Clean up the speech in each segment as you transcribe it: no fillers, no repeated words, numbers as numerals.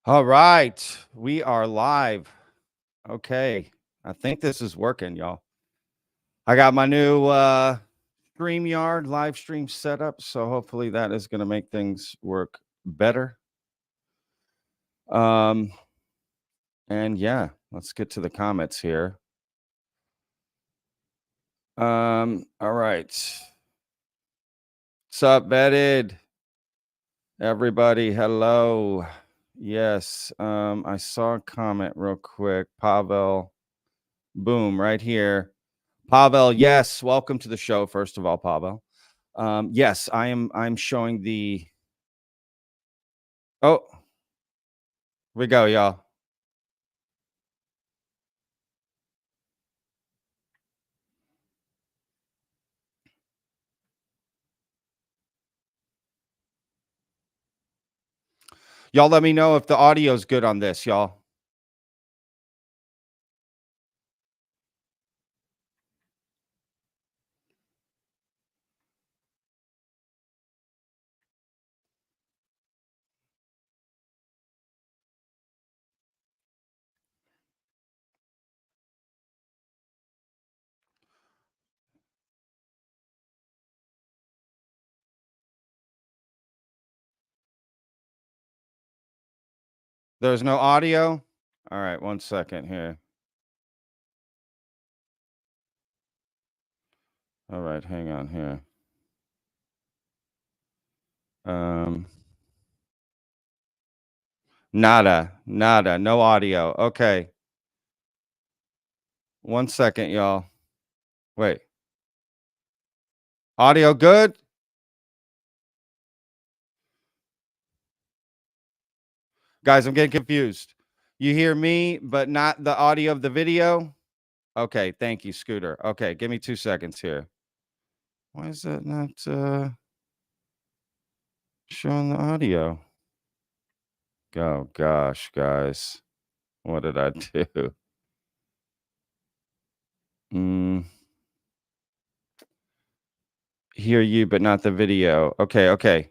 All right, we are live. Okay, I think this is working, y'all. I got my new StreamYard live stream set up, so hopefully that is going to make things work better. And yeah, let's get to the comments here. All right. What's up, VETTED? Everybody, hello. Yes, I saw a comment real quick. Pavel, boom, right here. Pavel, yes, welcome to the show. First of all, Pavel. Yes, I'm showing the. Oh, here we go, y'all. Y'all let me know if the audio is good on this, y'all. There's no audio? All right, 1 second here. All right, hang on here. Nada, no audio. Okay. 1 second, y'all. Wait. Audio good? Guys, I'm getting confused. You hear me, but not the audio of the video? Okay, thank you, Scooter. Okay, give me 2 seconds here. Why is that not showing the audio? Oh, gosh, guys. What did I do? Hear you, but not the video. Okay.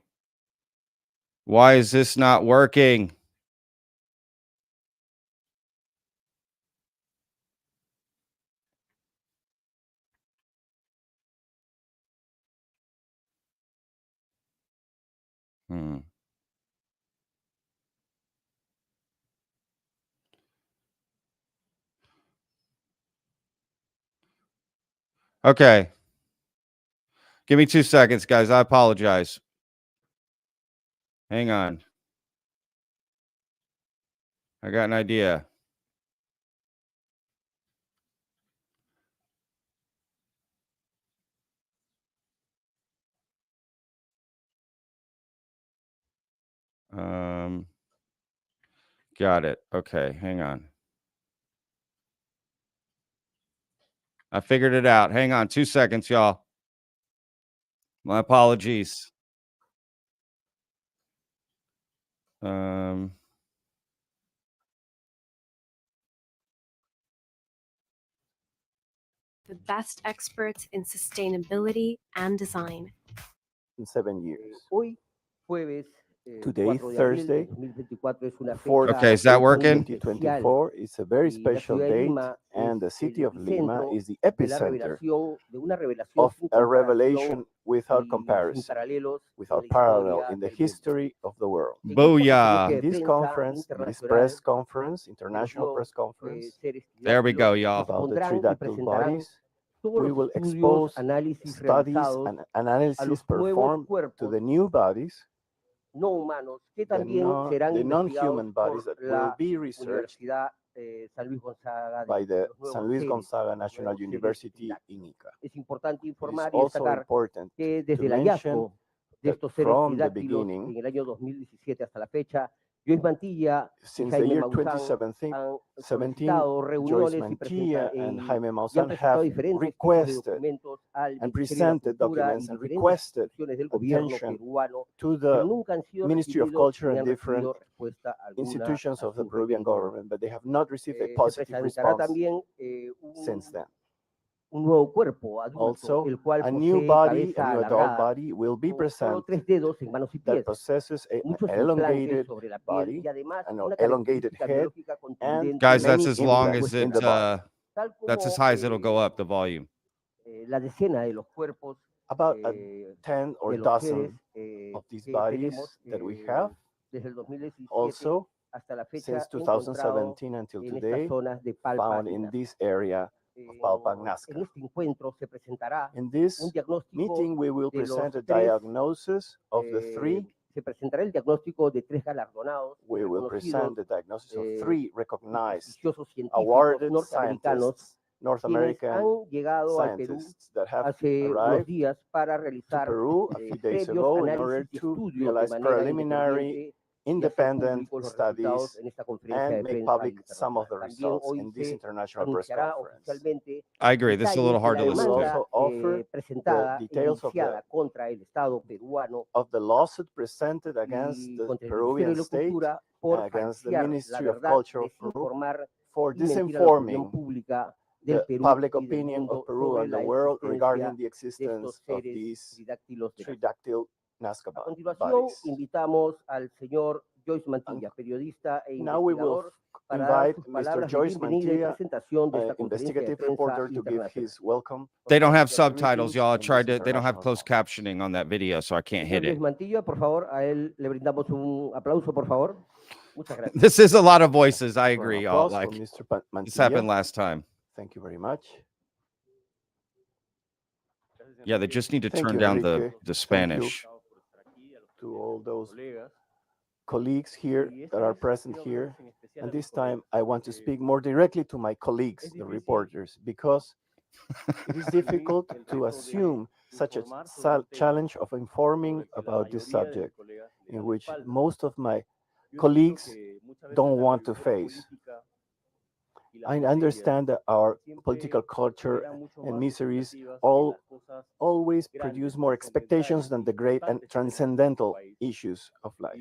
Why is this not working? Okay. Give me 2 seconds, guys. I apologize. Hang on. I got an idea. Got it. Okay, hang on. I figured it out. Hang on 2 seconds, y'all. My apologies. The best experts in sustainability and design. In 7 years. Today, Thursday, Okay, is that working? 2024 is a very special date, and the city of Lima is the epicenter of a revelation without comparison, without parallel in the history of the world. Booyah. In this conference, this press conference, international press conference, There we go, y'all. about the three dactyl bodies, we will expose studies and analysis performed to the new bodies, the non-human bodies that will be researched by the San Luis Gonzaga National University in Ica. It is also important to mention that from the beginning, since the year 2017, Joyce Mantilla and Jaime Maussan have requested and presented documents and requested attention to the Ministry of Culture and different institutions of the Peruvian government, but they have not received a positive response since then. un nuevo cuerpo adulto, Also, el cual a new posee body, cabeza a new adult alargada, body will be con solo 3 presented dedos en manos y that pies, possesses an muchos implantes elongated sobre la piel body, y además an una elongated característica head, biológica and contundente Guys, many that's as long implants as in it the body. tal that's as como high as it'll go up, the volume. la decena de los cuerpos About a de 10 or los seres dozen of these que bodies tenemos that we have. desde el 2017 Also, hasta la fecha since encontrado 2017 until en estas today, zonas de Palpa found y in Nazca. this area of Palpa and En Nazca. este encuentro se presentará In un this diagnóstico meeting, we will de los present a 3 diagnosis of the three. se presentará el diagnóstico de 3 galardonados We will reconocidos present the diagnosis of three recognized, prestigiosos científicos awarded norteamericanos scientists, North quienes American han llegado al Perú scientists that have hace unos arrived días para to realizar Peru a few days previos ago in order análisis y to estudios de realize manera preliminary independiente y hacer independent públicos los resultados studies en esta conferencia de and make prensa public some of the internacional. También results hoy in this se international press anunciará conference. oficialmente I agree. This is a little detalles hard de to la listen to. demanda Also offer presentada the e details of iniciada contra el Estado peruano of the lawsuit presented against y the contra el Ministerio Peruvian de state Cultura por against the falsear la Ministry of verdad, Culture of Peru desinformar for y mentir a la opinión disinforming pública del the Perú public y del opinion mundo of Peru sobre and the la world existencia regarding the de estos existence of seres these tridáctilos de Nazca. tridactyl Nazca A continuación, bodies. invitamos al señor Joyce Mantilla, periodista e Now we will investigador, para dar invite sus Mr. palabras de Joyce bienvenida y Mantilla, presentación de esta conferencia de investigative prensa reporter, to give internacional. his welcome. They don't have Greetings subtitles, y'all. I in this tried to. They don't have international closed conference. captioning on that video, so I can't Señor hit Joyce it. Mantilla, por favor, a él le brindamos un aplauso, por favor. Muchas gracias. This is a lot of voices. I For an agree, y'all. applause for Like Mr. this happened Mantilla. last time. Thank you very much. Yeah, they just need to Thank turn you, down Enrique. the Thank you Spanish. to all those colleagues here that are present here. And this time I want to speak more directly to my colleagues, the reporters, because it is difficult to assume such a challenge of informing about this subject, in which most of my colleagues don't want to face. I understand that our political culture and miseries always produce more expectations than the great and transcendental issues of life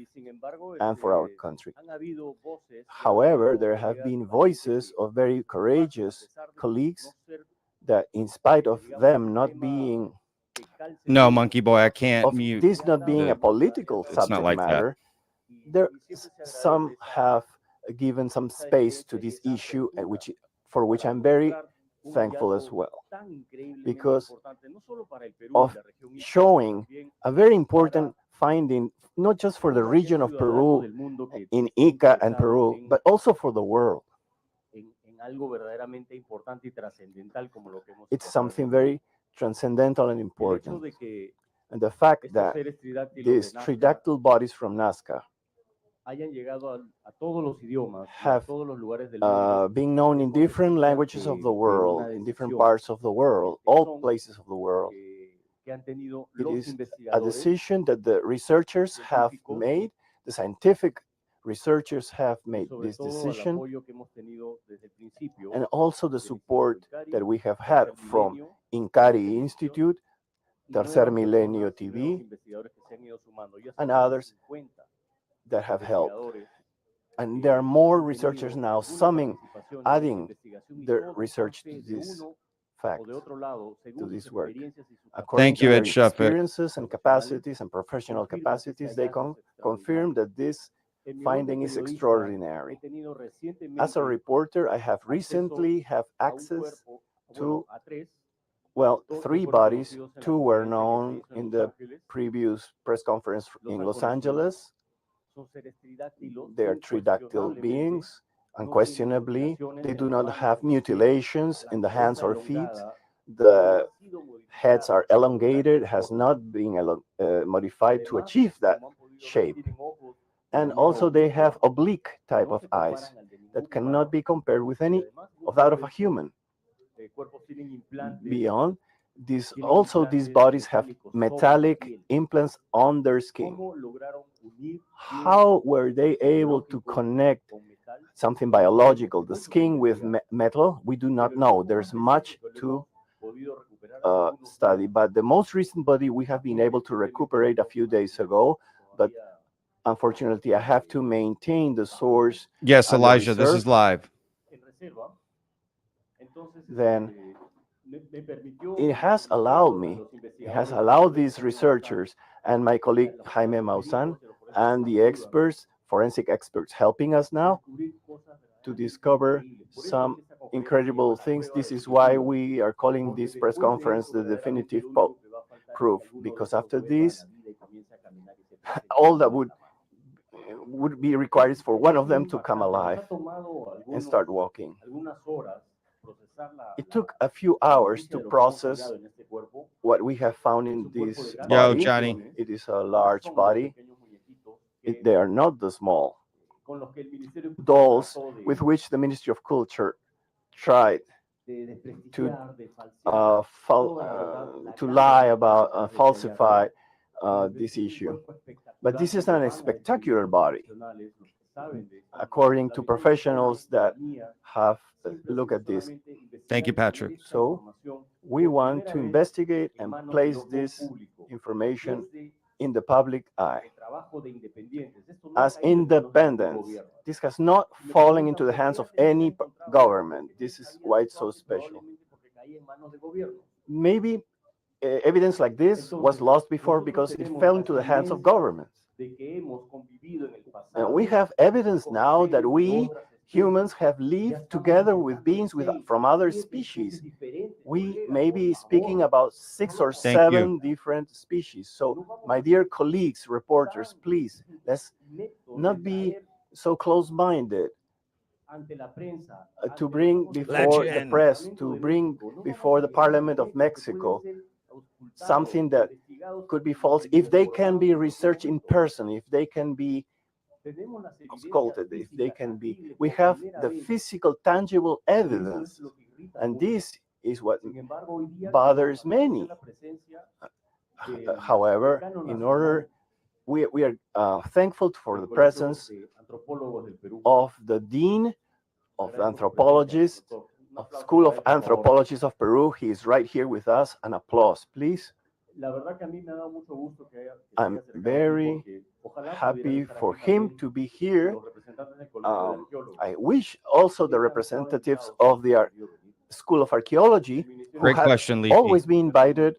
and for our country. However, there have been voices of very courageous colleagues that, in spite of them not being No, Monkey Boy, I can't of mute. this not being a political It's not subject like that. matter, there some have given some space to this issue, and for which I'm very thankful as well, because of showing a very important finding, not just for the region of Peru, in Ica and Peru, but also for the world. It's something very transcendental and important. And the fact that these tridactyl bodies from Nazca have been known in different languages of the world, in different parts of the world, all places of the world. It is a decision that the researchers have made, the scientific researchers have made this decision, and also the support that we have had from Incari Institute, Tercer Milenio TV, and others that have helped. And there are more researchers now adding their research to this fact, to this work. According Thank to you, their Ed Shuffett. experiences and capacities and professional capacities, they confirm that this finding is extraordinary. As a reporter, I have recently have access to, well, 3 bodies. 2 were known in the previous press conference in Los Angeles. They are tridactyl beings. Unquestionably, they do not have mutilations in the hands or feet. The heads are elongated, has not been modified to achieve that shape. And also they have oblique type of eyes that cannot be compared with any of that of a human. Beyond this, also these bodies have metallic implants on their skin. How were they able to connect something biological, the skin with metal? We do not know. There's much to study, but the most recent body we have been able to recuperate a few days ago, but unfortunately I have to maintain the source. Yes, Elijah, this is live. Then it has allowed me, it has allowed these researchers and my colleague Jaime Maussan and the experts, forensic experts helping us now to discover some incredible things. This is why we are calling this press conference the definitive proof, because after this, all that would be required is for one of them to come alive and start walking. It took a few hours to process what we have found in this body. Yo, Johnny. It is a large body. They are not the small dolls with which the Ministry of Culture tried to lie about, falsify this issue. But this is not a spectacular body, according to professionals that have looked at this. Thank you, Patrick. So we want to investigate and place this information in the public eye as independence. This has not fallen into the hands of any government. This is why it's so special. Maybe evidence like this was lost before because it fell into the hands of governments. And we have evidence now that we humans have lived together with beings from other species. We may be speaking about 6 or 7 different species. So, my dear colleagues, reporters, please, let's not be so close-minded to bring before the press, to bring before the Parliament of Mexico something that could be false. If they can be researched in person, if they can be ausculted, if they can be, we have the physical, tangible evidence, and this is what bothers many. However, in order, we are thankful for the presence of the Dean of Anthropologists, of School of Anthropologists of Peru. He is right here with us. An applause, please. I'm very happy for him to be here. I wish also the representatives of the School of Archaeology, who have always been invited,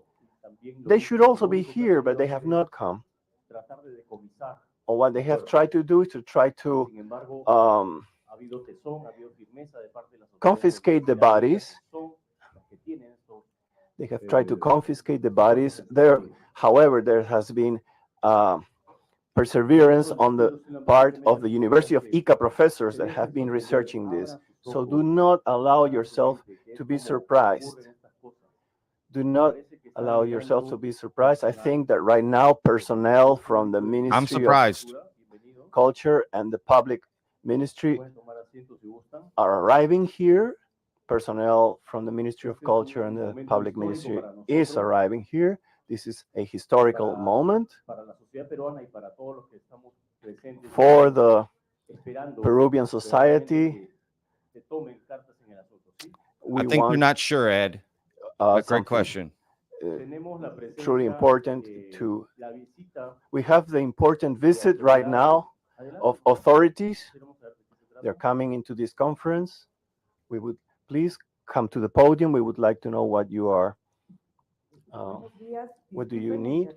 they should also be here, but they have not come. Or what they have tried to do is to try to confiscate the bodies. They have tried to confiscate the bodies. However, there has been perseverance on the part of the University of Ica professors that have been researching this. So do not allow yourself to be surprised. Do not allow yourself to be surprised. I think that right now, personnel from the Ministry of Culture and the Public Ministry are arriving here. Personnel from the Ministry of Culture and the Public Ministry is arriving here. This is a historical moment for the Peruvian society. I think you're not sure, Ed. Great question. Truly important to. We have the important visit right now of authorities. They're coming into this conference. We would please come to the podium. We would like to know what you are. What do you need?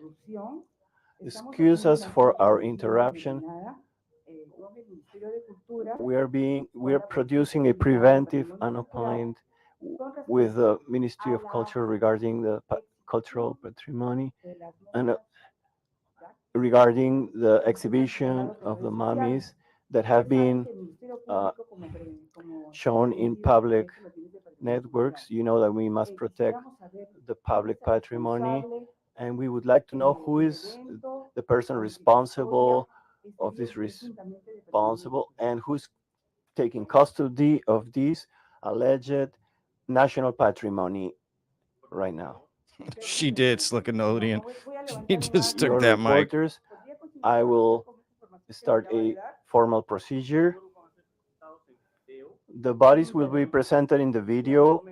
Excuse us for our interruption. We are producing a preventive unopined with the Ministry of Culture regarding the cultural patrimony and regarding the exhibition of the mummies that have been shown in public networks. You know that we must protect the public patrimony, and we would like to know who is the person responsible of this and who's taking custody of this alleged national patrimony right now. She did, Slickanodian. She just took Your that mic. I will start a formal procedure. The bodies will be presented in the video.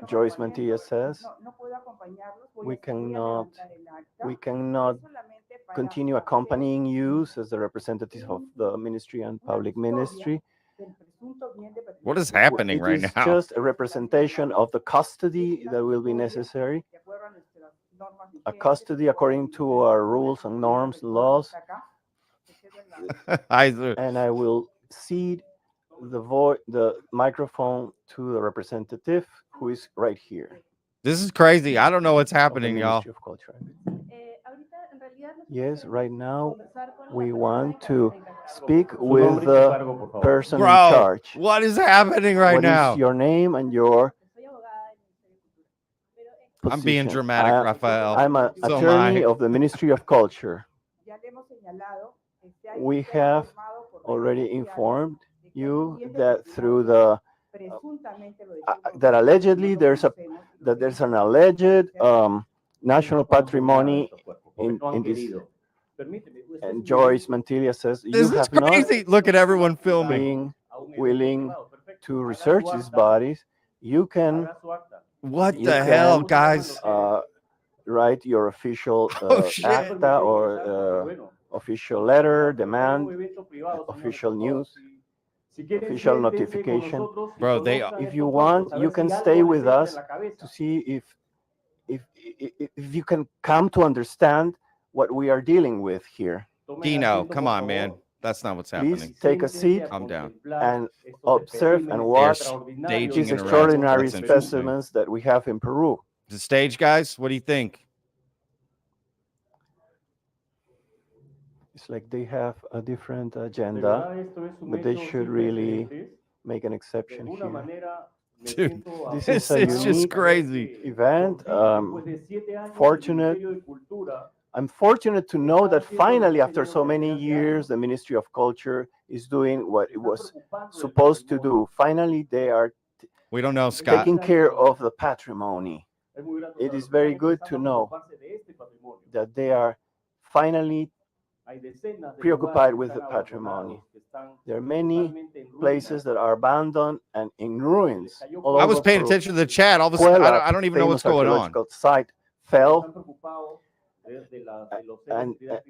Joyce Mantilla says we cannot continue accompanying you as the representative of the Ministry and Public Ministry. What is happening right is now? just a representation of the custody that will be necessary. A custody according to our rules and norms and laws. And I will cede the microphone to the representative who is right here. This is crazy. I don't know what's happening, y'all. Ministry of Culture. Yes, right now we want to speak with the person in Bro, charge. what is happening right What now? is your name and your position? I'm being dramatic, Rafael. I'm an So am attorney I. of the Ministry of Culture. We have already informed you that through the that allegedly there's an alleged national patrimony in this. And Joyce Mantilla says you This is have not crazy. Look at everyone filming. been willing to research these bodies. You can What you the hell, can, guys? write your official Oh, shit. acta or official letter, demand, official news, official notification. Bro, they If you want, you can stay with us to see if you can come to understand what we are dealing with here. Dino, come on, man. That's not what's Please happening. take a seat I'm down. and observe and They're watch staging these an arrest. extraordinary That's interesting. specimens that we have in Peru. The stage, guys, what do you think? It's like they have a different agenda, but they should really make an exception here. Dude, This this is a is just unique crazy. event. I'm fortunate to know that finally, after so many years, the Ministry of Culture is doing what it was supposed to do. Finally, they are We don't know, Scott. taking care of the patrimony. It is very good to know that they are finally preoccupied with the patrimony. There are many places that are abandoned and in ruins. I was paying attention to the chat. All of a sudden, I don't even know what's going on. Site fell,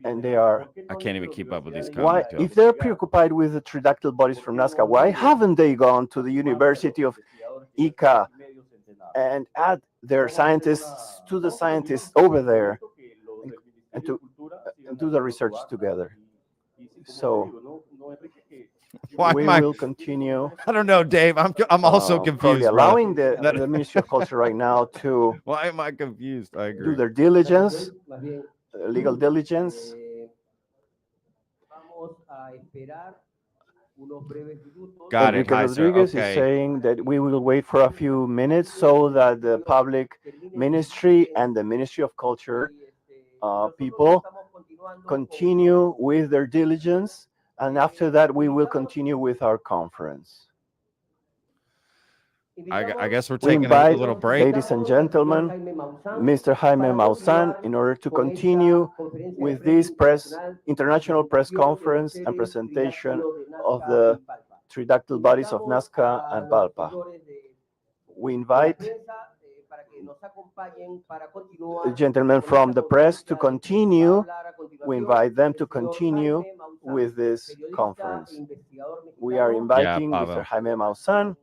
and they are. I can't even keep up with these Why, comments. if they're preoccupied with the pterodactyl bodies from Nazca, why haven't they gone to the University of Ica and add their scientists to the scientists over there and to do the research together? So Why we am I? will continue. I don't know, Dave. I'm also probably confused. Bro. allowing the Ministry of Culture right now to Why am I confused? I do agree. their diligence, legal diligence. Got it. Enrique Hi, sir. Rodriguez is Okay. saying that we will wait for a few minutes so that the public ministry and the Ministry of Culture people continue with their diligence, and after that we will continue with our conference. I guess we're We taking a invite, little break. ladies and gentlemen, Mr. Jaime Maussan in order to continue with this international press conference and presentation of the tridactyl bodies of Nazca and Palpa. We invite the gentlemen from the press to continue. We invite them to continue with this conference. We are inviting Mr. Jaime Maussan,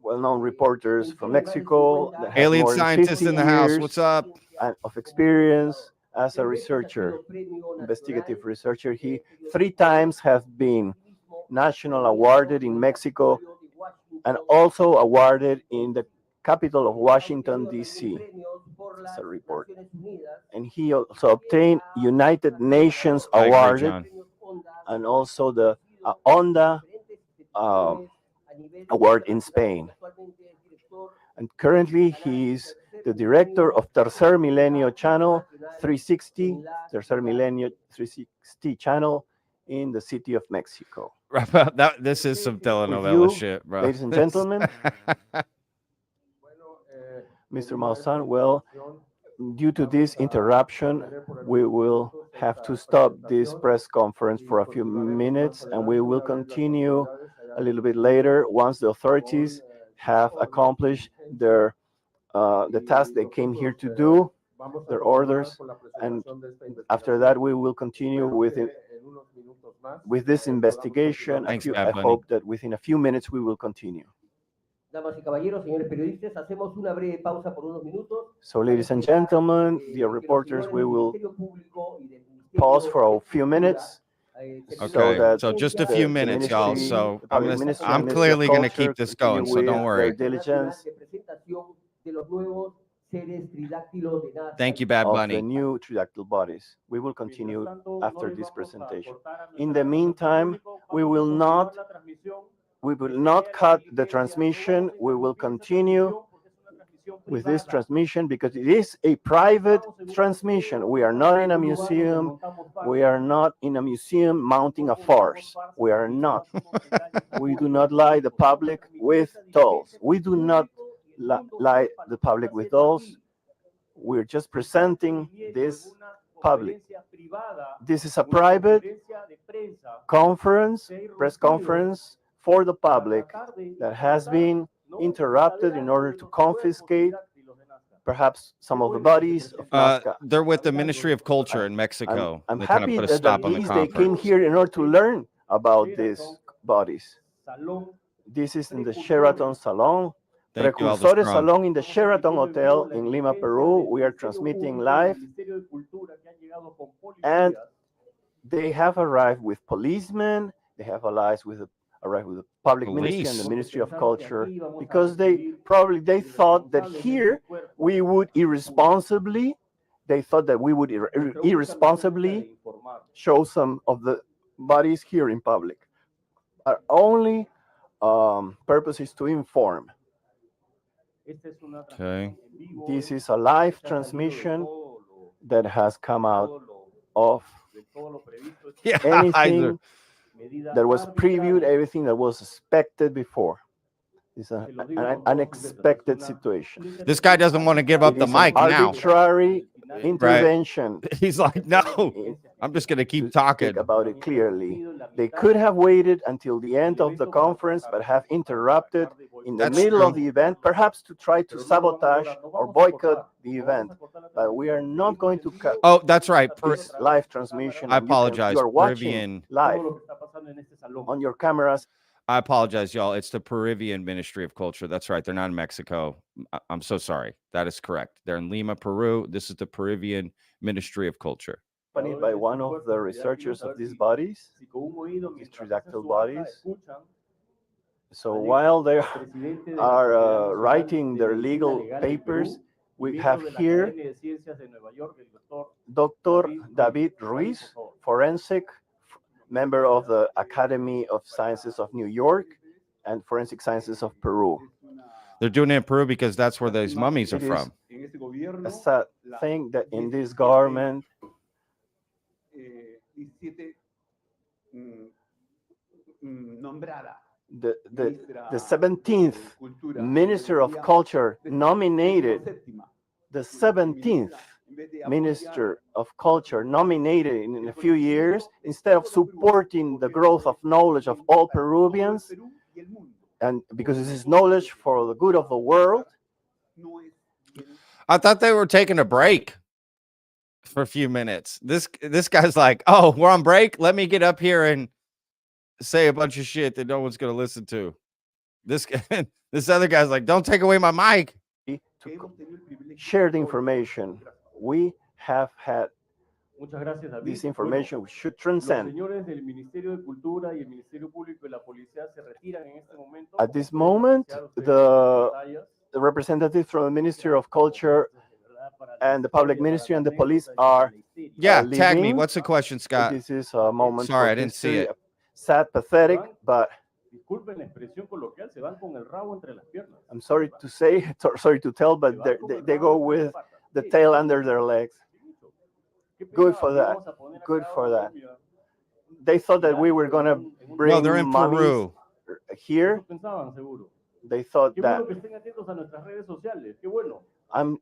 well-known reporters from Mexico that have Alien more than scientists 50 in the house. years What's up? of experience as a researcher, investigative researcher. He 3 times has been national awarded in Mexico and also awarded in the capital of Washington, D.C. as a report. And he also obtained United Nations I agree, awarded John. and also the ONDA award in Spain. And currently he is the director of Tercer Milenio Channel 360, Tercer Milenio 360 channel in the city of Mexico. This is some telenovela shit, bro. Ladies and gentlemen, Mr. Maussan, well, due to this interruption, we will have to stop this press conference for a few minutes, and we will continue a little bit later once the authorities have accomplished their the task they came here to do, their orders, and after that we will continue with with this investigation. Thanks, I Bad Bunny. hope that within a few minutes we will continue. Damas y caballeros, señores periodistas, hacemos una breve pausa por unos minutos. So, ladies and gentlemen, dear reporters, we will pause for a few minutes. Okay, so just a few the minutes, y'all. ministry, So the public I'm ministry and Ministry of clearly going to Culture keep this continue going, so don't with worry. their diligence Thank you, Bad of the Bunny. new tridactyl bodies. We will continue after this presentation. In the meantime, we will not cut the transmission. We will continue with this transmission because it is a private transmission. We are not in a museum. We are not in a museum mounting a farce. We are not. We do not lie the public with dolls. We do not lie the public with dolls. We're just presenting this public. This is a private conference, press conference for the public that has been interrupted in order to confiscate perhaps some of the bodies of Nazca. They're with the Ministry of Culture in Mexico. I'm They kind of happy put a that stop on the these they came conference. here in order to learn about these bodies. This is in the Sheraton Salon. Thank you, Aldous Precursores Trump. Salon in the Sheraton Hotel in Lima, Peru. We are transmitting live. And they have arrived with policemen. They have arrived with the public ministry and the Ministry of Culture because they thought that here we would irresponsibly show some of the bodies here in public. Our only purpose is to inform. Okay. This is a live transmission that has come out of anything that was previewed, everything that was expected before. It's an unexpected situation. This guy doesn't want to give up the mic now. Arbitrary intervention. Right. He's like, no, I'm just going to keep talking about it clearly. They could have waited until the end of the conference, but have interrupted in the middle of the event, perhaps to try to sabotage or boycott the event. But we are not going to cut. Oh, that's right. This live transmission. I apologize. You are watching Peruvian live on your cameras. I apologize, y'all. It's the Peruvian Ministry of Culture. That's right. They're not in Mexico. I'm so sorry. That is correct. They're in Lima, Peru. This is the Peruvian Ministry of Culture. By one of the researchers of these bodies, these tridactyl bodies. So while they are writing their legal papers, we have here Dr. David Ruiz, forensic member of the Academy of Sciences of New York and Forensic Sciences of Peru. They're doing it in Peru because that's where those mummies are from. A sad thing that in this government, the 17th Minister of Culture nominated, the 17th Minister of Culture nominated in a few years, instead of supporting the growth of knowledge of all Peruvians, and because this is knowledge for the good of the world. I thought they were taking a break for a few minutes. This guy's like, oh, we're on break. Let me get up here and say a bunch of shit that no one's going to listen to. This other guy's like, don't take away my mic. To share the information. We have had this information which should transcend. At this moment, the representatives from the Ministry of Culture and the Public Ministry and the police are tag me. What's the question, Scott? This is a moment. Sorry, I didn't see it. Sad, pathetic, but I'm sorry to say, sorry to tell, but they go with the tail under their legs. Good for that. Good for that. They thought that we were going to bring no, they're in Peru here. They thought that. I'm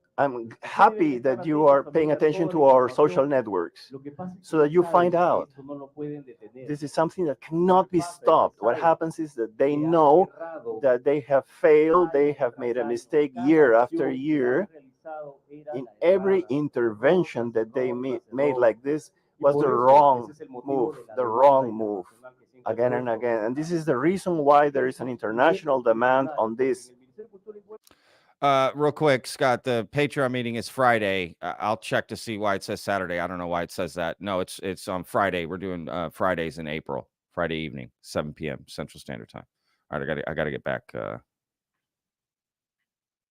happy that you are paying attention to our social networks so that you find out. This is something that cannot be stopped. What happens is that they know that they have failed, they have made a mistake year after year. In every intervention that they made like this was the wrong move again and again. And this is the reason why there is an international demand on this. Real quick, Scott, the Patreon meeting is Friday. I'll check to see why it says Saturday. I don't know why it says that. No, it's on Friday. We're doing Fridays in April, Friday evening, 7 p.m. Central Standard Time. All right, I gotta get back.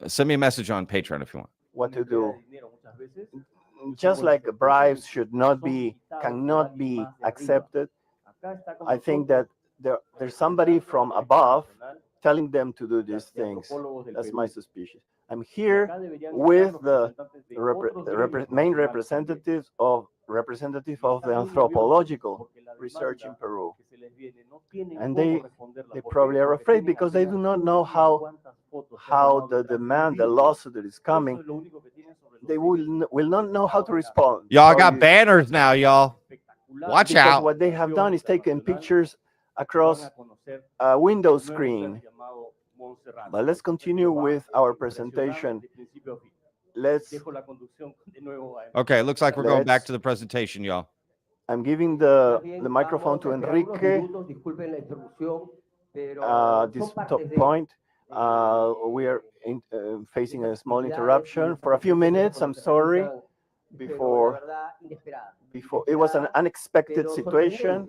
Send me a message on Patreon if you want. What to do? Just like bribes cannot be accepted, I think that there's somebody from above telling them to do these things. That's my suspicion. I'm here with the main representative of the anthropological research in Peru, and they probably are afraid because they do not know how the lawsuit that is coming. They will not know how to respond. Y'all got banners now, y'all. Watch because out. what they have done is taken pictures across a window screen. But let's continue with our presentation. Okay, looks like we're going back to the presentation, y'all. I'm giving the microphone to Enrique. This top point. We are facing a small interruption for a few minutes. I'm sorry. Before it was an unexpected situation,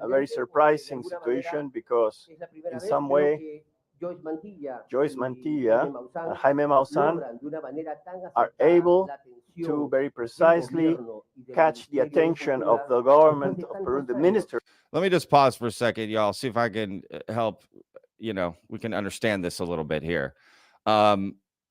a very surprising situation, because in some way Joyce Mantilla and Jaime Maussan are able to very precisely catch the attention of the government of Peru, the minister. Let me just pause for a second, y'all, see if I can help. We can understand this a little bit here.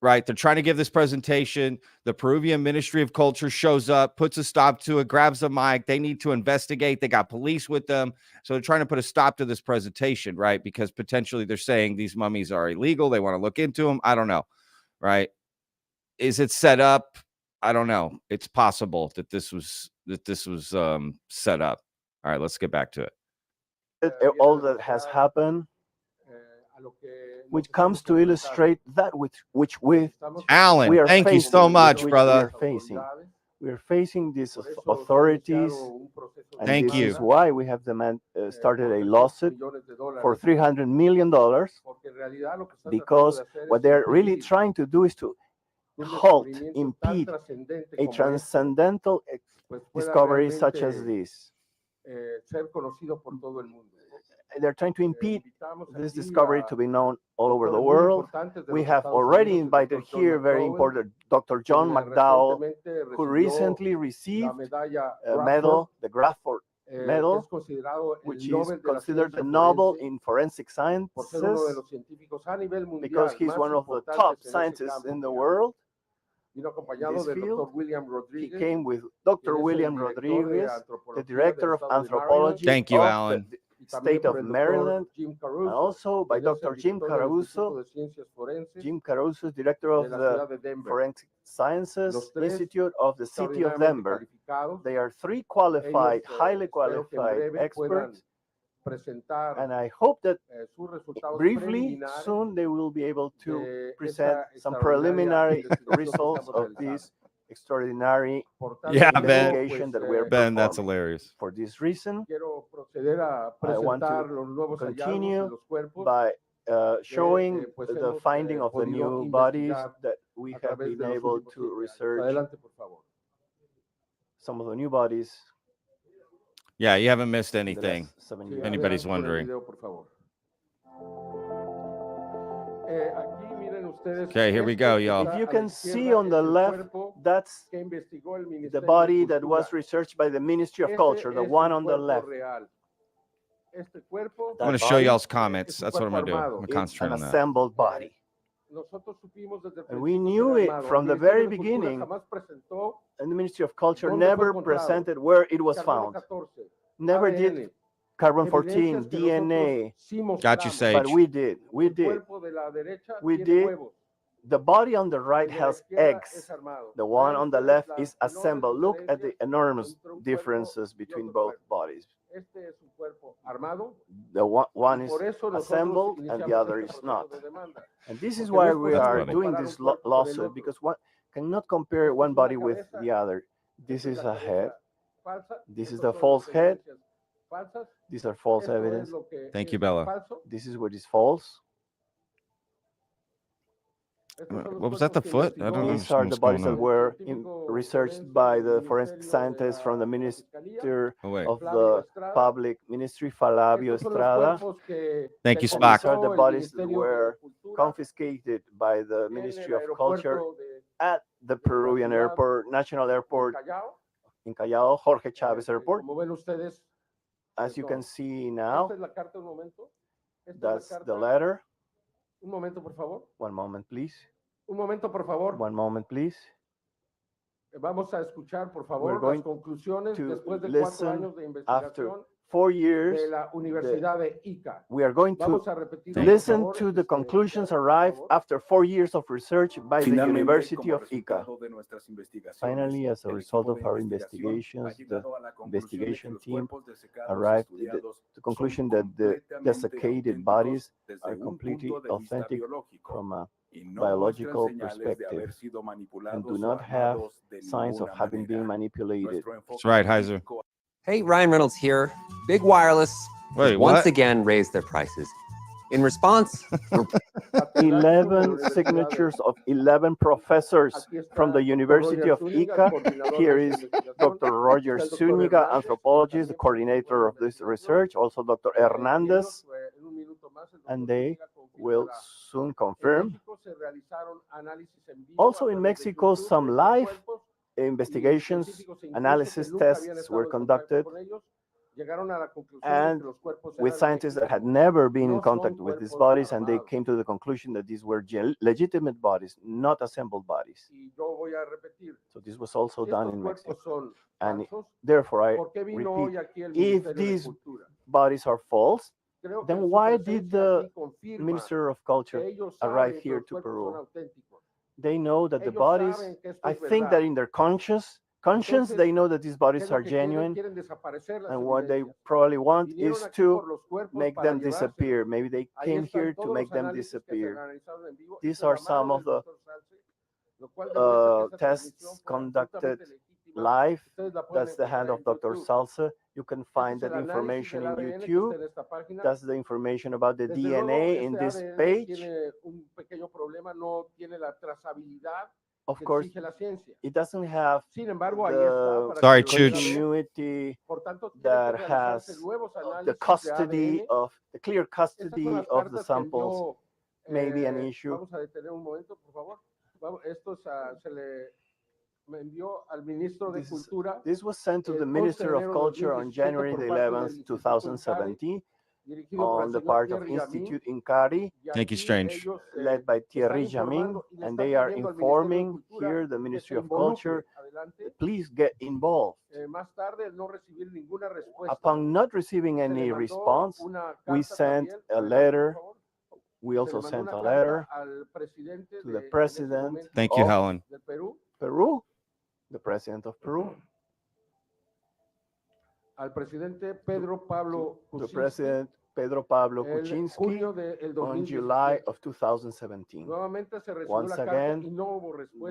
Right, they're trying to give this presentation. The Peruvian Ministry of Culture shows up, puts a stop to it, grabs a mic. They need to investigate. They got police with them. So they're trying to put a stop to this presentation, right? Because potentially they're saying these mummies are illegal. They want to look into them. I don't know, right? Is it set up? I don't know. It's possible that this was set up. All right, let's get back to it. All that has happened, which comes to illustrate that which Alan, thank you so much, brother. We are facing these authorities, and thank you. This is why we have started a lawsuit for $300 million, because what they're really trying to do is to impede a transcendental discovery such as this. They're trying to impede this discovery to be known all over the world. We have already invited here very important Dr. John McDowell, who recently received a medal, the Grafford Medal, which is considered the Nobel in forensic sciences, because he's one of the top scientists in the world. In this field, he came with Dr. William Rodriguez, the director of anthropology. Thank you, Alan. State of Maryland, and also by Dr. Jim Caruso. Jim Caruso is director of the Forensic Sciences Institute of the City of Denver. They are three qualified, highly qualified experts, and I hope that briefly, soon, they will be able to present some preliminary results of this extraordinary investigation that we are Ben, that's hilarious. For this reason, I want to continue by showing the finding of the new bodies that we have been able to research. Some of the new bodies. Yeah, you haven't missed anything. Anybody's wondering. Okay, here we go, y'all. If you can see on the left, that's the body that was researched by the Ministry of Culture, the one on the left. I'm going to show y'all's comments. That's what I'm going to do. I'm going to concentrate on an that. assembled body. And we knew it from the very beginning, and the Ministry of Culture never presented where it was found. Never did carbon-14, DNA. Got you, Sage. But we did. The body on the right has eggs. The one on the left is assembled. Look at the enormous differences between both bodies. The one is assembled and the other is not. And this is why we are doing this lawsuit, because one cannot compare one body with the other. This is a head. This is the false head. These are false evidence. Thank you, Bella. This is what is false. What was that, the foot? I don't These are understand the what's bodies going that on. were researched by the forensic scientists from the Minister Oh, wait. of the Public Ministry, Flavio Estrada. Thank you, And Spock. these are the bodies that were confiscated by the Ministry of Culture at the Peruvian airport, national airport in Callao, Jorge Chávez Airport. As you can see now, that's the letter. One moment, please. One moment, please. We're going to listen after 4 years. We are going to listen to the conclusions arrived after 4 years of research by the University of Ica. Finally, as a result of our investigations, the investigation team arrived at the conclusion that the desiccated bodies are completely authentic from a biological perspective and do not have signs of having been manipulated. That's right, Heiser. Hey, Ryan Reynolds here. Big Wireless Wait, once what? again raised their prices. In response, 11 signatures of 11 professors from the University of Ica. Here is Dr. Roger Zuniga, anthropologist, the coordinator of this research, also Dr. Hernandez, and they will soon confirm. Also in Mexico, some live investigations, analysis tests were conducted, and with scientists that had never been in contact with these bodies, and they came to the conclusion that these were legitimate bodies, not assembled bodies. So this was also done in Mexico. And therefore, I repeat, if these bodies are false, then why did the Minister of Culture arrive here to Peru? They know that the bodies, I think that in their conscience, they know that these bodies are genuine, and what they probably want is to make them disappear. Maybe they came here to make them disappear. These are some of the tests conducted live. That's the hand of Dr. Salsa. You can find that information in YouTube. That's the information about the DNA in this page. Of course, it doesn't have the Sorry, Chooch. continuity that has the custody of the clear custody of the samples. Maybe an issue. This was sent to the Minister of Culture on January the 11th, 2017, on the part of Institute Incari, Thank you, Strange. led by Thierry Jamin, and they are informing here the Ministry of Culture, please get involved. Upon not receiving any response, we sent a letter. We also sent a letter to the president Thank you, of Helen. Peru, the president of Peru, the president Pedro Pablo Kuczynski, on July of 2017. Once again,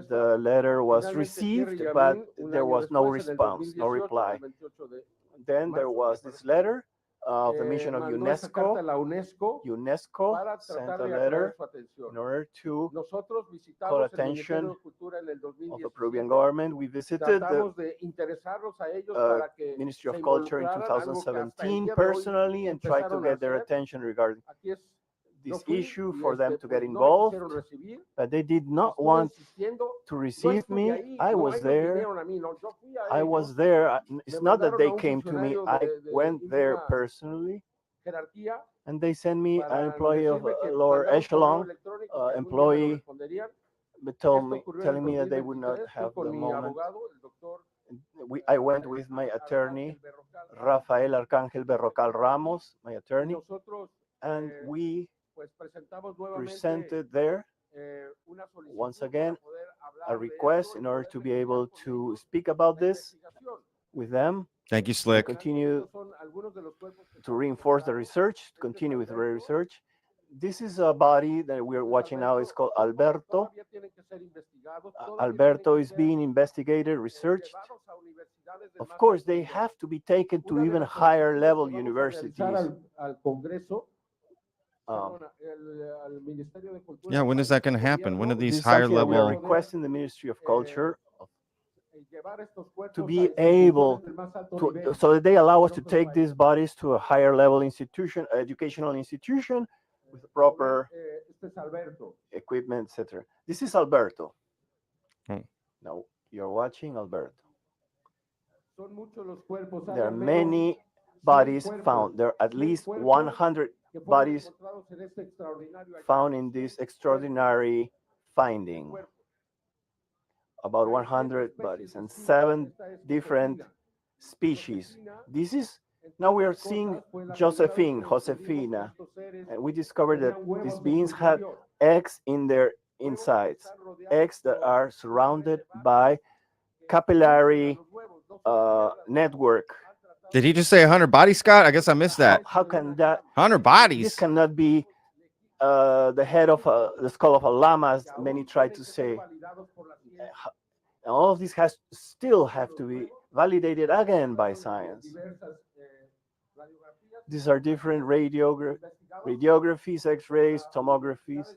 the letter was received, but there was no response, no reply. Then there was this letter of the mission of UNESCO. UNESCO sent a letter in order to call attention of the Peruvian government. We visited the Ministry of Culture in 2017 personally and tried to get their attention regarding this issue for them to get involved, but they did not want to receive me. I was there. It's not that they came to me. I went there personally, and they sent me an employee of lower echelon, employee, but telling me that they would not have the moment. I went with my attorney, Rafael Arcángel Berrocal Ramos, my attorney, and we presented there, once again, a request in order to be able to speak about this with them. Thank you, Slick. Continue to reinforce the research, continue with the research. This is a body that we're watching now. It's called Alberto. Alberto is being investigated, researched, Of course, they have to be taken to even higher level universities. Yeah, when is that going to happen? When are This these is higher something that we are level? requesting the Ministry of Culture to be able to, so that they allow us to take these bodies to a higher level institution, educational institution, with proper equipment, etc. This is Alberto. Hmm. Now you're watching Alberto. There are many bodies found. There are at least 100 bodies found in this extraordinary finding. About 100 bodies and 7 different species. This is, now we are seeing Josefina, and we discovered that these beings had eggs in their insides, eggs that are surrounded by capillary network. Did he just say 100 bodies, Scott? I guess I missed that. How can that? 100 This bodies. cannot be the head of the skull of a llama, as many try to say. And all of this still have to be validated again by science. These are different radiographies, X-rays, tomographies.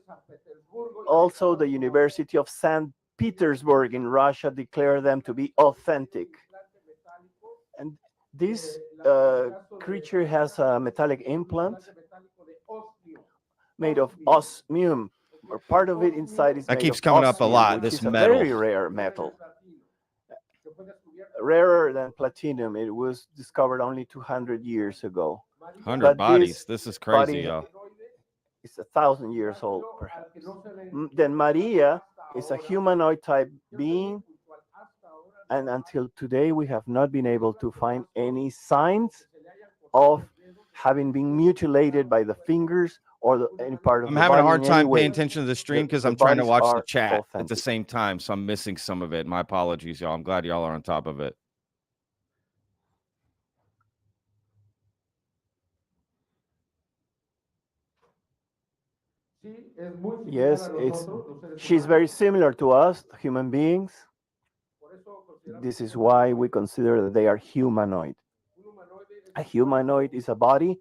Also, the University of St. Petersburg in Russia declared them to be authentic. And this creature has a metallic implant made of osmium, or part of it inside is That made keeps of coming up a osmium, lot, which this is metal. a very rare metal. Rarer than platinum. It was discovered only 200 years ago. 100 But bodies. this This is crazy, body y'all. is 1,000 years old, perhaps. Then Maria is a humanoid type being, and until today we have not been able to find any signs of having been mutilated by the fingers or any part of I'm the having body a hard in any time way. paying attention to the stream because The I'm trying to bodies watch the are chat at the authentic. same time, so I'm missing some of it. My apologies, y'all. I'm glad y'all are on top of it. Yes, she's very similar to us, human beings. This is why we consider that they are humanoid. A humanoid is a body,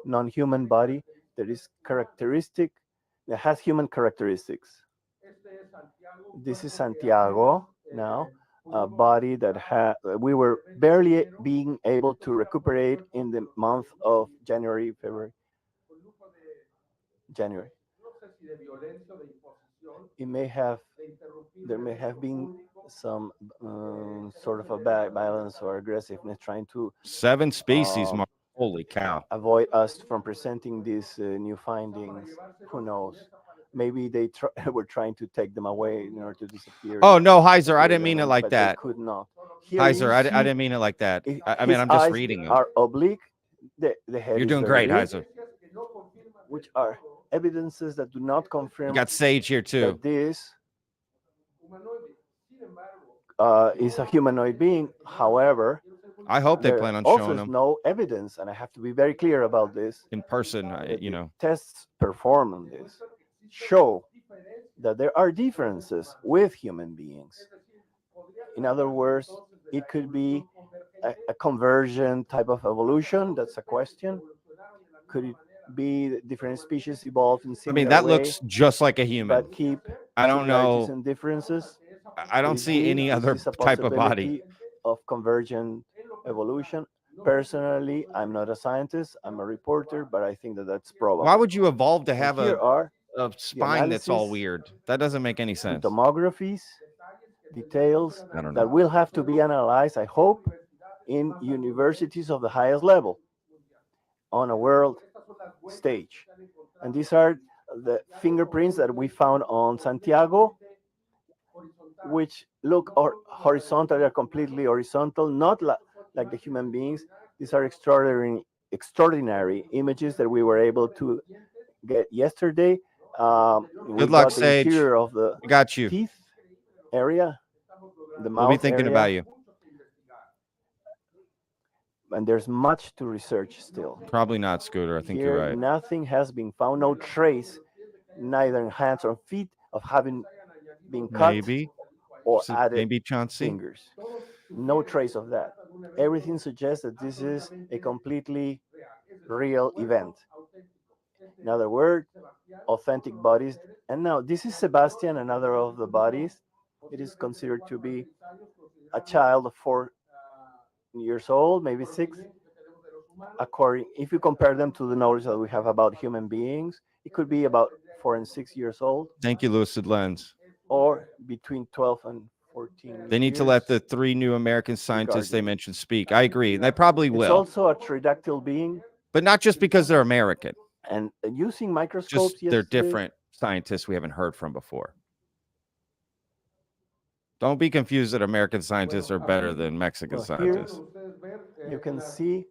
non-human body, that is characteristic, that has human characteristics. This is Santiago now, a body that we were barely being able to recuperate in the month of January. There may have been some sort of a violence or aggressiveness trying to 7 species, Mark. Holy cow. avoid us from presenting these new findings. Who knows? Maybe they were trying to take them away in order to disappear. Oh, no, Heiser, I didn't mean it like but that. They could not. Here Heiser, you I see didn't mean it like that. I mean, his I'm just eyes reading them. are oblique. The head You're is doing very great, big, Heiser. which are evidences that do not confirm You got Sage here, too. that this is a humanoid being. However, I hope they there plan on also showing is them no evidence, and I have to be very clear about this. in person, that you the know. tests performed on this show that there are differences with human beings. In other words, it could be a conversion type of evolution. That's a question. Could it be different species evolved in I similar mean, that way, looks just like a human. but keep I don't similarities know. and differences? I don't Could it see be? any Is other this a type of body. possibility of convergent evolution? Personally, I'm not a scientist. I'm a reporter, but I think that that's probable. Why would you evolve to And have here are a spine that's all analysis weird? That doesn't make any and sense. tomographies, details I don't that know. will have to be analyzed, I hope, in universities of the highest level on a world stage. And these are the fingerprints that we found on Santiago, which look horizontal, they're completely horizontal, not like the human beings. These are extraordinary images that we were able to get yesterday. We Good luck, got the Sage. interior of the I got you. teeth area, the We'll be mouth thinking area, about you. and there's much to research still. Probably not, Scooter. I think Here, you're right. nothing has been found, no trace, neither in hands or feet, of having been cut Maybe. or added Maybe Chauncey. fingers. no trace of that. Everything suggests that this is a completely real event. In other words, authentic bodies. And now this is Sebastian, another of the bodies. It is considered to be a child of 4 years old, maybe 6. According, if you compare them to the knowledge that we have about human beings, it could be about 4 and 6 years old, Thank you, Lucid Lens. or between 12 and 14 They need to years. let the 3 new American scientists they mentioned speak. I agree. And they probably It's will. also a tridactyl being, But not just because they're American. and using microscopes, Just they're yesterday, different scientists we haven't heard from before. Don't be confused that American scientists are better than Mexican Well, here scientists. you can see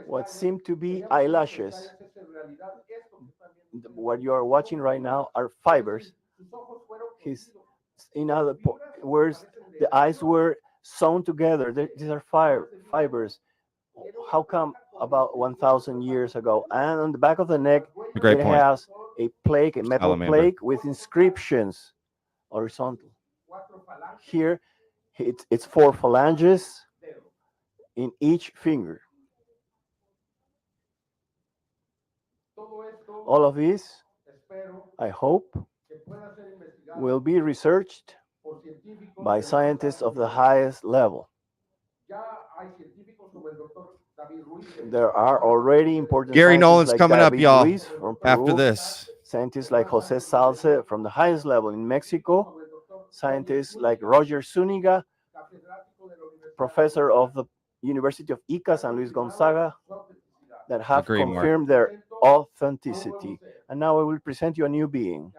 what seem to be eyelashes. What you are watching right now are fibers. His, in other words, the eyes were sewn together. These are fibers. How come about 1,000 years ago? And on the back of the neck, A great it point. has a plaque, a metal Salamander. plaque with inscriptions, horizontal. Here, it's 4 phalanges in each finger. All of this, I hope, will be researched by scientists of the highest level. There are already important Gary scientists Nolan's like coming up, David y'all, Ruiz from after Peru, this. scientists like Jose Salce from the highest level in Mexico, scientists like Roger Zuniga, professor of the University of Ica, San Luis Gonzaga, that have Agree, Mark. confirmed their authenticity. And now I will present you a new being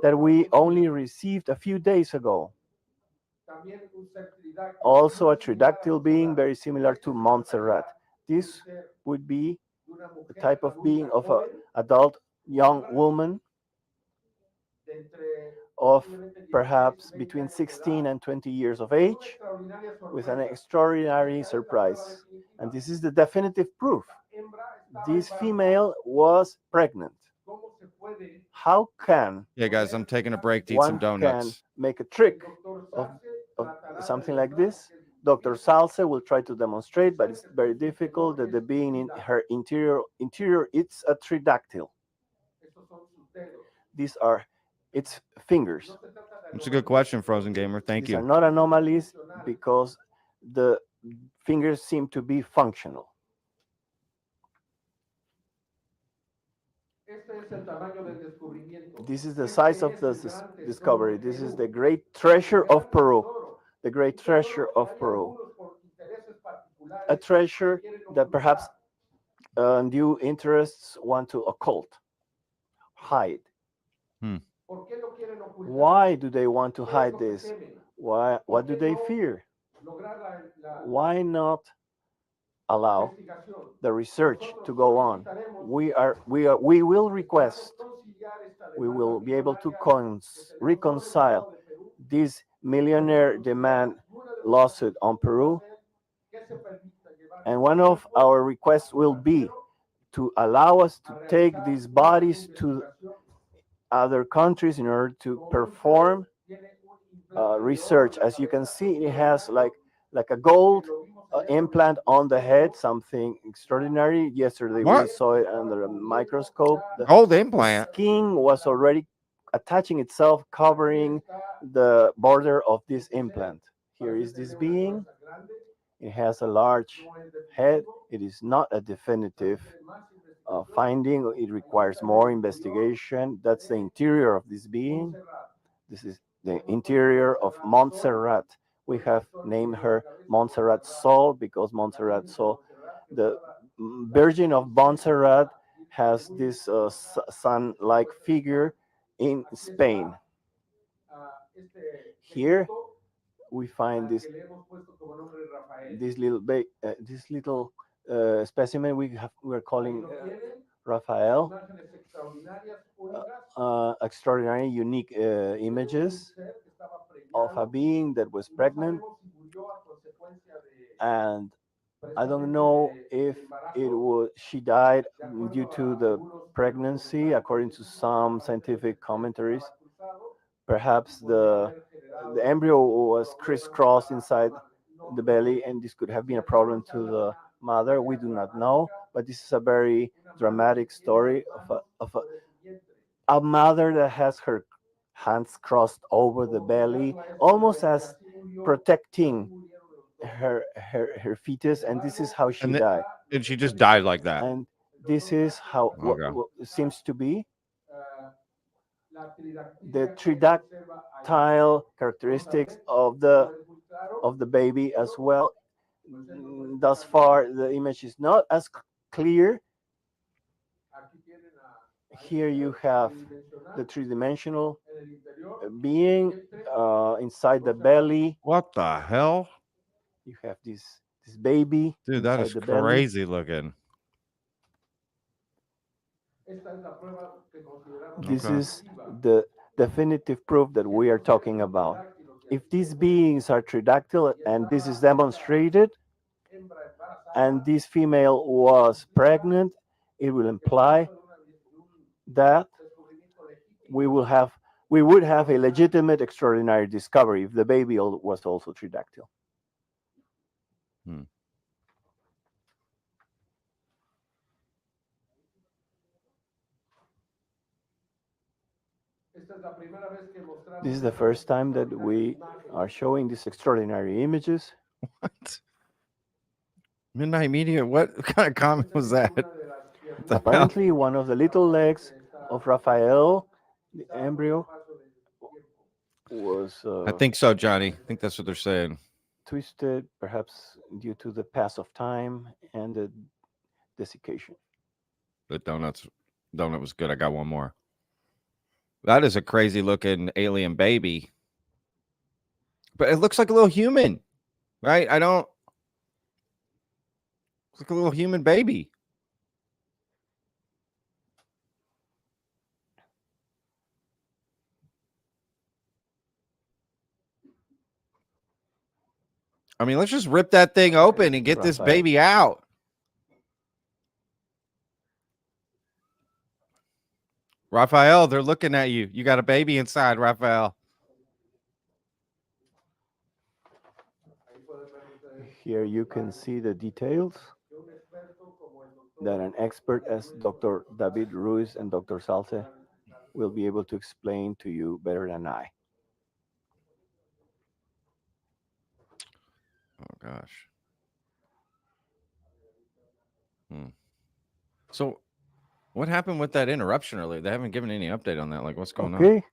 that we only received a few days ago. Also a tridactyl being very similar to Montserrat. This would be the type of being of an adult young woman of perhaps between 16 and 20 years of age, with an extraordinary surprise. And this is the definitive proof. This female was pregnant. How can Yeah, guys, I'm taking a break to eat some one can donuts. make a trick of something like this? Dr. Salce will try to demonstrate, but it's very difficult. That the being in her interior, it's a tridactyl. These are its fingers. It's a good question, Frozen Gamer. Thank These are you. not anomalies because the fingers seem to be functional. This is the size of the discovery. This is the great treasure of Peru. The great treasure of Peru. A treasure that perhaps undue interests want to occult, hide. Why do they want to hide this? Why? What do they fear? Why not allow the research to go on? We will request. We will be able to reconcile this millionaire demand lawsuit on Peru. And one of our requests will be to allow us to take these bodies to other countries in order to perform research. As you can see, it has like a gold implant on the head, something extraordinary. Yesterday we saw it under a microscope. Gold implant. The skin was already attaching itself, covering the border of this implant. Here is this being. It has a large head. It is not a definitive finding. It requires more investigation. That's the interior of this being. This is the interior of Montserrat. We have named her Montserrat Sol because Montserrat Sol, the Virgin of Montserrat, has this sun-like figure in Spain. Here we find this little specimen we're calling Raphael. Extraordinary, unique images of a being that was pregnant, and I don't know if she died due to the pregnancy, according to some scientific commentaries. Perhaps the embryo was crisscrossed inside the belly, and this could have been a problem to the mother. We do not know, but this is a very dramatic story of a mother that has her hands crossed over the belly, almost as protecting her fetus, and this is how she And died. and she just died like that. And this is how Okay. what seems to be the tridactyl characteristics of the baby as well. Thus far, the image is not as clear. Here you have the three-dimensional being inside the belly. What the hell? You have this baby Dude, that inside is the belly. crazy looking. This Okay. is the definitive proof that we are talking about. If these beings are tridactyl and this is demonstrated, and this female was pregnant, it will imply that we would have a legitimate extraordinary discovery if the baby was also tridactyl. This is the first time that we are showing these extraordinary images. What? Midnight Media? What kind of comment was that? Apparently, one of the little legs of Raphael, the embryo, was I think so, Johnny. I think that's what they're saying. twisted, perhaps due to the pass of time and the desiccation. The donut was good. I got one more. That is a crazy looking alien baby. But it looks like a little human, right? It's like a little human baby. I mean, let's just rip that thing open and get this baby out. Raphael, they're looking at you. You got a baby inside, Raphael. Here you can see the details that an expert as Dr. David Ruiz and Dr. Salce will be able to explain to you better than I. Oh, gosh. So what happened with that interruption earlier? They haven't given any update on that. Like, what's going on? Okay.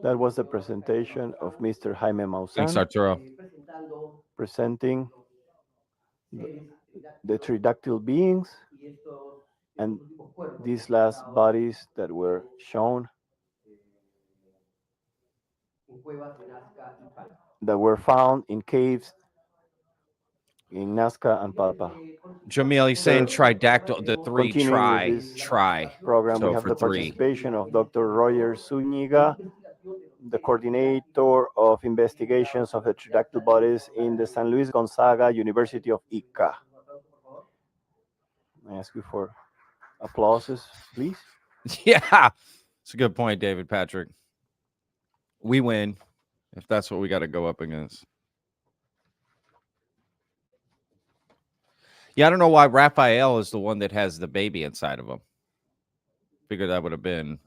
That was the presentation of Mr. Jaime Maussan. Thanks, Arturo. Presenting the tridactyl beings and these last bodies that were shown that were found in caves in Nazca and Palpa. Jamil, he's saying tridactyl, the three Continuing with try this program, So we have for the three. participation of Dr. Roger Zúñiga, the coordinator of investigations of the tridactyl bodies in the San Luis Gonzaga University of Ica. I ask you for applauses, please. Yeah, it's a good point, David Patrick. We win if that's what we got to go up against. Yeah, I don't know why Raphael is the one that has the baby inside of him. Figured that would have been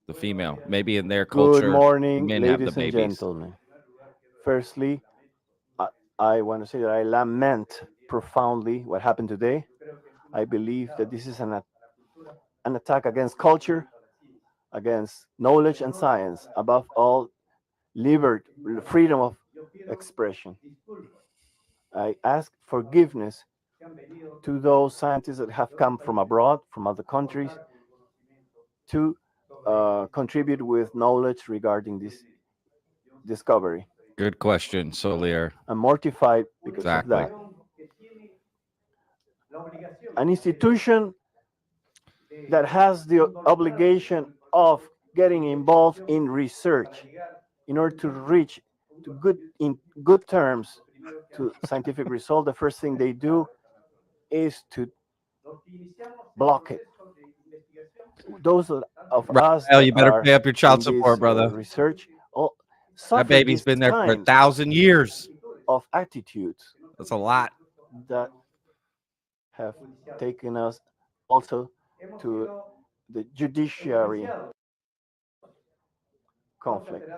the female. Maybe in their culture, Good morning, men have the ladies and babies. gentlemen. Firstly, I want to say that I lament profoundly what happened today. I believe that this is an attack against culture, against knowledge and science, above all, liberty, freedom of expression. I ask forgiveness to those scientists that have come from abroad, from other countries, to contribute with knowledge regarding this discovery. Good question, Solier. I'm mortified because of that. An institution that has the obligation of getting involved in research in order to reach to good terms to scientific result, the first thing they do is to block it. Those of us Raphael, you that better are pay up your child in this support, brother. research That suffer baby's this been there for kind 1,000 years. of attitudes That's a lot. that have taken us also to the judiciary conflict.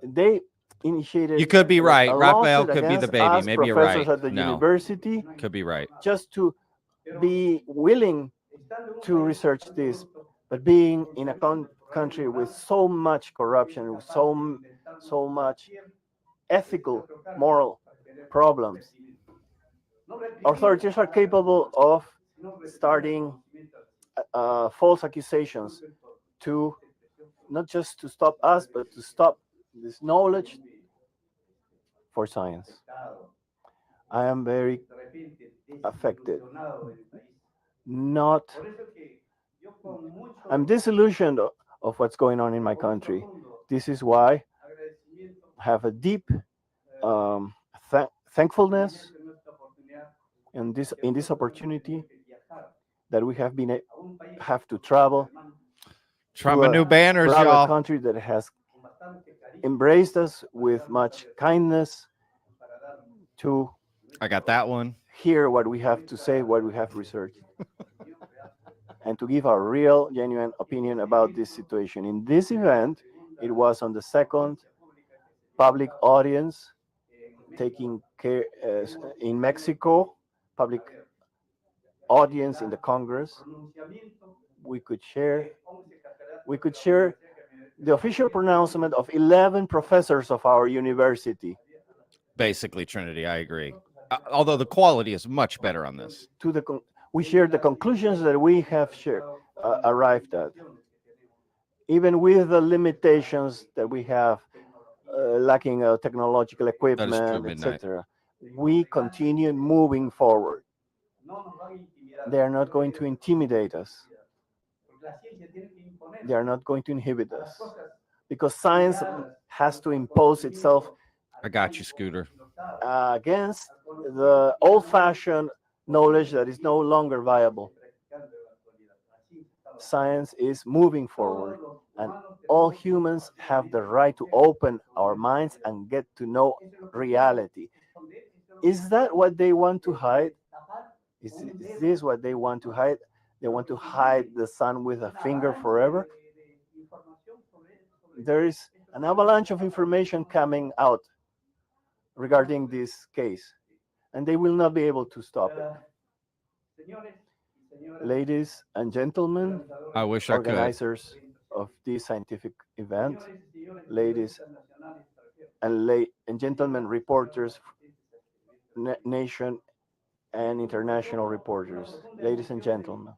They initiated You could be right. a Raphael lawsuit could be the against baby. us Maybe you're professors right. at the No, university could be right. just to be willing to research this, but being in a country with so much corruption, with so much ethical, moral problems, authorities are capable of starting false accusations to not just to stop us, but to stop this knowledge for science. I am very affected. Not, I'm disillusioned of what's going on in my country. This is why I have a deep thankfulness in this opportunity that we have to travel Trump to new banners, brother y'all. country that has embraced us with much kindness to I got that one. hear what we have to say, what we have researched, and to give our real, genuine opinion about this situation. In this event, it was on the second public audience taking care in Mexico, public audience in the Congress. We could share the official pronouncement of 11 professors of our university. Basically, Trinity, I agree. Although the quality is much better on this. We share the conclusions that we have arrived at, even with the limitations that we have, lacking technological equipment, etc. We continue moving forward. They are not going to intimidate us. They are not going to inhibit us, because science has to impose itself. I got you, Scooter. Against the old-fashioned knowledge that is no longer viable. Science is moving forward, and all humans have the right to open our minds and get to know reality. Is that what they want to hide? Is this what they want to hide? They want to hide the sun with a finger forever? There is an avalanche of information coming out regarding this case, and they will not be able to stop it. Ladies and gentlemen, I wish I could. organizers of this scientific event, ladies and gentlemen reporters, nation and international reporters, ladies and gentlemen,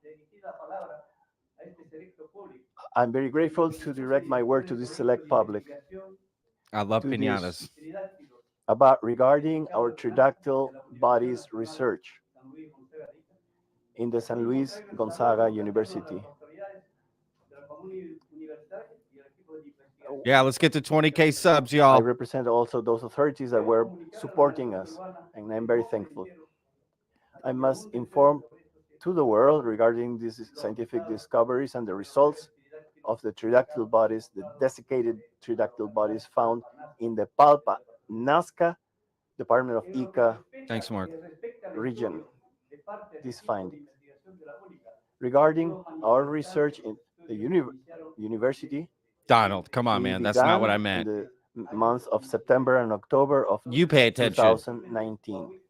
I'm very grateful to direct my word to this select public. I love piñatas. Regarding our tridactyl bodies research in the San Luis Gonzaga University. Yeah, let's get to 20K subs, I y'all. represent also those authorities that were supporting us, and I'm very thankful. I must inform to the world regarding these scientific discoveries and the results of the tridactyl bodies, the desiccated tridactyl bodies found in the Palpa, Nazca, Department of Ica Thanks, Mark. region. These findings. Regarding our research in the university, Donald, come on, man. That's not what I in meant. the months of September and October of You pay attention. 2019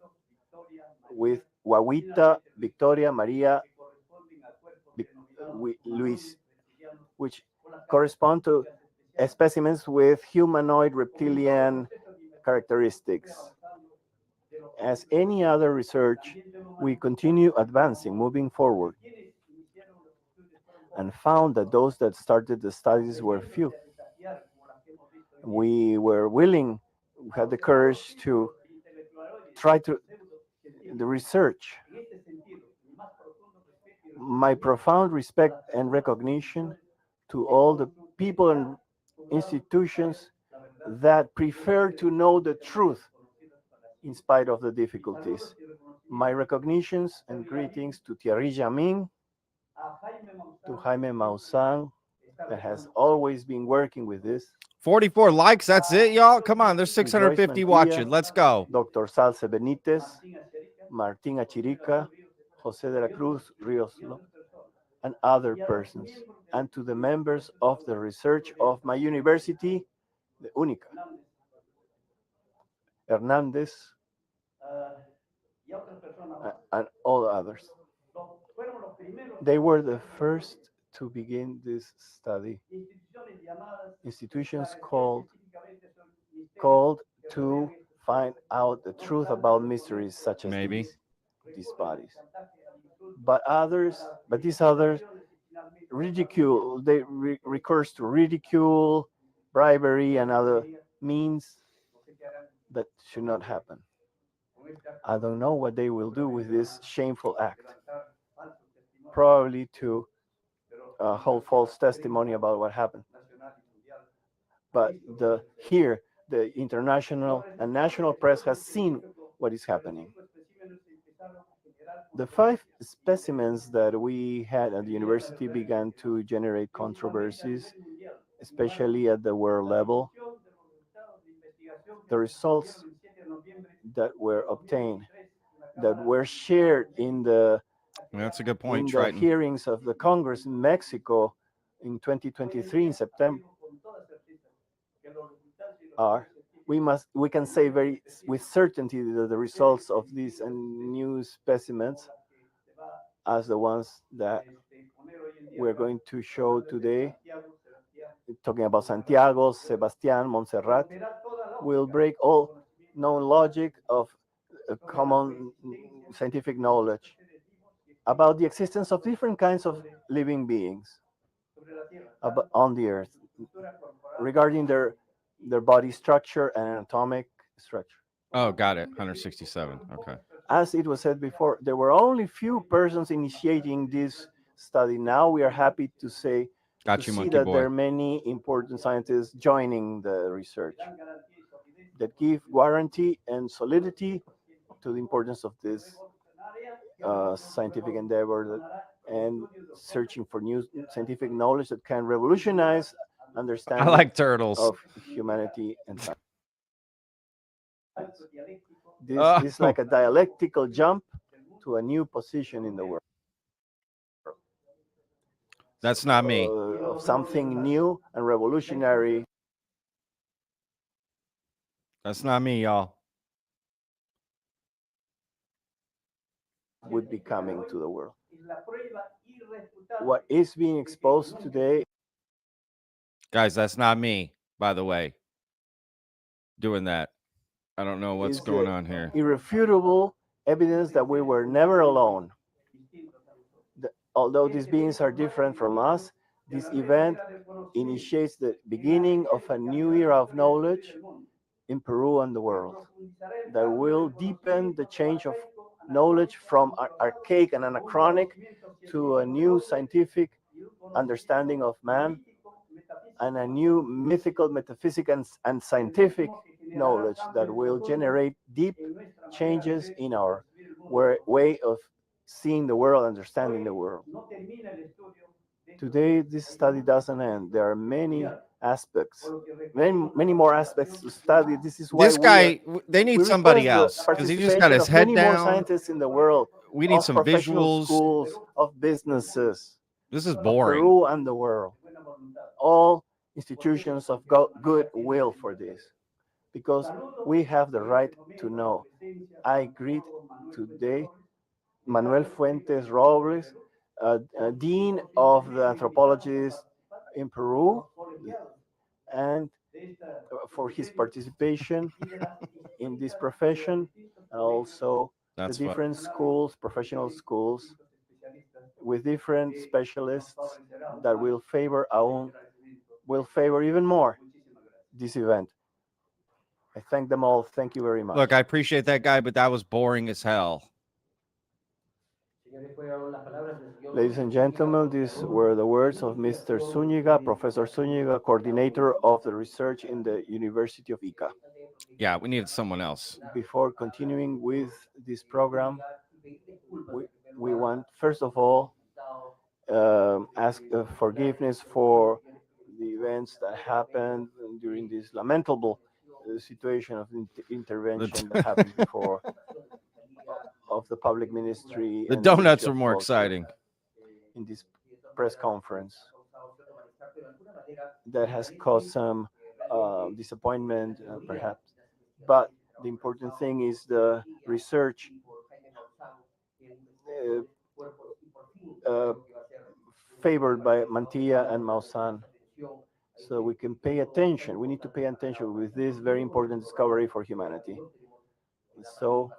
with Guaguita, Victoria, Maria, Luis, which correspond to specimens with humanoid reptilian characteristics. As any other research, we continue advancing, moving forward, and found that those that started the studies were few. We were willing, we had the courage to try to the research. My profound respect and recognition to all the people and institutions that prefer to know the truth in spite of the difficulties. My recognitions and greetings to Thierry Jamin, to Jaime Maussan, that has always been working with this. 44 likes. That's it, y'all. Come on. There's 650 watching. Let's go. Dr. Salce Benitez, Martín Achirica, José de la Cruz Rios, and other persons, and to the members of the research of my university, the UNICA, Hernández, and all others. They were the first to begin this study. Institutions called to find out the truth about mysteries such as these bodies. But these others ridicule, they recurs to ridicule, bribery, and other means that should not happen. I don't know what they will do with this shameful act. Probably to hold false testimony about what happened. But the international and national press has seen what is happening. The 5 specimens that we had at the university began to generate controversies, especially at the world level. The results that were obtained, that were shared in the That's a good point, in the Triton. hearings of the Congress in Mexico in 2023 in September, we can say with certainty that the results of these new specimens, as the ones that we're going to show today, talking about Santiago, Sebastián, Montserrat, will break all known logic of common scientific knowledge about the existence of different kinds of living beings on the earth, regarding their body structure and anatomic structure. Oh, got it. 167. Okay. As it was said before, there were only few persons initiating this study. Now we are happy to see that there are many important scientists joining the research that give guarantee and solidity to the importance of this scientific endeavor and searching for new scientific knowledge that can revolutionize understanding I like turtles. of humanity and science. This is like a dialectical jump to a new position in the world. That's not me. Of something new and revolutionary. That's not me, y'all. Would be coming to the world. What is being exposed today, guys, that's not me, by the way, doing that. I don't know what's going on here. Irrefutable evidence that we were never alone. Although these beings are different from us, this event initiates the beginning of a new era of knowledge in Peru and the world that will deepen the change of knowledge from archaic and anachronic to a new scientific understanding of man and a new mythical, metaphysical, and scientific knowledge that will generate deep changes in our way of seeing the world, understanding the world. Today, this study doesn't end. There are many aspects, many more aspects to study. This is why this guy, they need somebody else because he just got his head down. More scientists in the world. We need some visuals. Schools, of businesses. This is boring. Peru and the world. All institutions of goodwill for this, because we have the right to know. I greet today Manuel Fuentes Robles, Dean of the Anthropologists in Peru, and for his participation in this profession, and also the different schools, professional schools, with different specialists that will favor even more this event. I thank them all. Thank you very much. Look, I appreciate that guy, but that was boring as hell. Ladies and gentlemen, these were the words of Mr. Zúñiga, Professor Zúñiga, coordinator of the research in the University of Ica. Yeah, we needed someone else. Before continuing with this program, we want, first of all, ask forgiveness for the events that happened during this lamentable situation of intervention that happened before of the public ministry. The and donuts Ministry were of more Culture exciting. in this press conference that has caused some disappointment, perhaps. But the important thing is the research favored by Mantilla and Maussan. So we can pay attention. We need to pay attention with this very important discovery for humanity. So,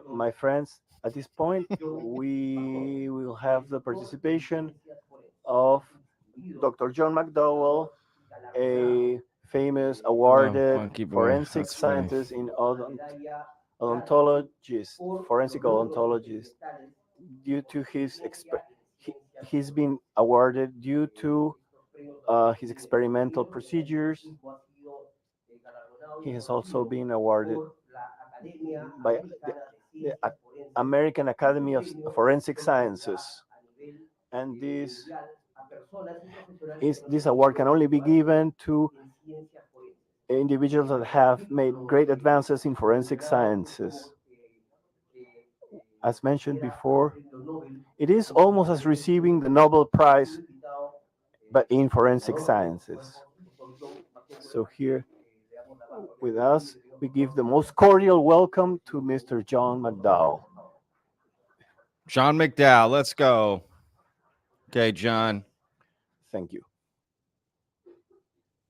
my friends, at this point, we will have the participation of Dr. John McDowell, a famous awarded Funky Boy. forensic That's funny. scientist in odontologist, forensic odontologist. Due to his he's been awarded due to his experimental procedures. He has also been awarded by the American Academy of Forensic Sciences, and this award can only be given to individuals that have made great advances in forensic sciences. As mentioned before, it is almost as receiving the Nobel Prize, but in forensic sciences. So here with us, we give the most cordial welcome to Mr. John McDowell. John McDowell, let's go. Okay, John. Thank you.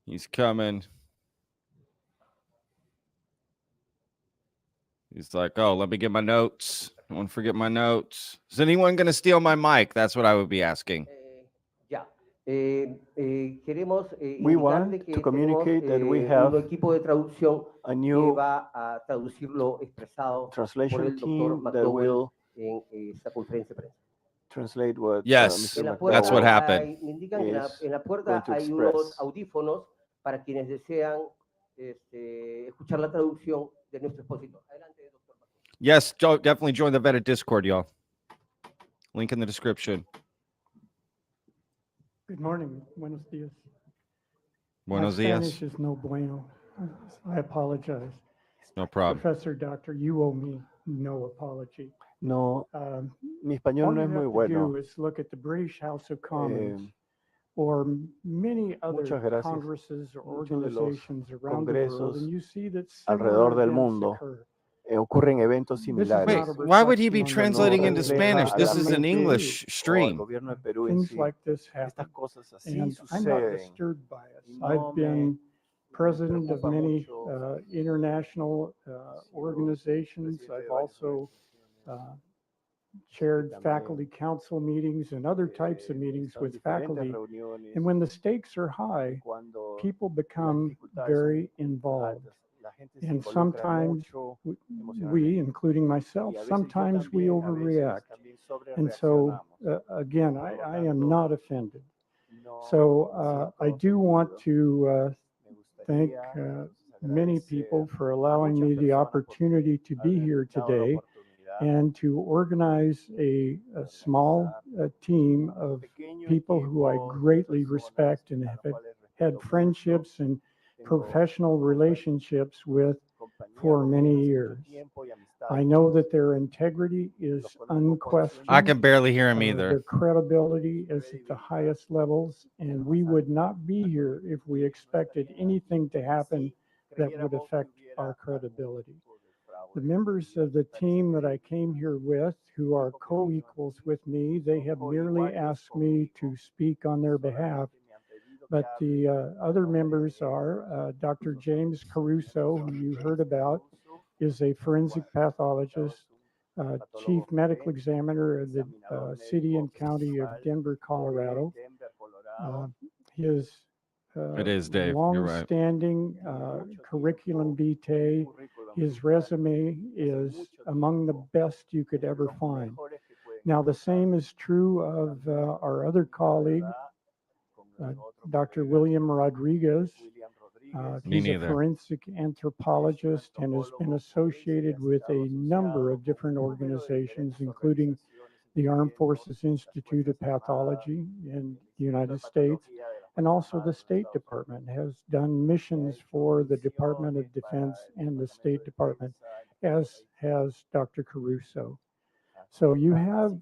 He's coming. He's like, oh, let me get my notes. I won't forget my notes. Is anyone going to steal my mic? That's what I would be asking. We want to communicate that we have a new translation team that will translate what Yes, Mr. that's what McDowell happened. is En la going puerta to hay unos express. audífonos para quienes desean escuchar la traducción de nuestro expositor. Adelante, doctor. Yes, definitely join the VETTED Discord, y'all. Link in the description. Good morning. Buenos dias. Buenos My dias. Spanish is no bueno. I apologize. No problem. Professor Doctor, you owe me no apology. No, mi español All no you es muy have to bueno. do is look at the British House of Commons or many other muchas gracias. congresses or Muchos de los organizations around the world, congresos and you see that alrededor similar del events mundo occur. Ocurren eventos This is similares. Wait, not a why would he be reflection on the translating no into refleja Spanish? a This la is an mente English o al stream. gobierno de Perú en Things sí. like this happen, Estas cosas así and I'm not suceden. disturbed by it. No I've been me president of preocupa many mucho. international organizations. I've also chaired faculty council meetings and other types of meetings with faculty. And when the stakes are high, people become very involved. And sometimes we, including myself, sometimes we overreact. And so, again, I am not offended. So I do want to thank many people for allowing me the opportunity to be here today and to organize a small team of people who I greatly respect and have had friendships and professional relationships with for many years. I know that their integrity is unquestioned. I can barely hear him Their either. credibility is at the highest levels, and we would not be here if we expected anything to happen that would affect our credibility. The members of the team that I came here with, who are co-equals with me, they have merely asked me to speak on their behalf. But the other members are Dr. James Caruso, who you heard about, is a forensic pathologist, chief medical examiner of the city and county of Denver, Colorado. His It is, Dave. You're right. long-standing curriculum vitae, his resume is among the best you could ever find. Now, the same is true of our other colleague, Dr. William Rodriguez. Me He's a neither. forensic anthropologist and has been associated with a number of different organizations, including the Armed Forces Institute of Pathology in the United States, and also the State Department has done missions for the Department of Defense and the State Department, as has Dr. Caruso. So you have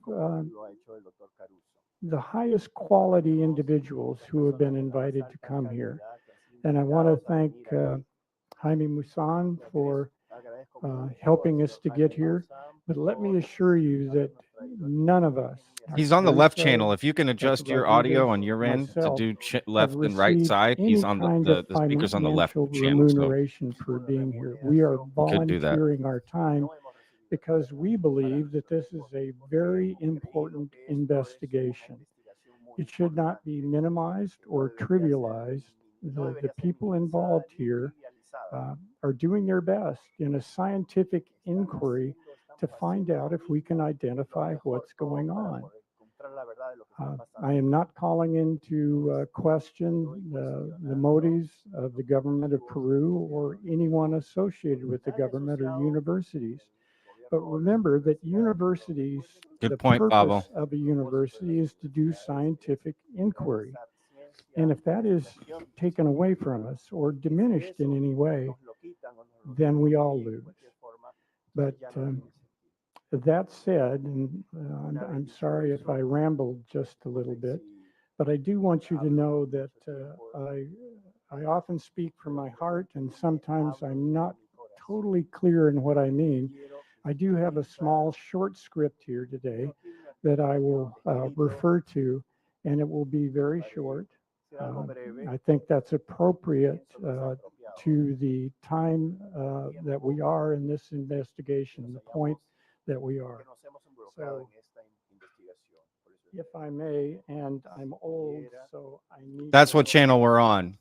the highest quality individuals who have been invited to come here. And I want to thank Jaime Musan for helping us to get here. But let me assure you that none of us. He's on the left Caruso, channel. If you can adjust Dr. your audio Rodriguez, on your end to myself, do have left and right received side, he's any on kind the of speaker's on the left financial channel. So remuneration for being here. We are could do that. volunteering our time because we believe that this is a very important investigation. It should not be minimized or trivialized. The people involved here are doing their best in a scientific inquiry to find out if we can identify what's going on. I am not calling into question the motives of the government of Peru or anyone associated with the government or universities. But remember that universities, Good the point, purpose Pablo. of a university is to do scientific inquiry. And if that is taken away from us or diminished in any way, then we all lose. But that said, and I'm sorry if I rambled just a little bit, but I do want you to know that I often speak from my heart, and sometimes I'm not totally clear in what I mean. I do have a small short script here today that I will refer to, and it will be very short. I think that's appropriate to the time that we are in this investigation, the point that we are. So, if I may, and I'm old, so I need. That's what channel we're on,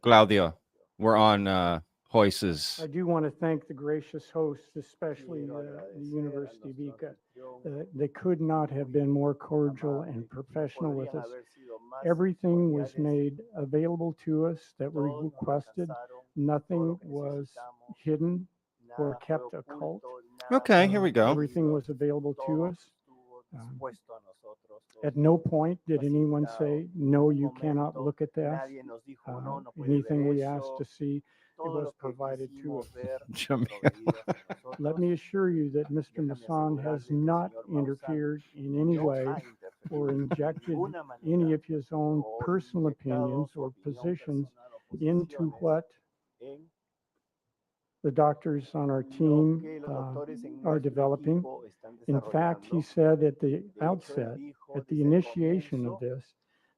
Claudia. We're on Joyce's. I do want to thank the gracious hosts, especially the University of Ica. They could not have been more cordial and professional with us. Everything was made available to us that we requested. Nothing was hidden or kept occult. Okay, here we go. Everything was available to us. At no point did anyone say, no, you cannot look at that. Anything we asked to see, it was provided to us. Let me assure you that Mr. Masson has not interfered in any way or injected any of his own personal opinions or positions into what the doctors on our team are developing. In fact, he said at the outset, at the initiation of this,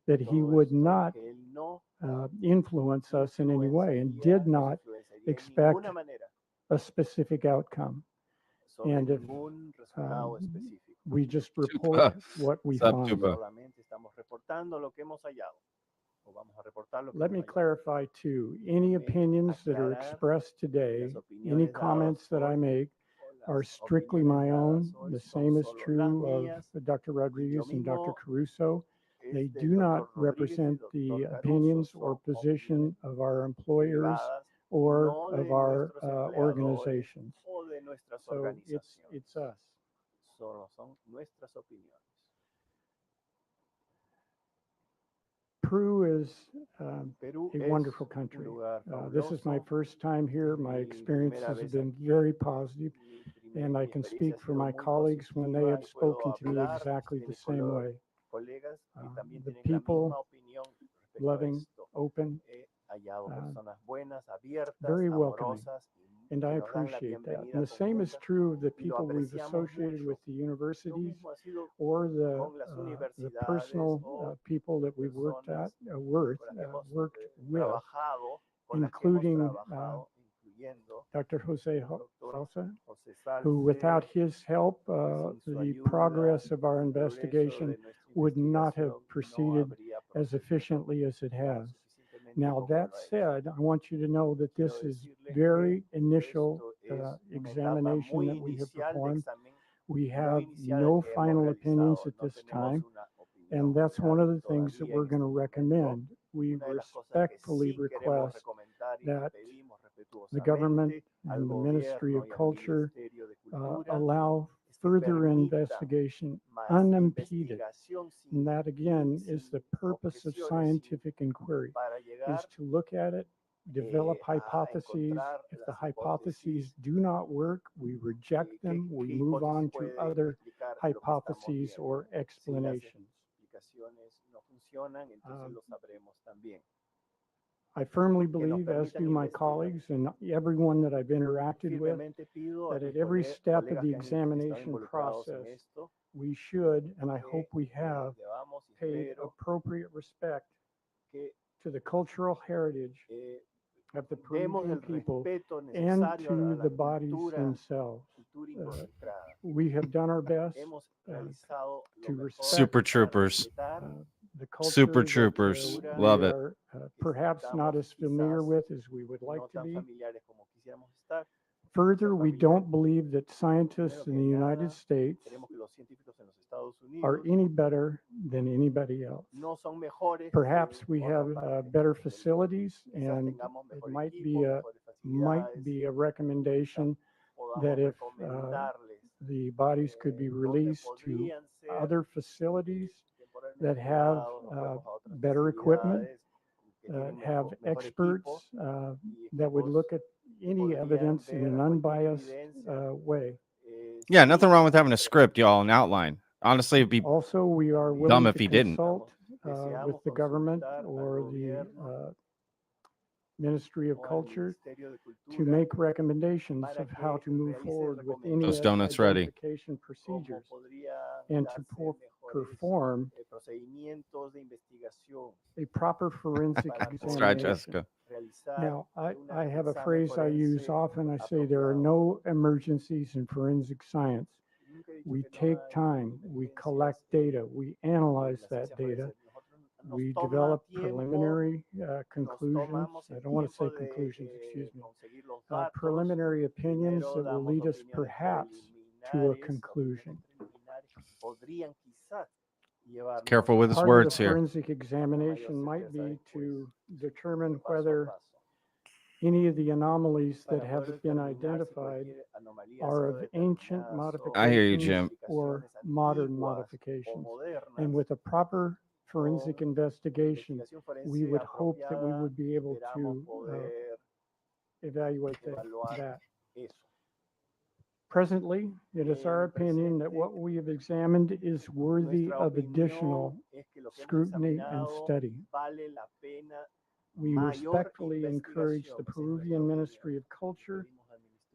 that he would not influence us in any way and did not expect a specific outcome. And if we just report what we find. Let me clarify too, any opinions that are expressed today, any comments that I make are strictly my own. The same is true of Dr. Rodriguez and Dr. Caruso. They do not represent the opinions or position of our employers or of our organizations. So it's us. Peru is a wonderful country. This is my first time here. My experiences have been very positive, and I can speak for my colleagues when they have spoken to me exactly the same way. The people, loving, open, very welcoming, and I appreciate that. And the same is true of the people we've associated with the universities or the personal people that we've worked with, including Dr. Jose Salsa, who without his help, the progress of our investigation would not have proceeded as efficiently as it has. Now, that said, I want you to know that this is very initial examination that we have performed. We have no final opinions at this time, and that's one of the things that we're going to recommend. We respectfully request that the government and the Ministry of Culture allow further investigation unimpeded. And that, again, is the purpose of scientific inquiry, is to look at it, develop hypotheses. If the hypotheses do not work, we reject them. We move on to other hypotheses or explanations. I firmly believe, as do my colleagues and everyone that I've interacted with, that at every step of the examination process, we should, and I hope we have, paid appropriate respect to the cultural heritage of the Peruvian people and to the bodies themselves. We have done our best to respect Super troopers. the culture Super that, troopers. we Love it. are, perhaps not as familiar with as we would like to be. Further, we don't believe that scientists in the United States are any better than anybody else. Perhaps we have better facilities, and it might be a recommendation that if the bodies could be released to other facilities that have better equipment, have experts that would look at any evidence in an unbiased way. Yeah, nothing wrong with having a script, y'all, an outline. Honestly, it'd be Also, we are dumb willing if to he didn't. consult with the government or the Ministry of Culture to make recommendations of how to move forward with any Those donuts ready. identification procedures and to perform a proper forensic Let's try, examination. Jessica. Now, I have a phrase I use often. I say there are no emergencies in forensic science. We take time, we collect data, we analyze that data, we develop preliminary conclusions. I don't want to say conclusions, excuse me. Preliminary opinions that will lead us perhaps to a conclusion. Careful with his Part words of the here. forensic examination might be to determine whether any of the anomalies that have been identified are of ancient modifications I hear you, Jim. or modern modifications. And with a proper forensic investigation, we would hope that we would be able to evaluate that. Presently, it is our opinion that what we have examined is worthy of additional scrutiny and study. We respectfully encourage the Peruvian Ministry of Culture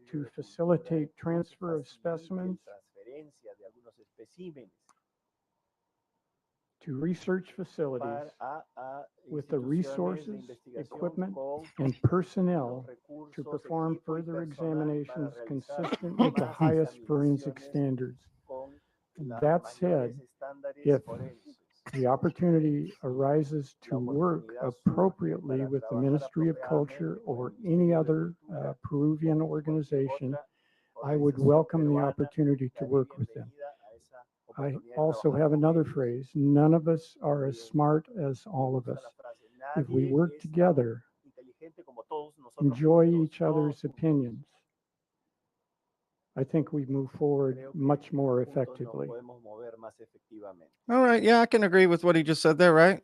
to facilitate transfer of specimens to research facilities with the resources, equipment, and personnel to perform further examinations consistent with the highest forensic standards. That said, if the opportunity arises to work appropriately with the Ministry of Culture or any other Peruvian organization, I would welcome the opportunity to work with them. I also have another phrase: none of us are as smart as all of us. If we work together, enjoy each other's opinions, I think we move forward much more effectively. All right. Yeah, I can agree with what he just said there, right?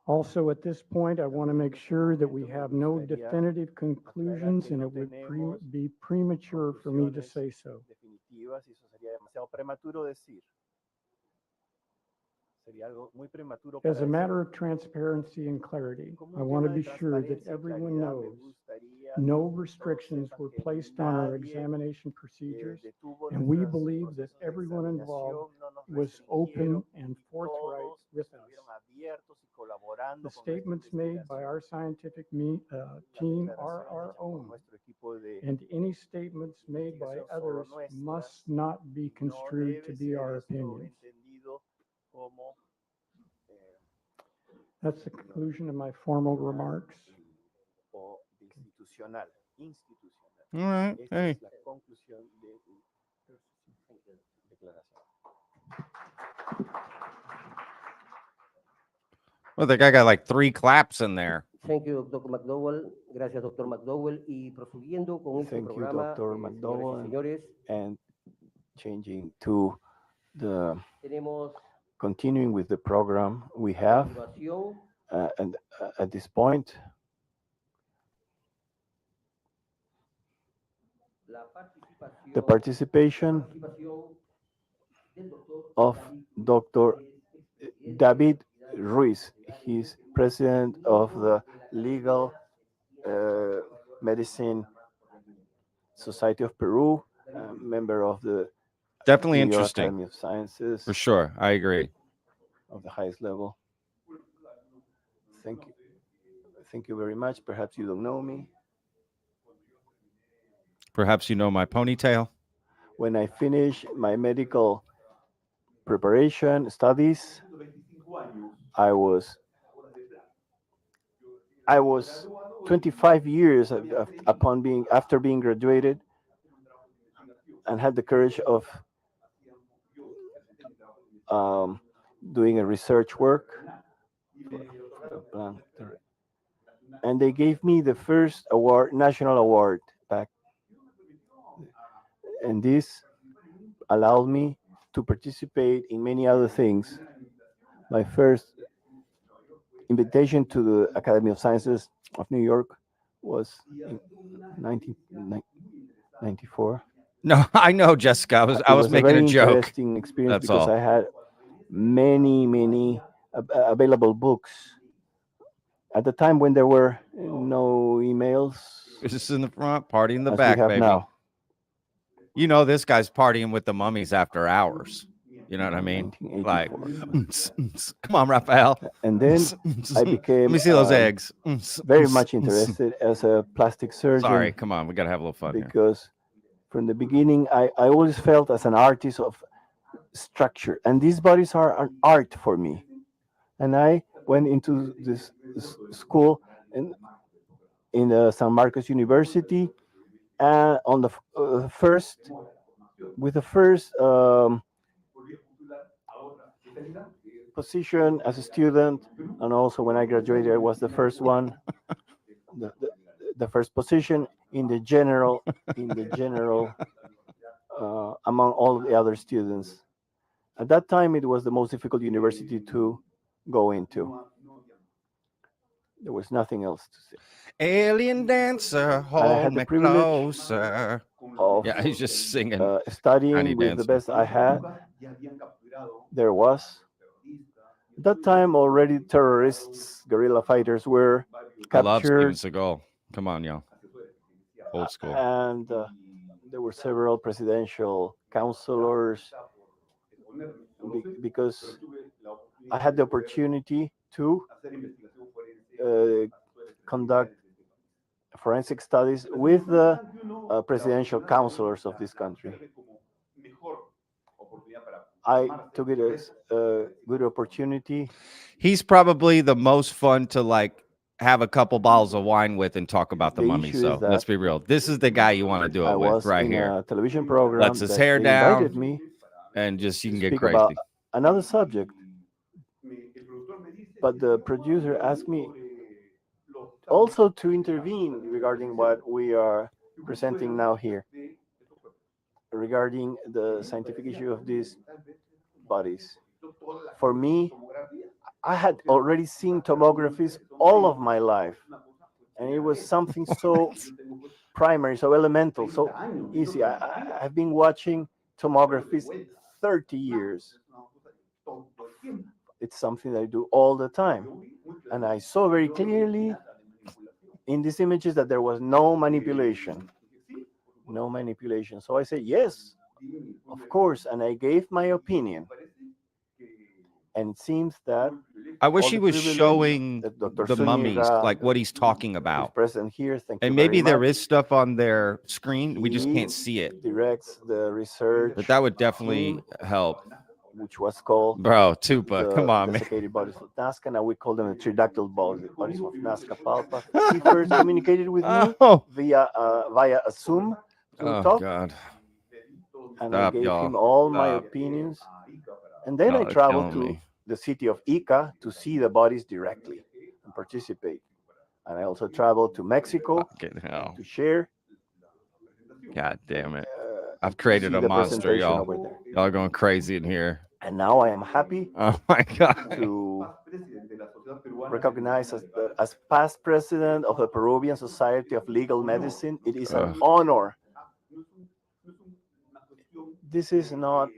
Also, at this point, I want to make sure that we have no definitive conclusions, and it would be premature for me to say so. As a matter of transparency and clarity, I want to be sure that everyone knows no restrictions were placed on our examination procedures, and we believe that everyone involved was open and forthright with us. The statements made by our scientific team are our own, and any statements made by others must not be construed to be our opinions. That's the conclusion of my formal remarks. All right. Hey. Well, the guy got like 3 claps in there. Thank you, Dr. McDowell. Gracias, Dr. McDowell. Y prosiguiendo con este Thank you, programa, Dr. señoras y McDowell. señores, And changing to the tenemos continuing with the program we a have, continuación and at this point, la the participation del doctor of Dr. David Ruiz. He's president of the Legal Medicine Society of Peru, member of the Definitely New York interesting. Academy of Sciences For sure. I agree. of the highest level. Thank you. Thank you very much. Perhaps you don't know me. Perhaps you know my ponytail. When I finished my medical preparation studies, I was 25 years after being graduated, and had the courage of doing a research work. And they gave me the first award, national award back. And this allowed me to participate in many other things. My first invitation to the Academy of Sciences of New York was in 1994. No, I know, Jessica. I was making a joke. Interesting experience That's because all. I had many available books. At the time when there were no emails, This is in the front, party in the as back, we have baby. now. You know, this guy's partying with the mummies after hours. You know what I mean? Like, 1984. come on, Raphael. And then I became Let me see those eggs. very much interested as a plastic surgeon. Sorry, come on. We got to have a little fun here. Because from the beginning, I always felt as an artist of structure. And these bodies are an art for me. And I went into this school in San Marcos University, and on the first position as a student, and also when I graduated, I was the first one, the first position in the general among all the other students. At that time, it was the most difficult university to go into. There was nothing else to say. Alien dancer, hold me closer. Yeah, he's just singing. Studying Tiny with the Dancer. best I had. There was. At that time, already terrorists, guerrilla fighters were I love Steven captured. Seagal. Come on, y'all. Old school. And there were several presidential counselors, because I had the opportunity to conduct forensic studies with the presidential counselors of this country. I took it as a good opportunity. He's probably the most fun to like have a couple bottles of wine with and talk about the The mummy. issue is So that let's be real. This is the guy you want to do I it was with right in here. a television program Lets his that hair they down invited me and just you to can get speak crazy. about another subject. But the producer asked me also to intervene regarding what we are presenting now here, regarding the scientific issue of these bodies. For me, I had already seen tomographies all of my life, and it was something so primary, so elemental, so easy. I've been watching tomographies 30 years. It's something that I do all the time. And I saw very clearly in these images that there was no manipulation. No manipulation. So I said, yes, of course. And I gave my opinion. And it seems that I wish all he the was privilege showing that Dr. the mummies, Zuniga like what he's talking is about. present here. Thank And you maybe very there much. is stuff on their screen. We just He can't see it. directs the research, But that would definitely help. which was called Bro, Tupa, come the on, man. desiccated bodies of Nazca. Now we call them the tridactyl bodies of Nazca Palpa. He first communicated with me Oh, via a Zoom to oh talk, God. and I Stop, gave y'all. him all my Stop. opinions. And then I Y'all are traveled killing to me. the city of Ica to see the bodies directly and participate. And I also traveled to Mexico Fucking hell. to share. God damn it. I've To created see a the monster, presentation y'all. over there. Y'all are going crazy in here. And now I am happy Oh my God. to recognize as past president of the Peruvian Society of Legal Medicine. It is an honor. This is not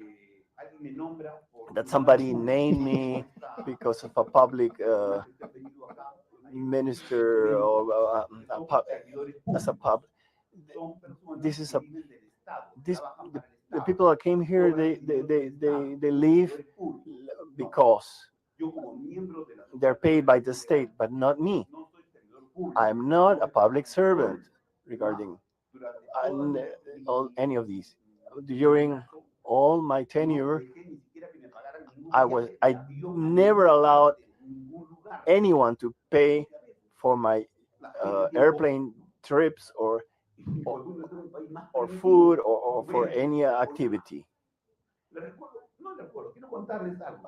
that somebody named me because of a public minister or as a pub. This is the people that came here. They leave because they're paid by the state, but not me. I'm not a public servant regarding any of these. During all my tenure, I never allowed anyone to pay for my airplane trips or food or for any activity.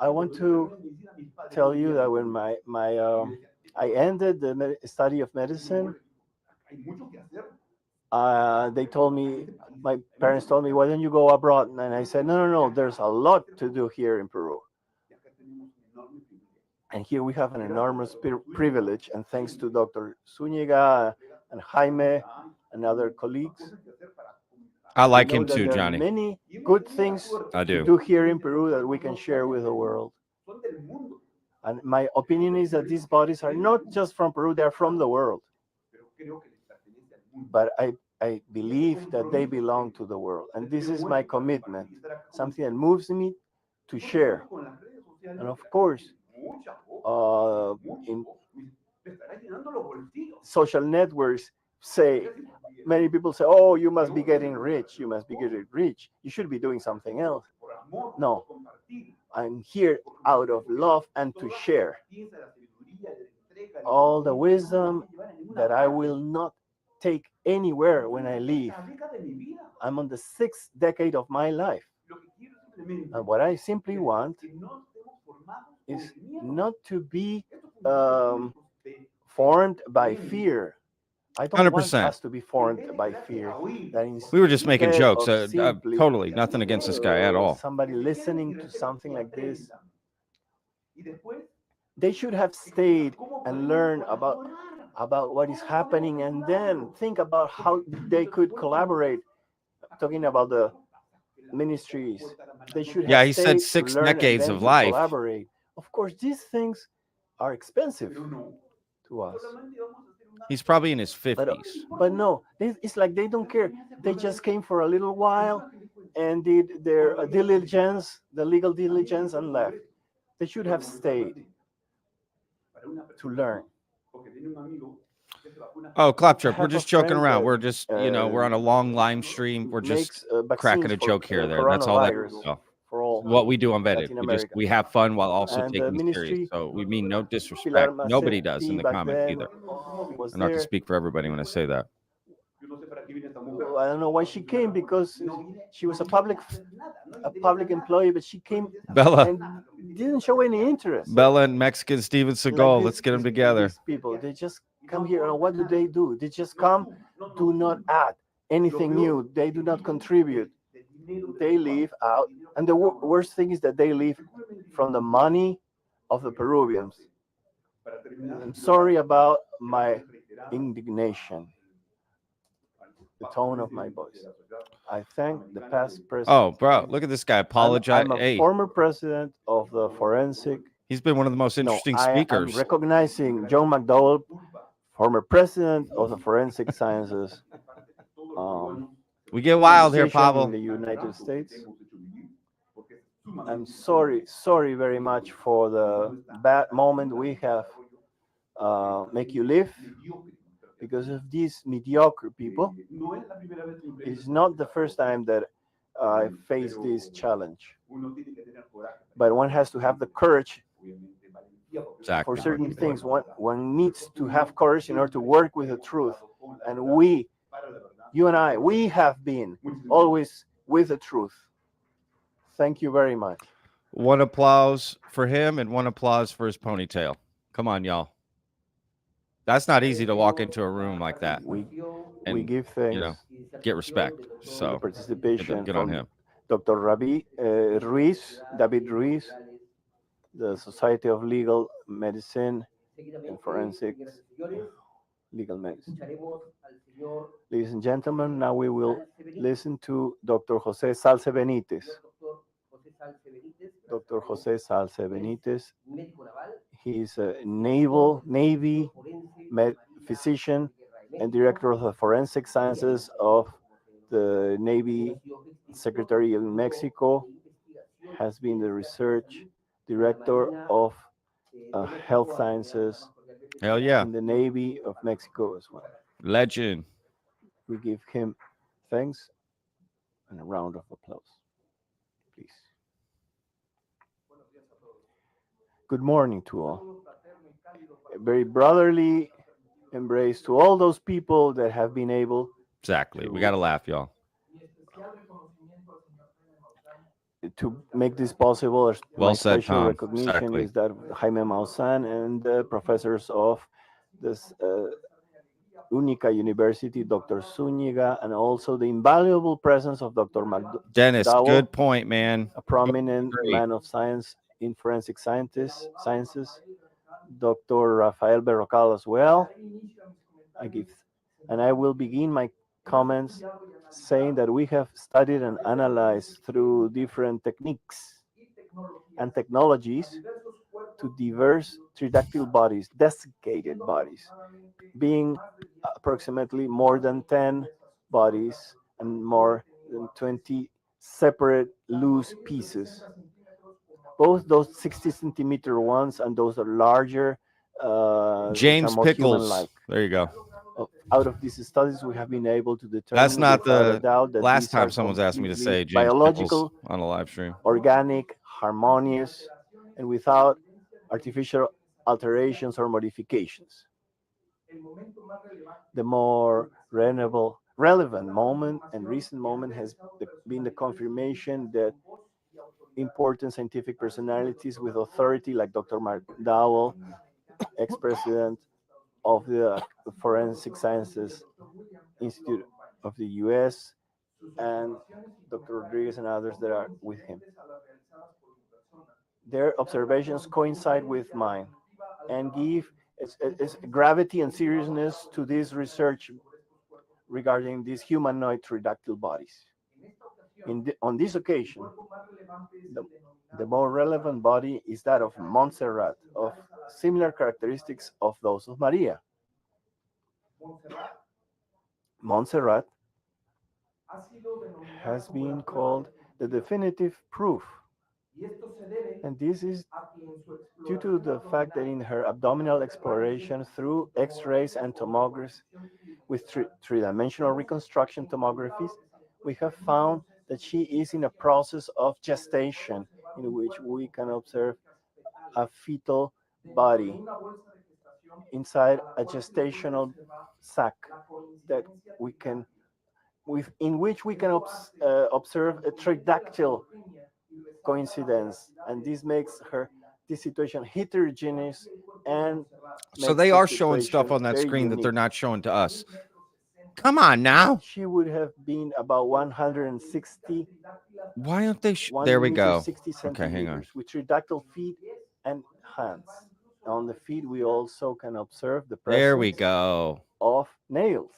I want to tell you that when I ended the study of medicine, they told me, my parents told me, why don't you go abroad? And I said, no, there's a lot to do here in Peru. And here we have an enormous privilege, and thanks to Dr. Zúñiga and Jaime and other colleagues. I like we know him that too, there are Johnny. many good things I to do. do here in Peru that we can share with the world. And my opinion is that these bodies are not just from Peru, they're from the world. But I believe that they belong to the world. And this is my commitment, something that moves me to share. And of course, in social networks many people say, oh, you must be getting rich. You must be getting rich. You should be doing something else. No, I'm here out of love and to share all the wisdom that I will not take anywhere when I leave. I'm on the 6th decade of my life. And what I simply want is not to be formed by fear. I don't want 100%. us to be formed by fear. We were just making Instead jokes. of simply, Totally nothing against this guy at all. Somebody listening to something like this, they should have stayed and learned about what is happening, and then think about how they could collaborate. Talking about the ministries, they should have Yeah, he said stayed 6 to learn decades and then of to life. collaborate. Of course, these things are expensive to us. He's probably in his 50s. But no, it's like they don't care. They just came for a little while and did their diligence, the legal diligence, and left. They should have stayed to learn. Oh, Claptrap, I we're have just a joking friend around. that, We're just, we're on a long live stream. We're just cracking a joke here or there. That's all that is. So, for all what we do on VETTED. Latin America. We have fun while also And the taking it serious. ministry, So we mean no Pilar disrespect. Nobody does in Macetti the back comments then either. was I'm not to there. speak for everybody when I say that. I don't know why she came, because she was a public employee, but she came Bella. and didn't show any interest. Bella and Mexican Steven Seagal. Like Let's get them together. These people, they just come here, and what do? They just come, do not add anything new. They do not contribute. They leave out, and the worst thing is that they leave from the money of the Peruvians. I'm sorry about my indignation, the tone of my voice. I thank the past president. Oh, bro, look at this guy. Apologize. I'm a Hey, former president of the forensic. he's been one of the most interesting speakers. I'm recognizing John McDowell, former president of the forensic sciences. We get wild here, Association Pavel. in the United States. I'm sorry very much for the bad moment we have make you live because of these mediocre people. It's not the first time that I face this challenge, but one has to have the courage. Exactly. For certain things, one needs to have courage in order to work with the truth. And you and I, we have been always with the truth. Thank you very much. One applause for him and one applause for his ponytail. Come on, y'all. That's not easy to walk into a room like that. We And, give thanks you know, get respect. for the So participation good on from him. Dr. Ruiz, David Ruiz, the Society of Legal Medicine and Forensics, Legal Medicine. Ladies and gentlemen, now we will listen to Dr. Jose Salce Benitez. Dr. Jose Salce Benitez. He is a Navy physician and director of the forensic sciences of the Navy Secretary in Mexico. Has been the research director of health sciences Hell yeah. in the Navy of Mexico as well. Legend. We give him thanks and a round of applause, please. Good morning to all. A very brotherly embrace to all those people that have been able Exactly. We got to laugh, y'all. to make this possible. Well My said, special Tom. recognition Exactly. is that Jaime Maussan and the professors of this Única University, Dr. Zúñiga, and also the invaluable presence of Dr. Dennis, McDowell, good point, man. a prominent Great. man of science in forensic sciences, Dr. Rafael Berrocal as well. I will begin my comments saying that we have studied and analyzed through different techniques and technologies to diverse tridactyl bodies, desiccated bodies, being approximately more than 10 bodies and more than 20 separate loose pieces. Both those 60 centimeter ones and those are larger, James more Pickles. human-like. There you go. Out of these studies, we have been able to determine That's not without a the doubt that last these time are someone's asked me to say completely James biological, Pickles on a live stream. organic, harmonious, and without artificial alterations or modifications. The more relevant moment and recent moment has been the confirmation that important scientific personalities with authority like Dr. McDowell, ex-president of the Forensic Sciences Institute of the US, and Dr. Rodriguez and others that are with him. Their observations coincide with mine and give gravity and seriousness to this research regarding these humanoid tridactyl bodies. On this occasion, the more relevant body is that of Montserrat, of similar characteristics of those of Maria. Montserrat has been called the definitive proof. And this is due to the fact that in her abdominal exploration through X-rays and tomography with three-dimensional reconstruction tomographies, we have found that she is in a process of gestation in which we can observe a fetal body inside a gestational sac that we can in which we can observe a tridactyl coincidence, and this makes this situation heterogeneous and so they are showing stuff on that screen that they're not showing to us. Come on now. She would have been about 160. Why aren't they? There we go. 60 Okay, hang on. with tridactyl feet and hands. On the feet, we also can observe the presence. There we go. Of nails.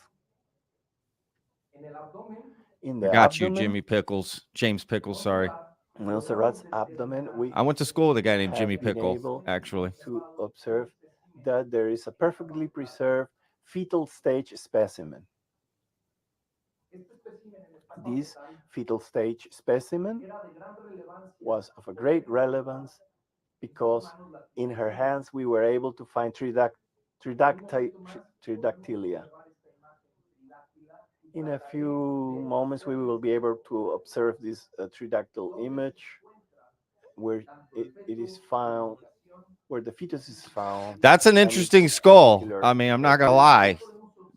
In the Got abdomen, you, Jimmy Pickles. James Pickles, sorry. Montserrat's abdomen. I went to school with a guy named Jimmy Pickle, actually. To observe that there is a perfectly preserved fetal stage specimen. This fetal stage specimen was of a great relevance because in her hands we were able to find tridactylia. In a few moments we will be able to observe this tridactyl image where it is found, where the fetus is found. That's an interesting skull. I mean, I'm not going to lie.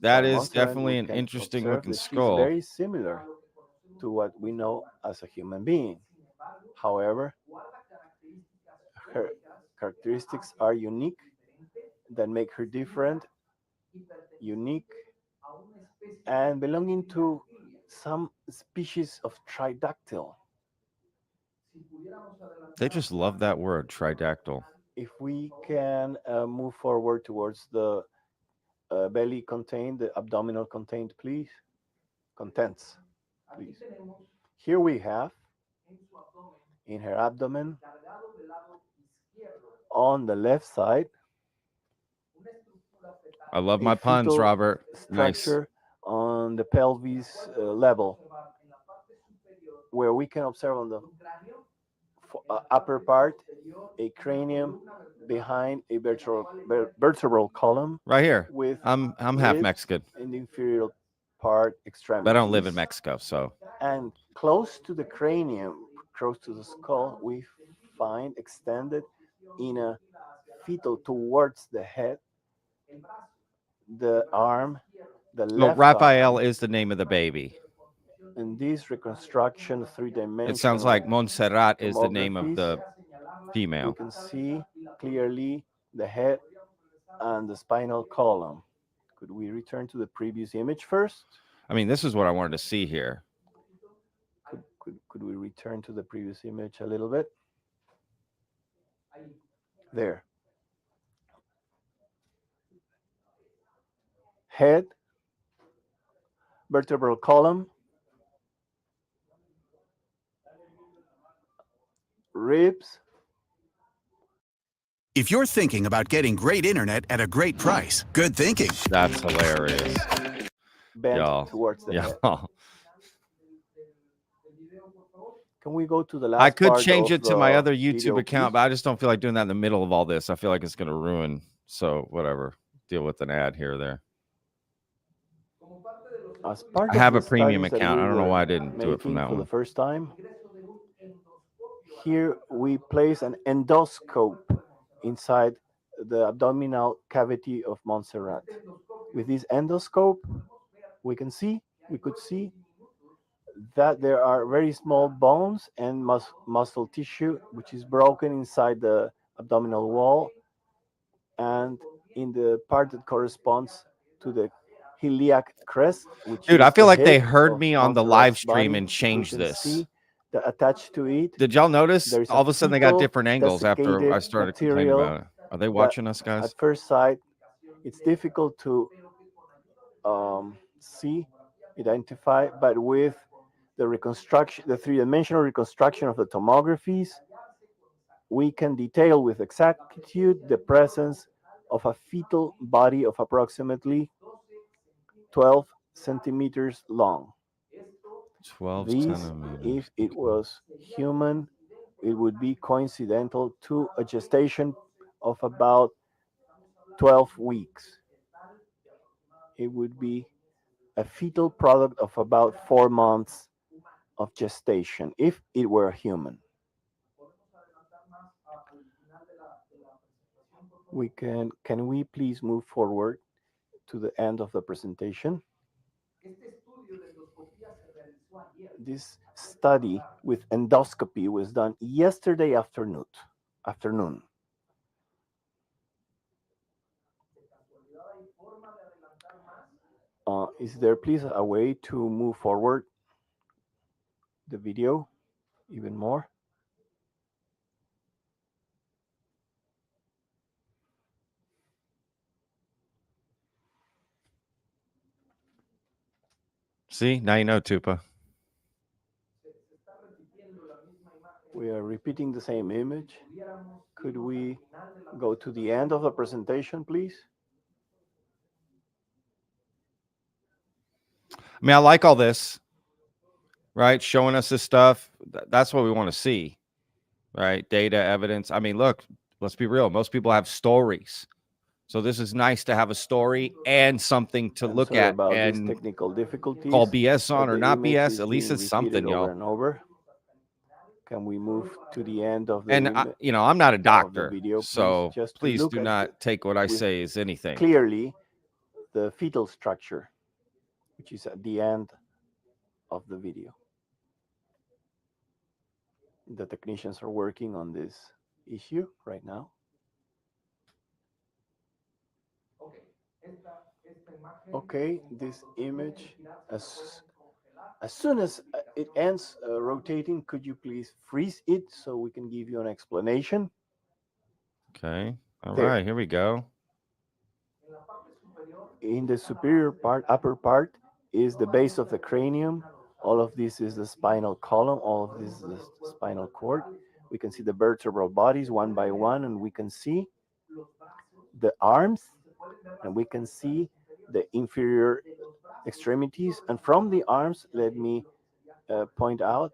That is definitely an interesting looking skull. Very similar to what we know as a human being. However, her characteristics are unique that make her different, unique, and belonging to some species of tridactyl. They just love that word, tridactyl. If we can move forward towards the belly contained, the abdominal contained, please. Contents, please. Here we have, in her abdomen, on the left side, I love my puns, fetal Robert. Nice. structure on the pelvis level, where we can observe on the upper part a cranium behind a vertebral column. Right here. With I'm half ribs Mexican, in the inferior part extremities. but I don't live in Mexico, so. And close to the cranium, close to the skull, we find extended in a fetal towards the head, the arm, the left Raphael arm. is the name of the baby. In this reconstruction, three-dimensional. It sounds like Montserrat is the name of the tomographies, female. we can see clearly the head and the spinal column. Could we return to the previous image first? I mean, this is what I wanted to see here. Could we return to the previous image a little bit? There. Head, vertebral column, ribs. If you're thinking about getting great internet at a great price, good thinking. That's hilarious. Bent Y'all. towards the head. Y'all. Can we go to the last I could part change of it to my the other video, YouTube account, please? but I just don't feel like doing that in the middle of all this. I feel like it's going to ruin. So whatever. Deal with an ad here or there. As part I of have the a premium studies that account. we I don't know were why I didn't do it from making that for one. the first time, here we place an endoscope inside the abdominal cavity of Montserrat. With this endoscope, we could see that there are very small bones and muscle tissue which is broken inside the abdominal wall and in the part that corresponds to the iliac crest, which Dude, is I feel the like they head heard of me on the Montserrat's live stream body. and changed We can this. see that attached to it, Did y'all notice? there's All of a sudden they got fetal different angles after I desiccated started complaining material about it. Are they watching us, guys? at first sight it's difficult to see, identify, but with the reconstruction, the three-dimensional reconstruction of the tomographies, we can detail with exactitude the presence of a fetal body of approximately 12 centimeters long. 12 These, centimeters. if it was human, it would be coincidental to a gestation of about 12 weeks. It would be a fetal product of about 4 months of gestation if it were a human. Can we please move forward to the end of the presentation? This study with endoscopy was done yesterday afternoon. Is there please a way to move forward the video even more? See, now you know, Tupa. We are repeating the same image. Could we go to the end of the presentation, please? I mean, I like all this, right? Showing us this stuff. That's what we want to see, right? Data, evidence. I mean, look, let's be real. Most people have stories. So this is nice to have a story and something to I'm look sorry at about these and technical difficulties, call BS on but or the not image BS. is At least being it's something, repeated over y'all. and over. Can we move to the end of the And you know, I'm not a doctor, video, so just to please look do at not take what I with say as anything. clearly the fetal structure, which is at the end of the video. The technicians are working on this issue right now. Okay, this image, as soon as it ends rotating, could you please freeze it so we can give you an explanation? Okay. All There. right, here we go. In the superior part, upper part, is the base of the cranium. All of this is the spinal column. All of this is the spinal cord. We can see the vertebral bodies one by one, and we can see the arms, and we can see the inferior extremities. And from the arms, let me point out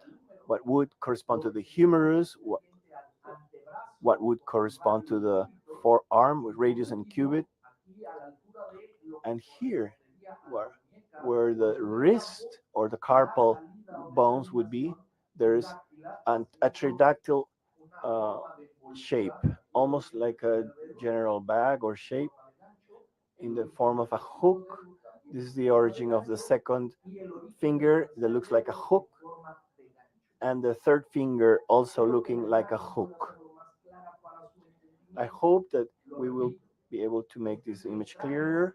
what would correspond to the humerus, what would correspond to the forearm with radius and cubit. And here, where the wrist or the carpal bones would be, there's a tridactyl shape, almost like a general bag or shape in the form of a hook. This is the origin of the second finger that looks like a hook, and the third finger also looking like a hook. I hope that we will be able to make this image clearer.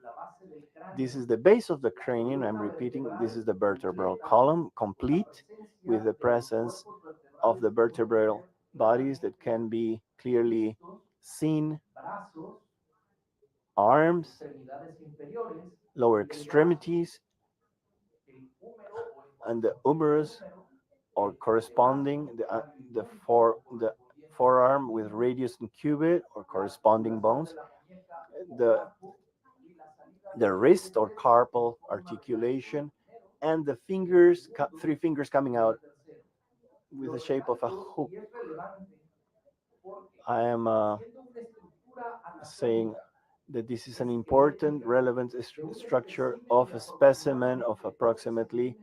This is the base of the cranium. I'm repeating, this is the vertebral column, complete with the presence of the vertebral bodies that can be clearly seen. Arms, lower extremities, and the humerus, or corresponding the forearm with radius and cubit, or corresponding bones. The wrist or carpal articulation, and the fingers, three fingers coming out with the shape of a hook. I am saying that this is an important, relevant structure of a specimen of approximately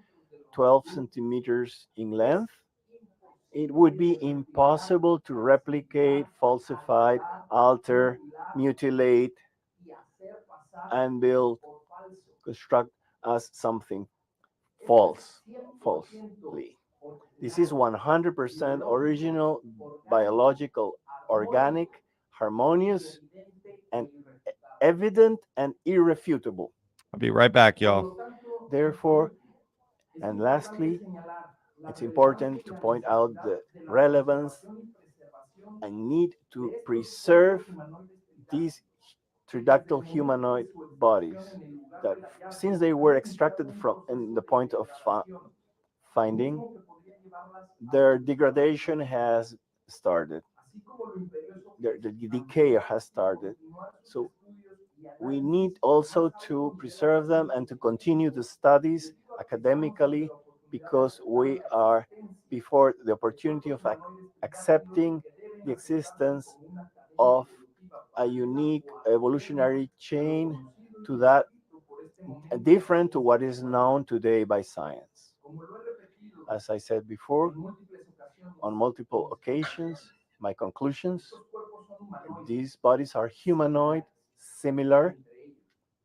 12 centimeters in length. It would be impossible to replicate, falsify, alter, mutilate, and build, construct as something falsely. This is 100% original, biological, organic, harmonious, and evident and irrefutable. I'll be right back, y'all. Therefore, and lastly, it's important to point out the relevance and need to preserve these tridactyl humanoid bodies that, since they were extracted from in the point of finding, their degradation has started. The decay has started. So we need also to preserve them and to continue the studies academically, because we are before the opportunity of accepting the existence of a unique evolutionary chain to that different to what is known today by science. As I said before, on multiple occasions, my conclusions: these bodies are humanoid, similar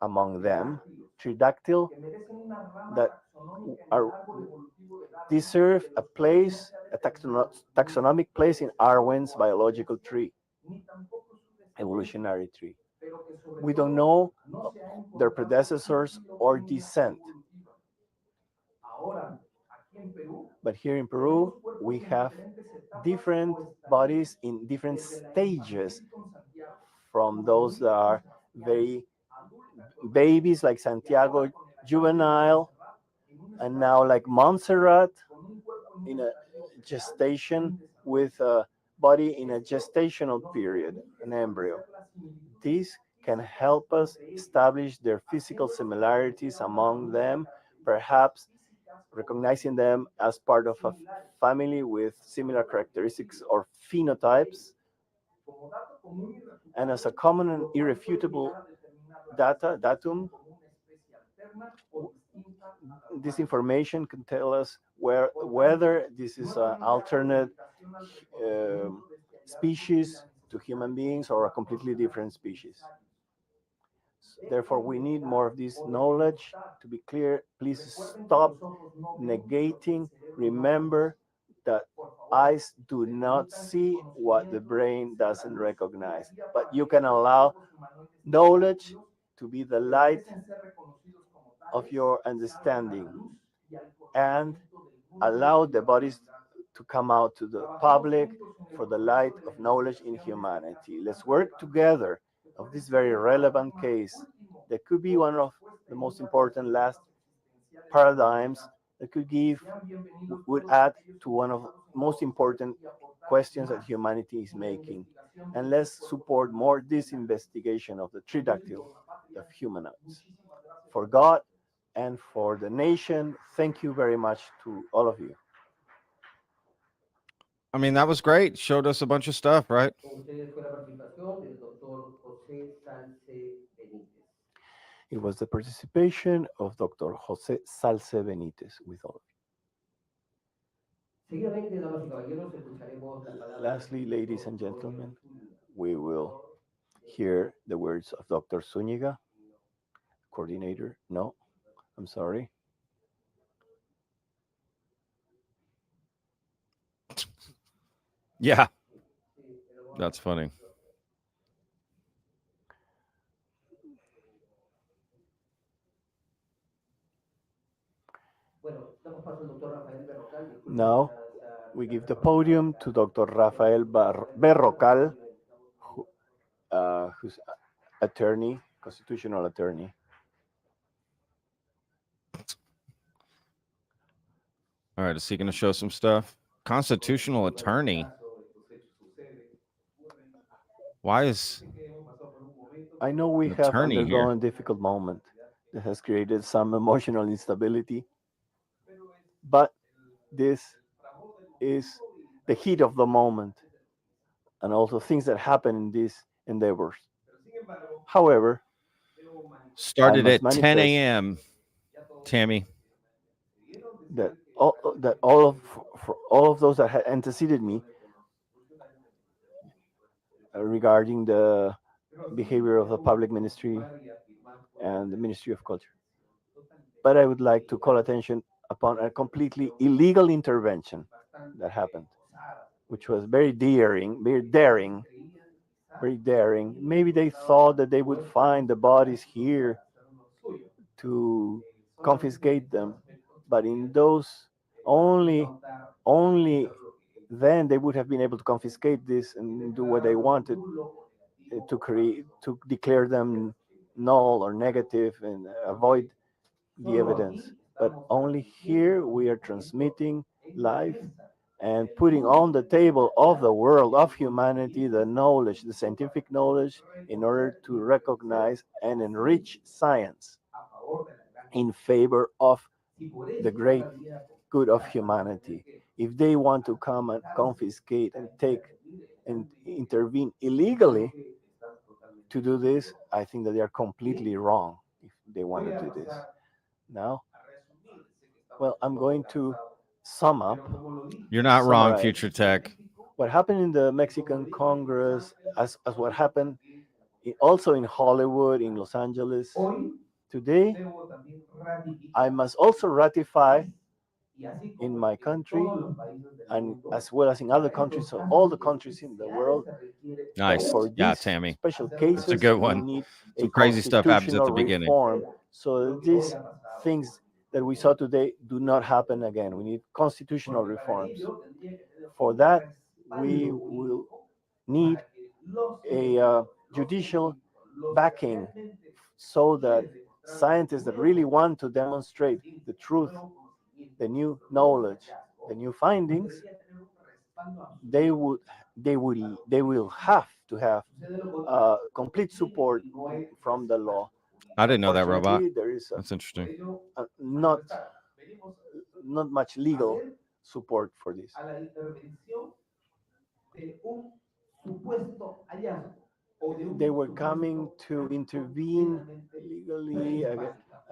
among them, tridactyl, that are deserve a place, a taxonomic place in Darwin's biological tree, evolutionary tree. We don't know their predecessors or descent. But here in Peru, we have different bodies in different stages, from those that are very babies like Santiago, juvenile, and now like Montserrat in a gestation, with a body in a gestational period, an embryo. These can help us establish their physical similarities among them, perhaps recognizing them as part of a family with similar characteristics or phenotypes. And as a common and irrefutable datum, this information can tell us whether this is an alternate species to human beings or a completely different species. Therefore, we need more of this knowledge. To be clear, please stop negating. Remember that eyes do not see what the brain doesn't recognize. But you can allow knowledge to be the light of your understanding and allow the bodies to come out to the public for the light of knowledge in humanity. Let's work together of this very relevant case that could be one of the most important last paradigms that would add to one of the most important questions that humanity is making. And let's support more this investigation of the tridactyl of humanoids. For God and for the nation, thank you very much to all of you. I mean, that was great. Showed us a bunch of stuff, right? It was the participation of Dr. Jose Salce Benitez with all of you. Lastly, ladies and gentlemen, we will hear the words of Dr. Zúñiga, coordinator. No, I'm sorry. Yeah. That's funny. Now, we give the podium to Dr. Rafael Berrocal, who's attorney, constitutional attorney. All right, is he going to show some stuff? Constitutional attorney. Why is I know we an have attorney undergone here? a difficult moment that has created some emotional instability, but this is the heat of the moment and also things that happen in these endeavors. However, Started I at must 10 manifest a.m. Tammy. that all of those that had anteceded me regarding the behavior of the public ministry and the Ministry of Culture. But I would like to call attention upon a completely illegal intervention that happened, which was very daring. Maybe they thought that they would find the bodies here to confiscate them, but in those only then they would have been able to confiscate this and do what they wanted to declare them null or negative and avoid the evidence. But only here we are transmitting live and putting on the table of the world, of humanity, the knowledge, the scientific knowledge, in order to recognize and enrich science in favor of the great good of humanity. If they want to come and confiscate and take and intervene illegally to do this, I think that they are completely wrong if they want to do this. Now, well, I'm going to sum up. You're not wrong, summarize Future Tech. what happened in the Mexican Congress, as what happened also in Hollywood, in Los Angeles. Today, I must also ratify in my country and as well as in other countries, so all the countries in the world. Nice. For Yeah, these Tammy. special cases, That's a good we one. need Some a crazy stuff happens at the constitutional beginning. reform so that these things that we saw today do not happen again. We need constitutional reforms. For that, we will need a judicial backing so that scientists that really want to demonstrate the truth, the new knowledge, the new findings, they will have to have complete support from the law. I didn't know that, Robot. Unfortunately, there is That's interesting. not much legal support for this. They were coming to intervene legally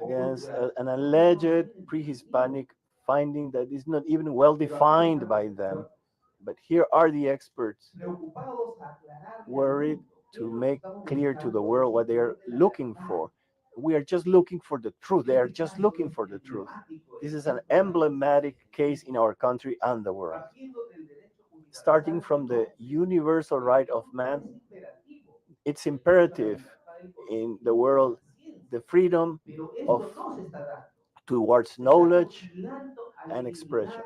against an alleged pre-Hispanic finding that is not even well defined by them. But here are the experts worried to make clear to the world what they are looking for. We are just looking for the truth. They are just looking for the truth. This is an emblematic case in our country and the world. starting from the universal right of man. It's imperative in the world, the freedom of towards knowledge and expression.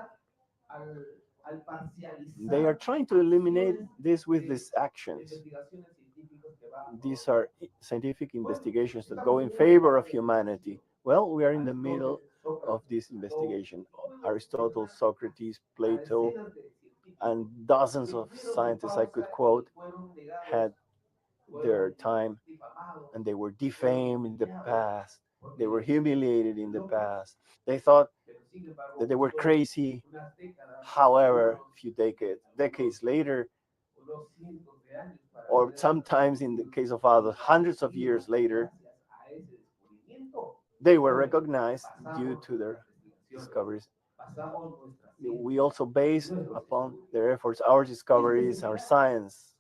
They are trying to eliminate this with these actions. These are scientific investigations that go in favor of humanity. Well, we are in the middle of this investigation. Aristotle, Socrates, Plato, and dozens of scientists I could quote had their time, and they were defamed in the past. They were humiliated in the past. They thought that they were crazy. However, a few decades later, or sometimes in the case of others, hundreds of years later, they were recognized due to their discoveries. We also base upon their efforts, our discoveries, our science.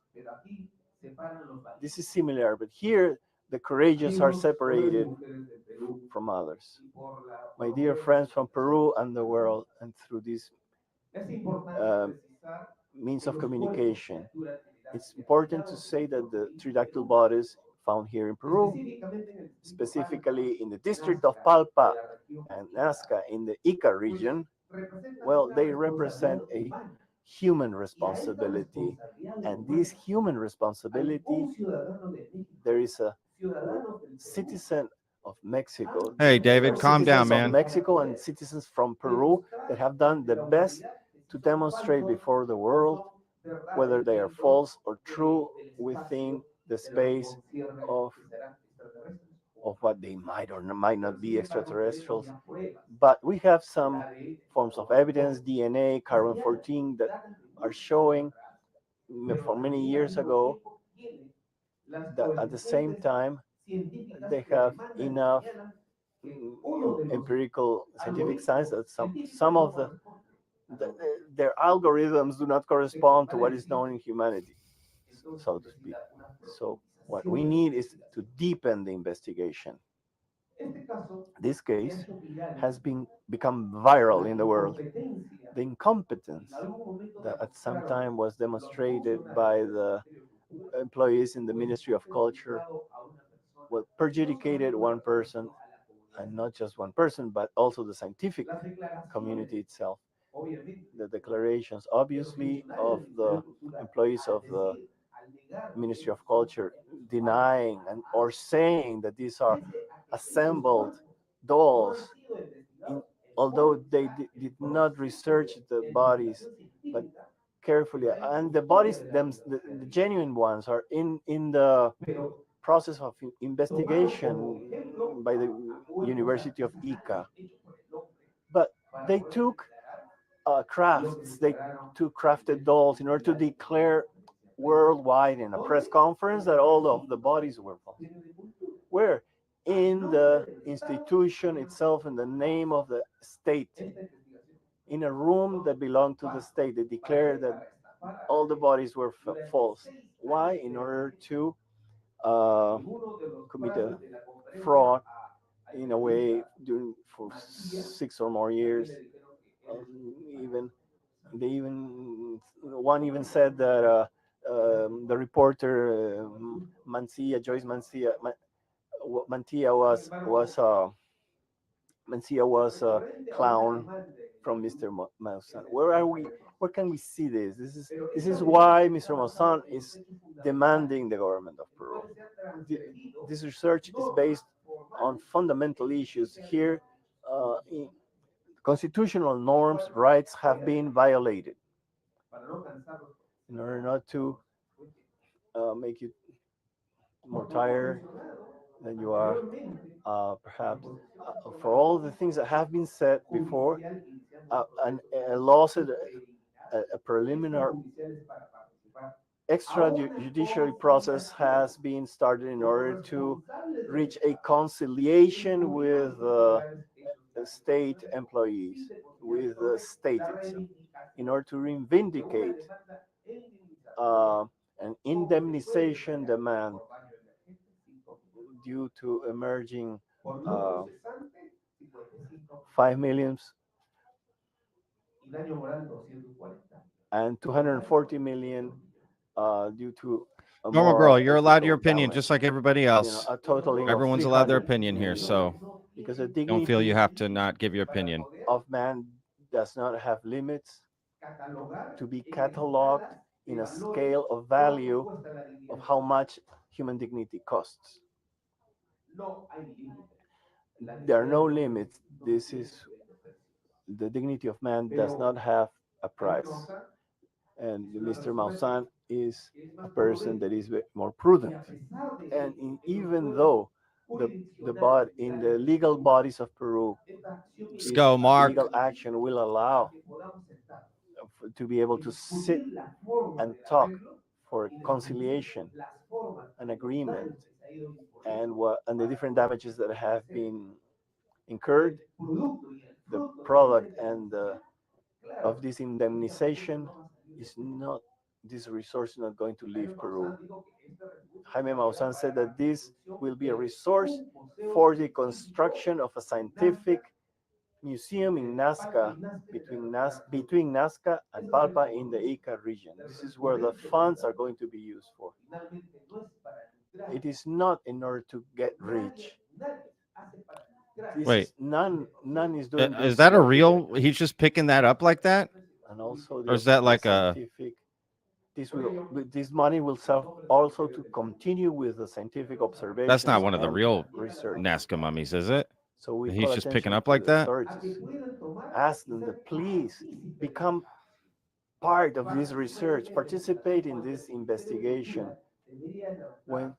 This is similar, but here the courageous are separated from others. My dear friends from Peru and the world, and through this means of communication, it's important to say that the tridactyl bodies found here in Peru, specifically in the district of Palpa and Nazca in the Ica region, well, they represent a human responsibility. And this human responsibility, there is a citizen of Mexico. Hey, David, calm down, Citizens man. of Mexico and citizens from Peru that have done the best to demonstrate before the world whether they are false or true within the space of what they might or might not be extraterrestrials. But we have some forms of evidence, DNA, carbon 14, that are showing for many years ago that at the same time they have enough empirical scientific science that some of their algorithms do not correspond to what is known in humanity, so to speak. So what we need is to deepen the investigation. This case has become viral in the world. The incompetence that at some time was demonstrated by the employees in the Ministry of Culture, what perjudicated one person, and not just one person, but also the scientific community itself. The declarations, obviously, of the employees of the Ministry of Culture denying or saying that these are assembled dolls, although they did not research the bodies, but carefully. And the bodies, the genuine ones, are in the process of investigation by the University of Ica. But they took crafts, they took crafted dolls in order to declare worldwide in a press conference that all of the bodies were false. Where? In the institution itself, in the name of the state, in a room that belonged to the state. They declared that all the bodies were false. Why? In order to commit a fraud in a way for 6 or more years. Even one even said that the reporter Joyce Mantilla was a clown from Mr. Maussan. Where are we? Where can we see this? This is why Mr. Maussan is demanding the government of Peru. This research is based on fundamental issues. Here, constitutional norms, rights have been violated. In order not to make you more tired than you are, perhaps, for all the things that have been said before, a lawsuit, a preliminary extrajudicial process has been started in order to reach a conciliation with state employees, with the state itself, in order to reivindicate an indemnization demand due to emerging 5 million and 240 million due to a Normal girl, moral you're allowed your ethical opinion damage. just like everybody else. A totaling Everyone's of allowed their 300 opinion here, million. so Because the don't feel you dignity have to not give your opinion. of man does not have limits to be cataloged in a scale of value of how much human dignity costs. There are no limits. This is the dignity of man does not have a price. And Mr. Maussan is a person that is more prudent. And even though in the legal bodies of Peru, Let's go, Mark. legal action will allow to be able to sit and talk for conciliation and agreement and the different damages that have been incurred, the product and of this indemnization is not, this resource is not going to leave Peru. Jaime Maussan said that this will be a resource for the construction of a scientific museum in Nazca, between Nazca and Palpa in the Ica region. This is where the funds are going to be used for. It is not in order to get rich. Wait, none is doing this. Is that a real? He's just picking that up like that? And also, or is that like a? This money will serve also to continue with the scientific observations. That's not one of the real research. Nazca mummies, is it? So we He's just picking up like that. Ask them to please become part of this research, participate in this investigation. When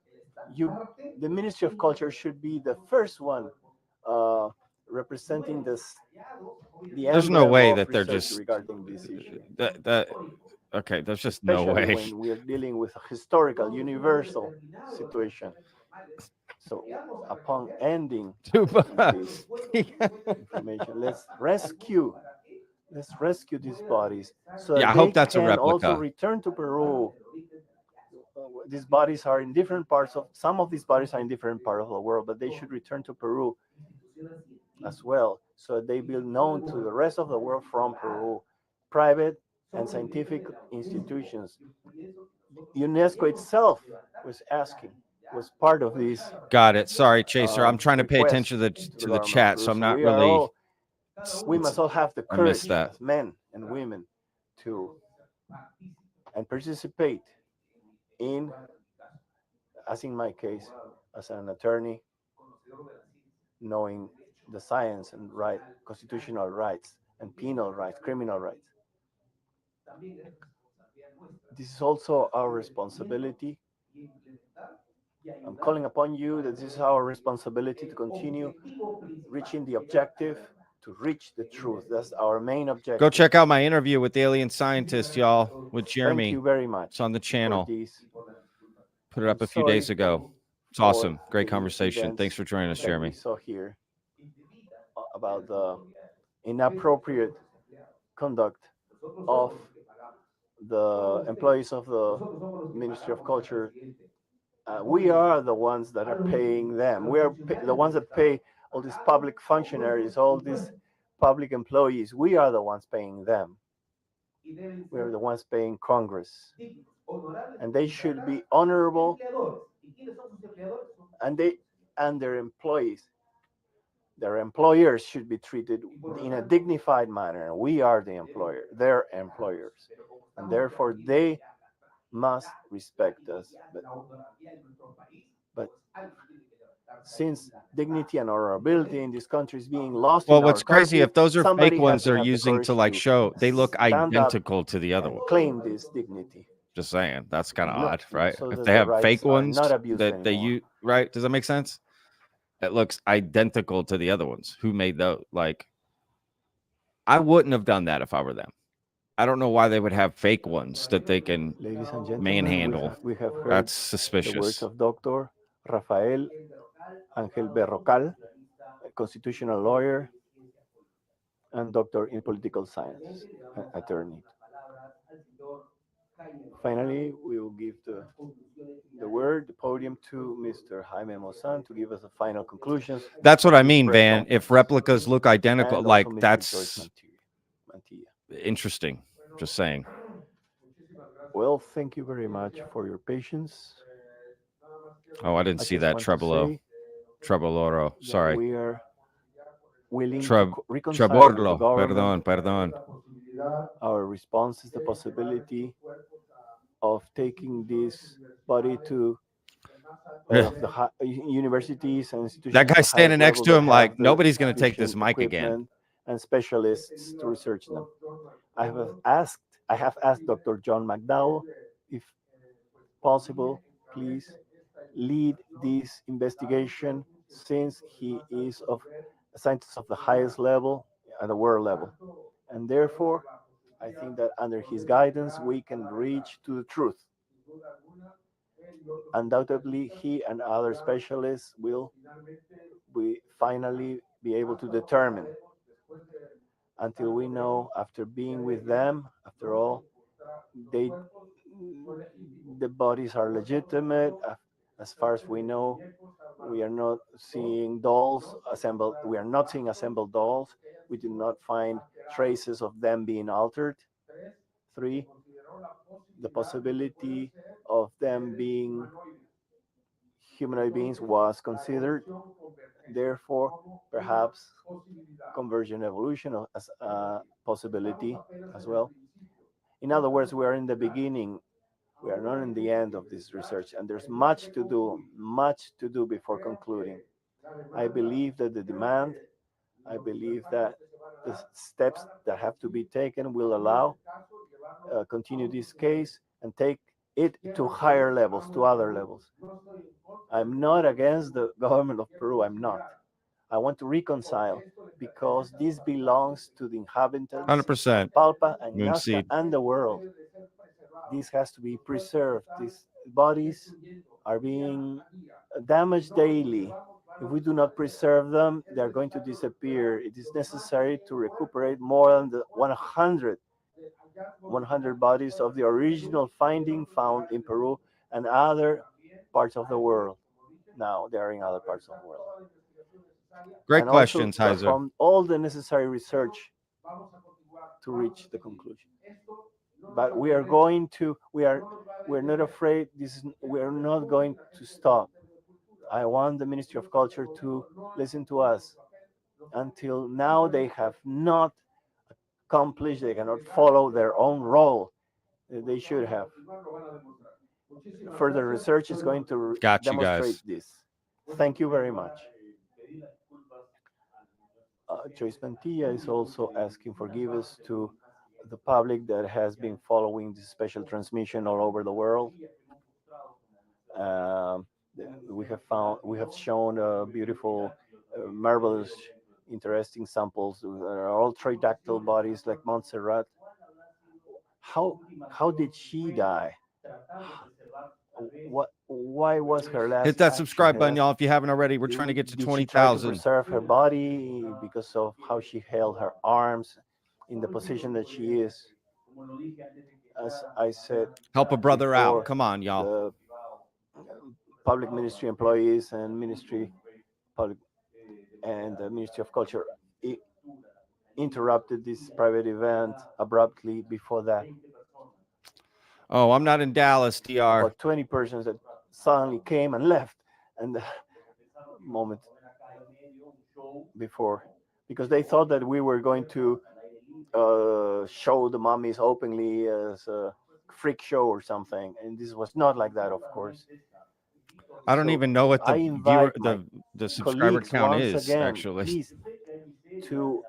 the Ministry of Culture should be the first one representing this. There's no way that they're just regarding this issue. Okay, there's just Especially no way. when we are dealing with a historical, universal situation. So, upon ending this information, let's rescue these bodies. So yeah, I hope that's a replica. Also return to Peru. These bodies are in different parts of. Some of these bodies are in different parts of the world, but they should return to Peru as well, so they be known to the rest of the world from Peru. Private and scientific institutions. UNESCO itself was part of this. Got it. Sorry, Chaser. I'm trying to pay attention to the chat, so I'm not really. We must all have the courage that. as men and women to and participate in, as in my case, as an attorney, knowing the science and constitutional rights and penal rights, criminal rights. This is also our responsibility. I'm calling upon you that this is our responsibility to continue reaching the objective, to reach the truth. That's our main objective. Go check out my interview with the alien scientist, y'all, with Jeremy. Thank you very much. It's on the channel. Put it up a few days ago. It's awesome. Great conversation. Thanks for joining us, Jeremy. We saw here about the inappropriate conduct of the employees of the Ministry of Culture. We are the ones that are paying them. We are the ones that pay all these public functionaries, all these public employees. We are the ones paying them. We are the ones paying Congress. And they should be honorable. And their employees, their employers should be treated in a dignified manner. We are the employer, their employers. And therefore, they must respect us. But since dignity and honorability in this country is being lost, well, what's crazy, if those are fake ones they're using to like show, they look identical to the other one. Claim this dignity. Just saying, that's kind of odd, right? So if they have fake ones that they use, right? Does that make sense? It looks identical to the other ones. Who made those? Like, I wouldn't have done that if I were them. I don't know why they would have fake ones that they can manhandle. We have heard that's suspicious. The words of Dr. Rafael Angel Berrocal, a constitutional lawyer and doctor in political science, attorney. Finally, we will give the podium to Mr. Jaime Maussan to give us the final conclusions. That's what I mean, Van. If replicas look identical, like that's interesting. Just saying. Well, thank you very much for your patience. Oh, I didn't I see just that want to Trebolo. say Treboloro. that Sorry. we are willing to Treb reconcile with the Treborlo. government. Perdón. Our response is the possibility of taking this body to Yeah. the universities and institutions. That of guy's the standing highest next level to him that like have the nobody's going to take this sufficient mic again. equipment and specialists to research them. I have asked Dr. John McDowell if possible, please lead this investigation since he is a scientist of the highest level at the world level. And therefore, I think that under his guidance, we can reach to the truth. Undoubtedly, he and other specialists will finally be able to determine. Until we know, after being with them, after all, they the bodies are legitimate. As far as we know, we are not seeing dolls assembled. We are not seeing assembled dolls. We do not find traces of them being altered. 3, the possibility of them being humanoid beings was considered. Therefore, perhaps convergent evolution as a possibility as well. In other words, we are in the beginning. We are not in the end of this research, and there's much to do before concluding. I believe that I believe that the steps that have to be taken will allow continue this case and take it to higher levels, to other levels. I'm not against the government of Peru. I'm not. I want to reconcile because this belongs to the inhabitants 100%. of Palpa and Moon Nazca seed. and the world. This has to be preserved. These bodies are being damaged daily. If we do not preserve them, they are going to disappear. It is necessary to recuperate more than the 100 bodies of the original finding found in Peru and other parts of the world. Now they are in other parts of the world. Great And questions, also Heiser. perform all the necessary research to reach the conclusion. But we're not afraid. We're not going to stop. I want the Ministry of Culture to listen to us. Until now, they have not accomplished. They cannot follow their own role. They should have. Further research is going to Got you demonstrate guys. this. Thank you very much. Joyce Mantilla is also asking forgiveness to the public that has been following this special transmission all over the world. Um, we have shown beautiful, marvelous, interesting samples. Are all tridactyl bodies like Montserrat. How did she die? Why was her last? Hit that subscribe her button, last- y'all, if you haven't already. We're trying to get to Did she try to 20,000. preserve her body because of how she held her arms in the position that she is? As I said, Help a brother before, out. Come on, y'all. the public ministry employees and the Ministry of Culture interrupted this private event abruptly before that. Oh, I'm not in Dallas, DR. About 20 persons that suddenly came and left, and the moment before, because they thought that we were going to show the mummies openly as a freak show or something, and this was not like that, of course. I don't So even know what the I viewer, invite the subscriber colleagues count once is, again, actually. please, to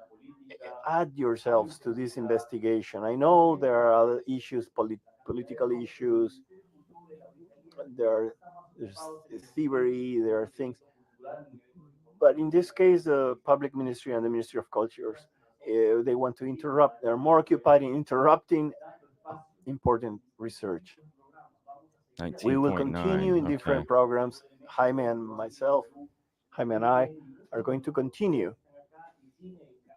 add yourselves to this investigation. I know there are other issues, political issues, there's thievery, there are things. But in this case, the public ministry and the Ministry of Culture, they want to interrupt. They're more occupied in interrupting important research. We will 19.9. continue in different programs. Jaime and I are going to continue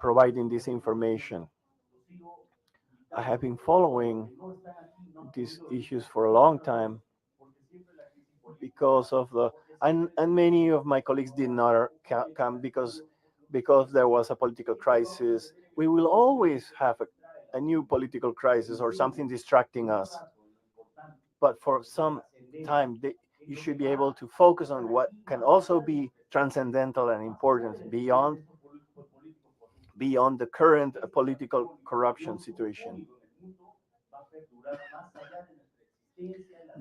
providing this information. I have been following these issues for a long time because of and many of my colleagues did not come because there was a political crisis. We will always have a new political crisis or something distracting us. But for some time, you should be able to focus on what can also be transcendental and important beyond the current political corruption situation.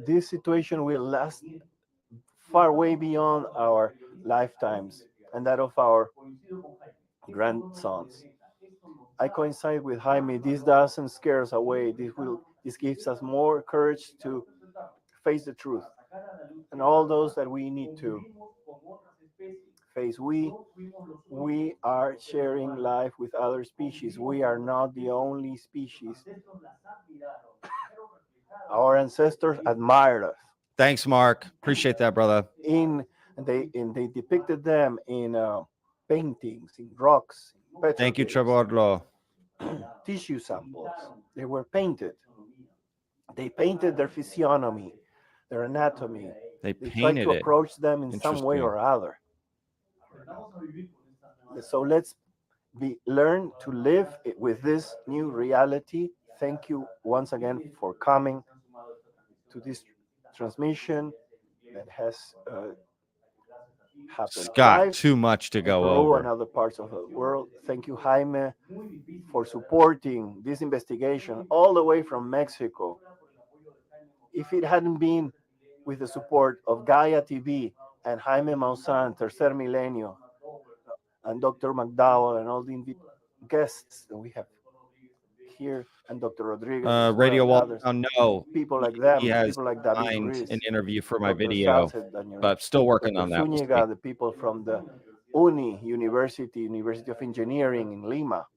This situation will last far way beyond our lifetimes and that of our grandsons. I coincide with Jaime. This doesn't scare us away. This gives us more courage to face the truth and all those that we need to face. We are sharing life with other species. We are not the only species. Our ancestors admired us. Thanks, Mark. Appreciate that, brother. They depicted them in paintings, in rocks. In Thank you, Trevorlo. tissue samples. They were painted. They painted their physiognomy, their anatomy. They tried painted to it. approach them in some way or other. So let's learn to live with this new reality. Thank you once again for coming to this transmission that has happened Scott, live too much to in go Peru over. and other parts of the world. Thank you, Jaime, for supporting this investigation all the way from Mexico. If it hadn't been with the support of Gaia TV and Jaime Maussan, Tercer Milenio, and Dr. McDowell, and all the guests that we have here, and Dr. Rodriguez, Radio well, others, no. people like them, He has people like David signed Ruiz, an interview for my Dr. video, Salced, Daniel, but still working Dr. on that. We'll Zúñiga, see. the people from the University of Engineering in Lima,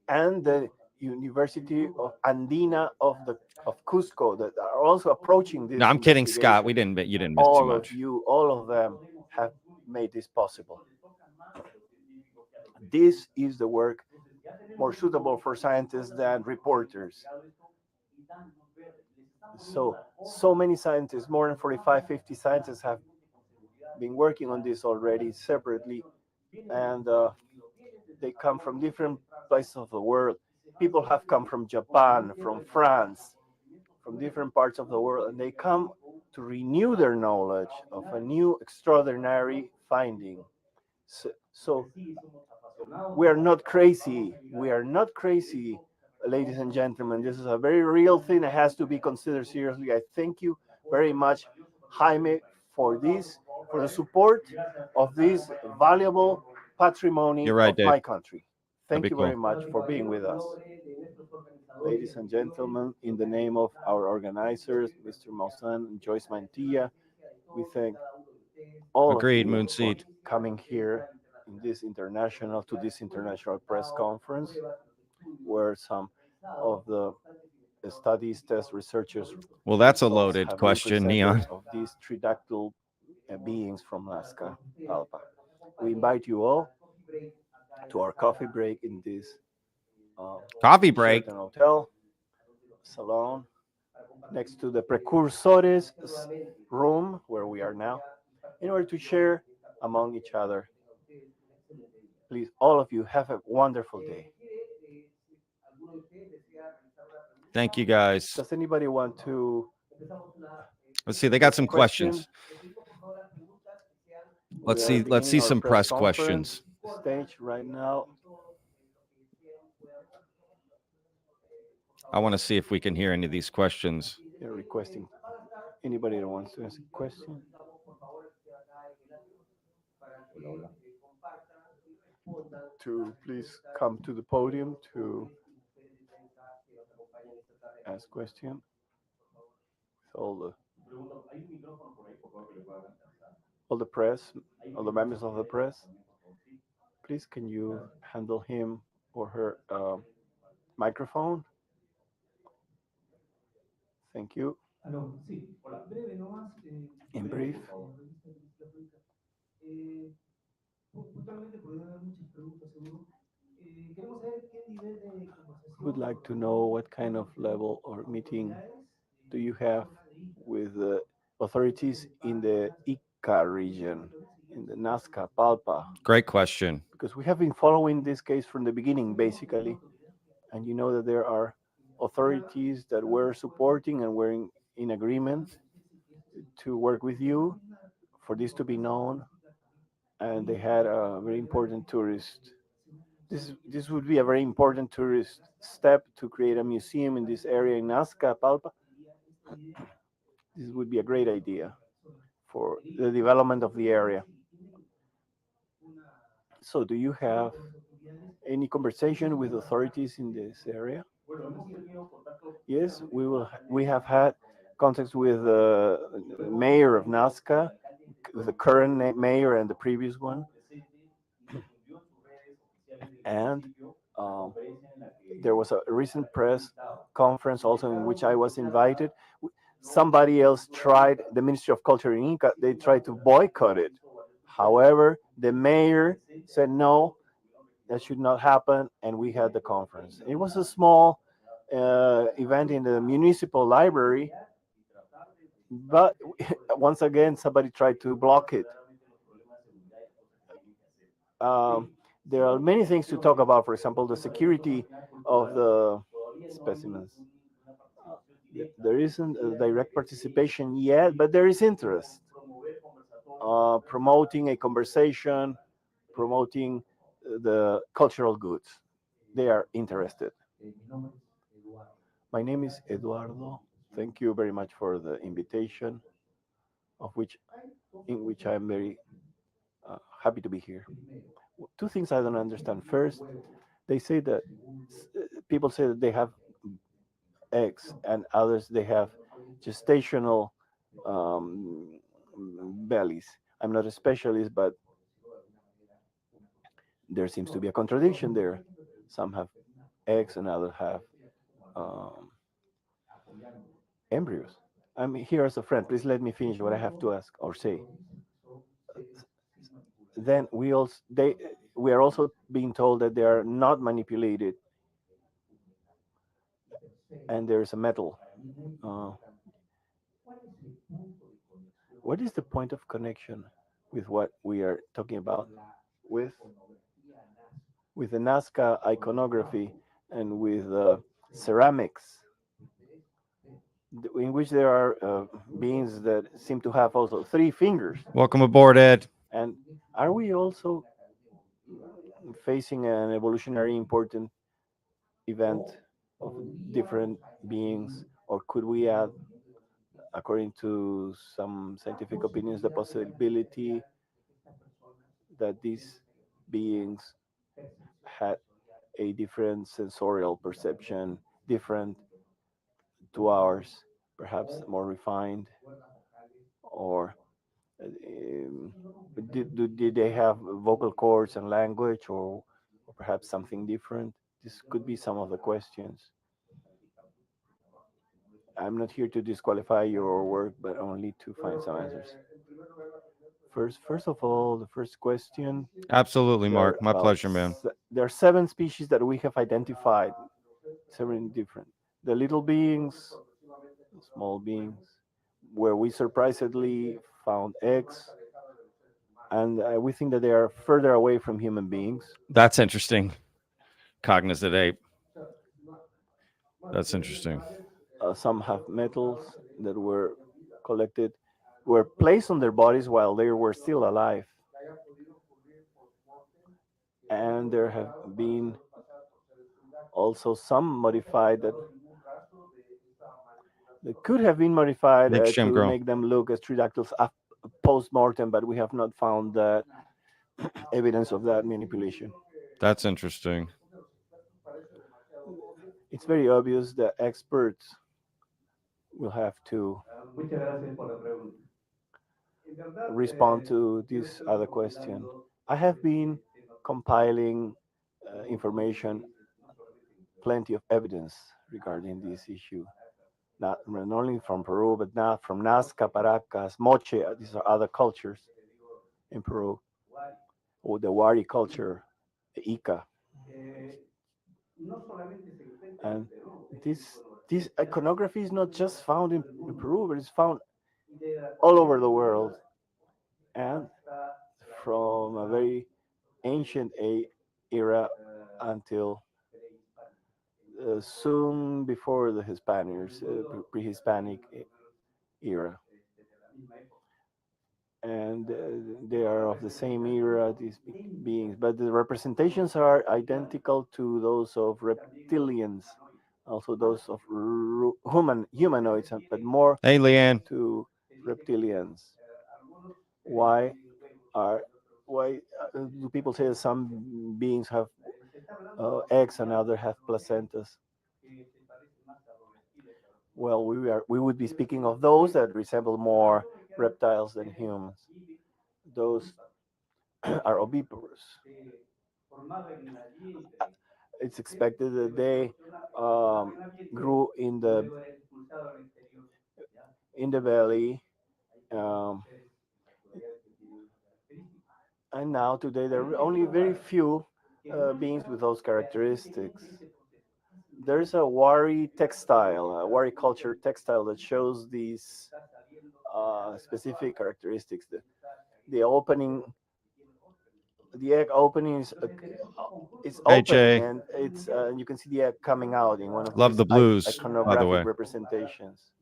and the University of Andina of Cusco that are also approaching this. No, I'm kidding, Scott. You didn't miss too All much. of you, all of them have made this possible. This is the work more suitable for scientists than reporters. So many scientists, more than 45, 50 scientists have been working on this already separately, and they come from different places of the world. People have come from Japan, from France, from different parts of the world, and they come to renew their knowledge of a new extraordinary finding. So we are not crazy. We are not crazy, ladies and gentlemen. This is a very real thing that has to be considered seriously. I thank you very much, Jaime, for the support of this valuable patrimony You're right, of Dave. my country. Thank That'd you be very cool. much for being with us. Ladies and gentlemen, in the name of our organizers, Mr. Maussan and Joyce Mantilla, we thank all Agreed, of you Moonseed. for coming here to this international press conference, where some of the studies, test researchers. Well, that's a results loaded have been question, presented Neon. Of these tridactyl beings from Nazca Alpa. We invite you all to our coffee break in this Coffee break. Sheraton Hotel salon next to the Precursores room where we are now, in order to share among each other. Please, all of you, have a wonderful day. Thank you, guys. Does anybody want to? Let's see. They got some questions. Let's see. Let's see some press questions. Stage right now. I want to see if we can hear any of these questions. They're requesting anybody that wants to ask a question. To please come to the podium to ask question. All the press, all the members of the press, please can you handle him or her microphone? Thank you. In brief. Would like to know what kind of level or meeting do you have with the authorities in the Ica region, in the Nazca Palpa? Great question. Because we have been following this case from the beginning, basically. And you know that there are authorities that were supporting and were in agreement to work with you for this to be known, and they had a very important tourist. This would be a very important tourist step to create a museum in this area in Nazca, Palpa. This would be a great idea for the development of the area. So, do you have any conversation with authorities in this area? Yes, we have had contacts with the mayor of Nazca, the current mayor and the previous one, and um, there was a recent press conference also in which I was invited. Somebody else tried, the Ministry of Culture in Inca, they tried to boycott it. However, the mayor said no, that should not happen, and we had the conference. It was a small event in the municipal library, but once again, somebody tried to block it. Um, there are many things to talk about. For example, the security of the specimens. There isn't a direct participation yet, but there is interest. Promoting a conversation, promoting the cultural goods. They are interested. My name is Eduardo. Thank you very much for the invitation, in which I am very happy to be here. Two things I don't understand. First, they say that people say that they have eggs, and others they have gestational um, bellies. I'm not a specialist, but there seems to be a contradiction there. Some have eggs, and others have um, embryos. I'm here as a friend. Please let me finish what I have to ask or say. Then we are also being told that they are not manipulated, and there is a metal. Uh, what is the point of connection with what we are talking about with the Nazca iconography and with ceramics, in which there are beings that seem to have also 3 fingers? Welcome aboard, Ed. And are we also facing an evolutionary important event of different beings, or could we add, according to some scientific opinions, the possibility that these beings had a different sensorial perception, different to ours, perhaps more refined, or did they have vocal cords and language, or perhaps something different? This could be some of the questions. I'm not here to disqualify your work, but only to find some answers. First of all, the first question. Absolutely, Mark. My pleasure, man. There are 7 species that we have identified, 7 different. The little beings, the small beings, where we surprisingly found eggs, and we think that they are further away from human beings. That's interesting. Cognizant ape. That's interesting. Some have metals that were placed on their bodies while they were still alive. And there have been also some modified that could have been modified to make them look as tridactyls post-mortem, but we have not found that evidence of that manipulation. That's interesting. It's very obvious that experts will have to respond to this other question. I have been compiling information, plenty of evidence regarding this issue, not only from Peru, but not from Nazca, Paracas, Moche. These are other cultures in Peru, or the Wari culture, the Ica. And this iconography is not just found in Peru, but it's found all over the world, and from a very ancient era until soon before the Hispanics, pre-Hispanic era, and they are of the same era, these beings, but the representations are identical to those of reptilians, also those of humanoids, but more Hey, Leanne. to reptilians. Why are why do people say that some beings have eggs and others have placentas? Well, we would be speaking of those that resemble more reptiles than humans. Those are oviparous. It's expected that they grew in the belly, um, and now today there are only very few beings with those characteristics. There's a Wari textile, a Wari culture textile that shows these specific characteristics. The opening, the egg opening is Hey, open, Jay. and it's you can see the egg coming out in one of Love these the blues, by the iconographic way. representations.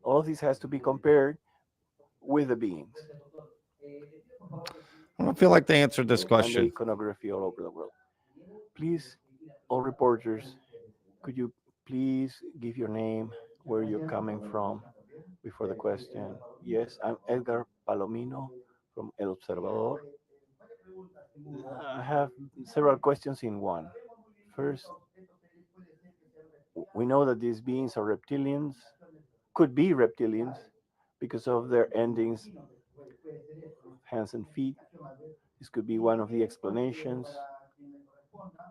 All of this has to be compared with the beings I don't feel like they answered this and the question. iconography all over the world. Please, all reporters, could you please give your name, where you're coming from, before the question? Yes, I'm Edgar Palomino from El Observador. I have several questions in one. First, we know that these beings are reptilians, could be reptilians because of their endings, hands and feet. This could be one of the explanations.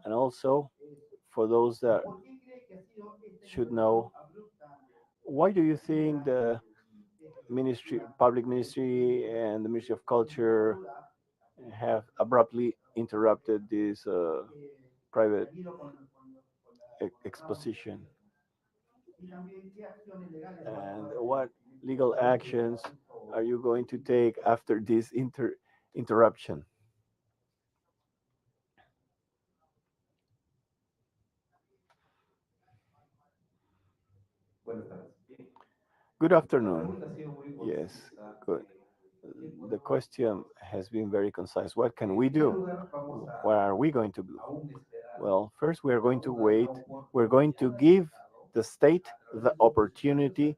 And also, for those that should know, why do you think the ministry, public ministry, and the Ministry of Culture have abruptly interrupted this private exposition? And what legal actions are you going to take after this interruption? Good afternoon. Yes, good. The question has been very concise. What can we do? What are we going to do? Well, first, we are going to wait. We're going to give the state the opportunity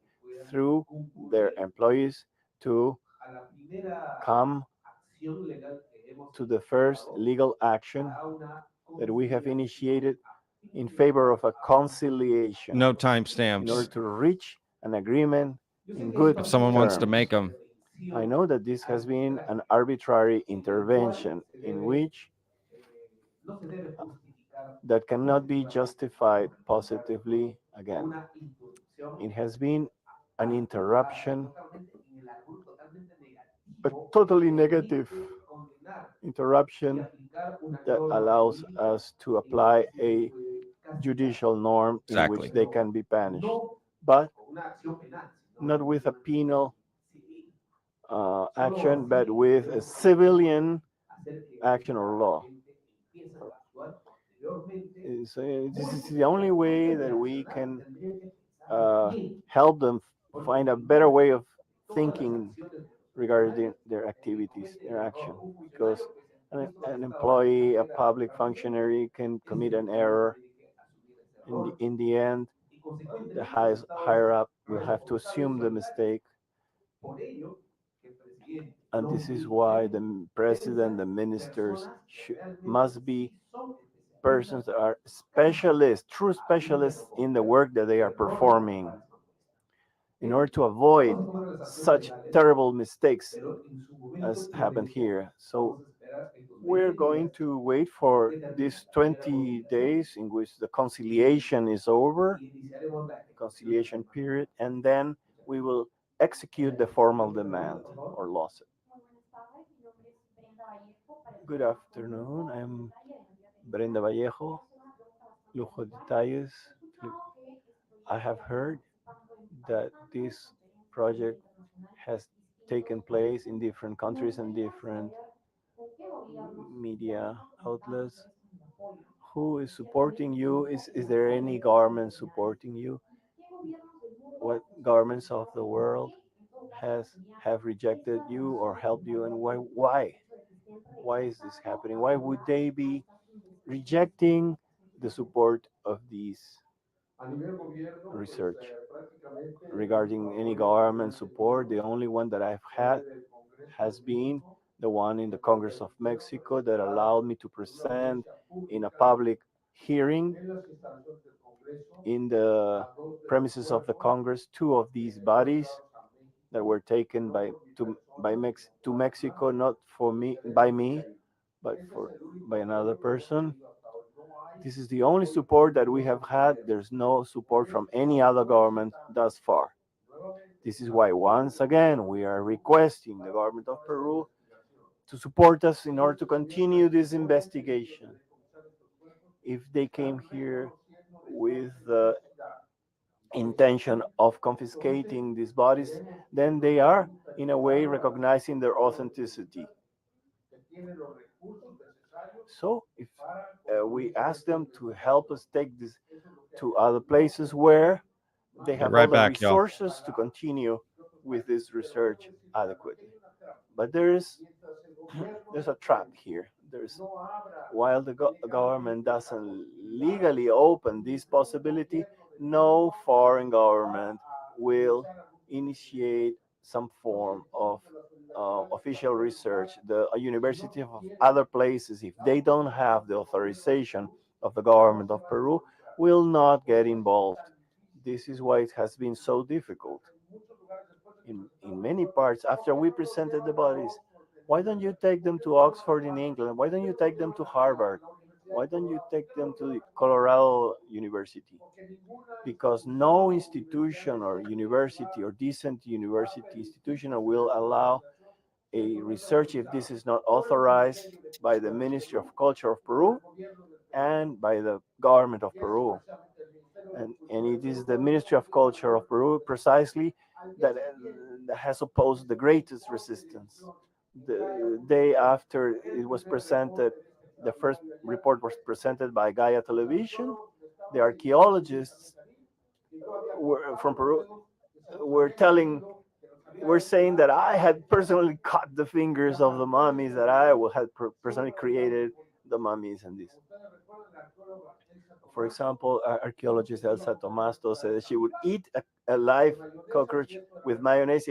through their employees to come to the first legal action that we have initiated in favor of a conciliation No in order timestamps. to reach an agreement in good If someone wants to terms. make them. I know that this has been an arbitrary intervention in which that cannot be justified positively again. It has been an interruption, a totally negative interruption that allows us to apply a judicial norm in which Exactly. they can be punished, but not with a penal action, but with a civilian action or law. This is the only way that we can help them find a better way of thinking regarding their activities, their action. Because an employee, a public functionary can commit an error. In the end, the higher up will have to assume the mistake. And this is why the president, the ministers must be persons that are specialists, true specialists in the work that they are performing, in order to avoid such terrible mistakes as happened here. So we're going to wait for these 20 days in which the conciliation is over, conciliation period, and then we will execute the formal demand or lawsuit. Good afternoon. I'm Brenda Vallejo, Lujo Detalles. I have heard that this project has taken place in different countries and different media outlets. Who is supporting you? Is there any government supporting you? What governments of the world has have rejected you or helped you, and why is this happening? Why would they be rejecting the support of these research? Regarding any government support, the only one that I've had has been the one in the Congress of Mexico that allowed me to present in a public hearing in the premises of the Congress two of these bodies that were taken to Mexico, not for me by me, but by another person. This is the only support that we have had. There's no support from any other government thus far. This is why once again we are requesting the government of Peru to support us in order to continue this investigation. If they came here with the intention of confiscating these bodies, then they are in a way recognizing their authenticity. So if we ask them to help us take this to other places where they Be have all right the back, y'all. resources to continue with this research adequately. But there's a trap here. There's while the government doesn't legally open this possibility, no foreign government will initiate some form of official research. The university of other places, if they don't have the authorization of the government of Peru, will not get involved. This is why it has been so difficult. In many parts, after we presented the bodies, why don't you take them to Oxford in England? Why don't you take them to Harvard? Why don't you take them to the Colorado University? Because no institution or university or decent university institution will allow a research if this is not authorized by the Ministry of Culture of Peru and by the government of Peru. And it is the Ministry of Culture of Peru precisely that has opposed the greatest resistance. The day after it was presented, the first report was presented by Gaia Television. The archaeologists from Peru were saying that I had personally cut the fingers of the mummies, that I had personally created the mummies and this. For example, archaeologist Elsa Tomasto said that she would eat a live cockroach with mayonnaise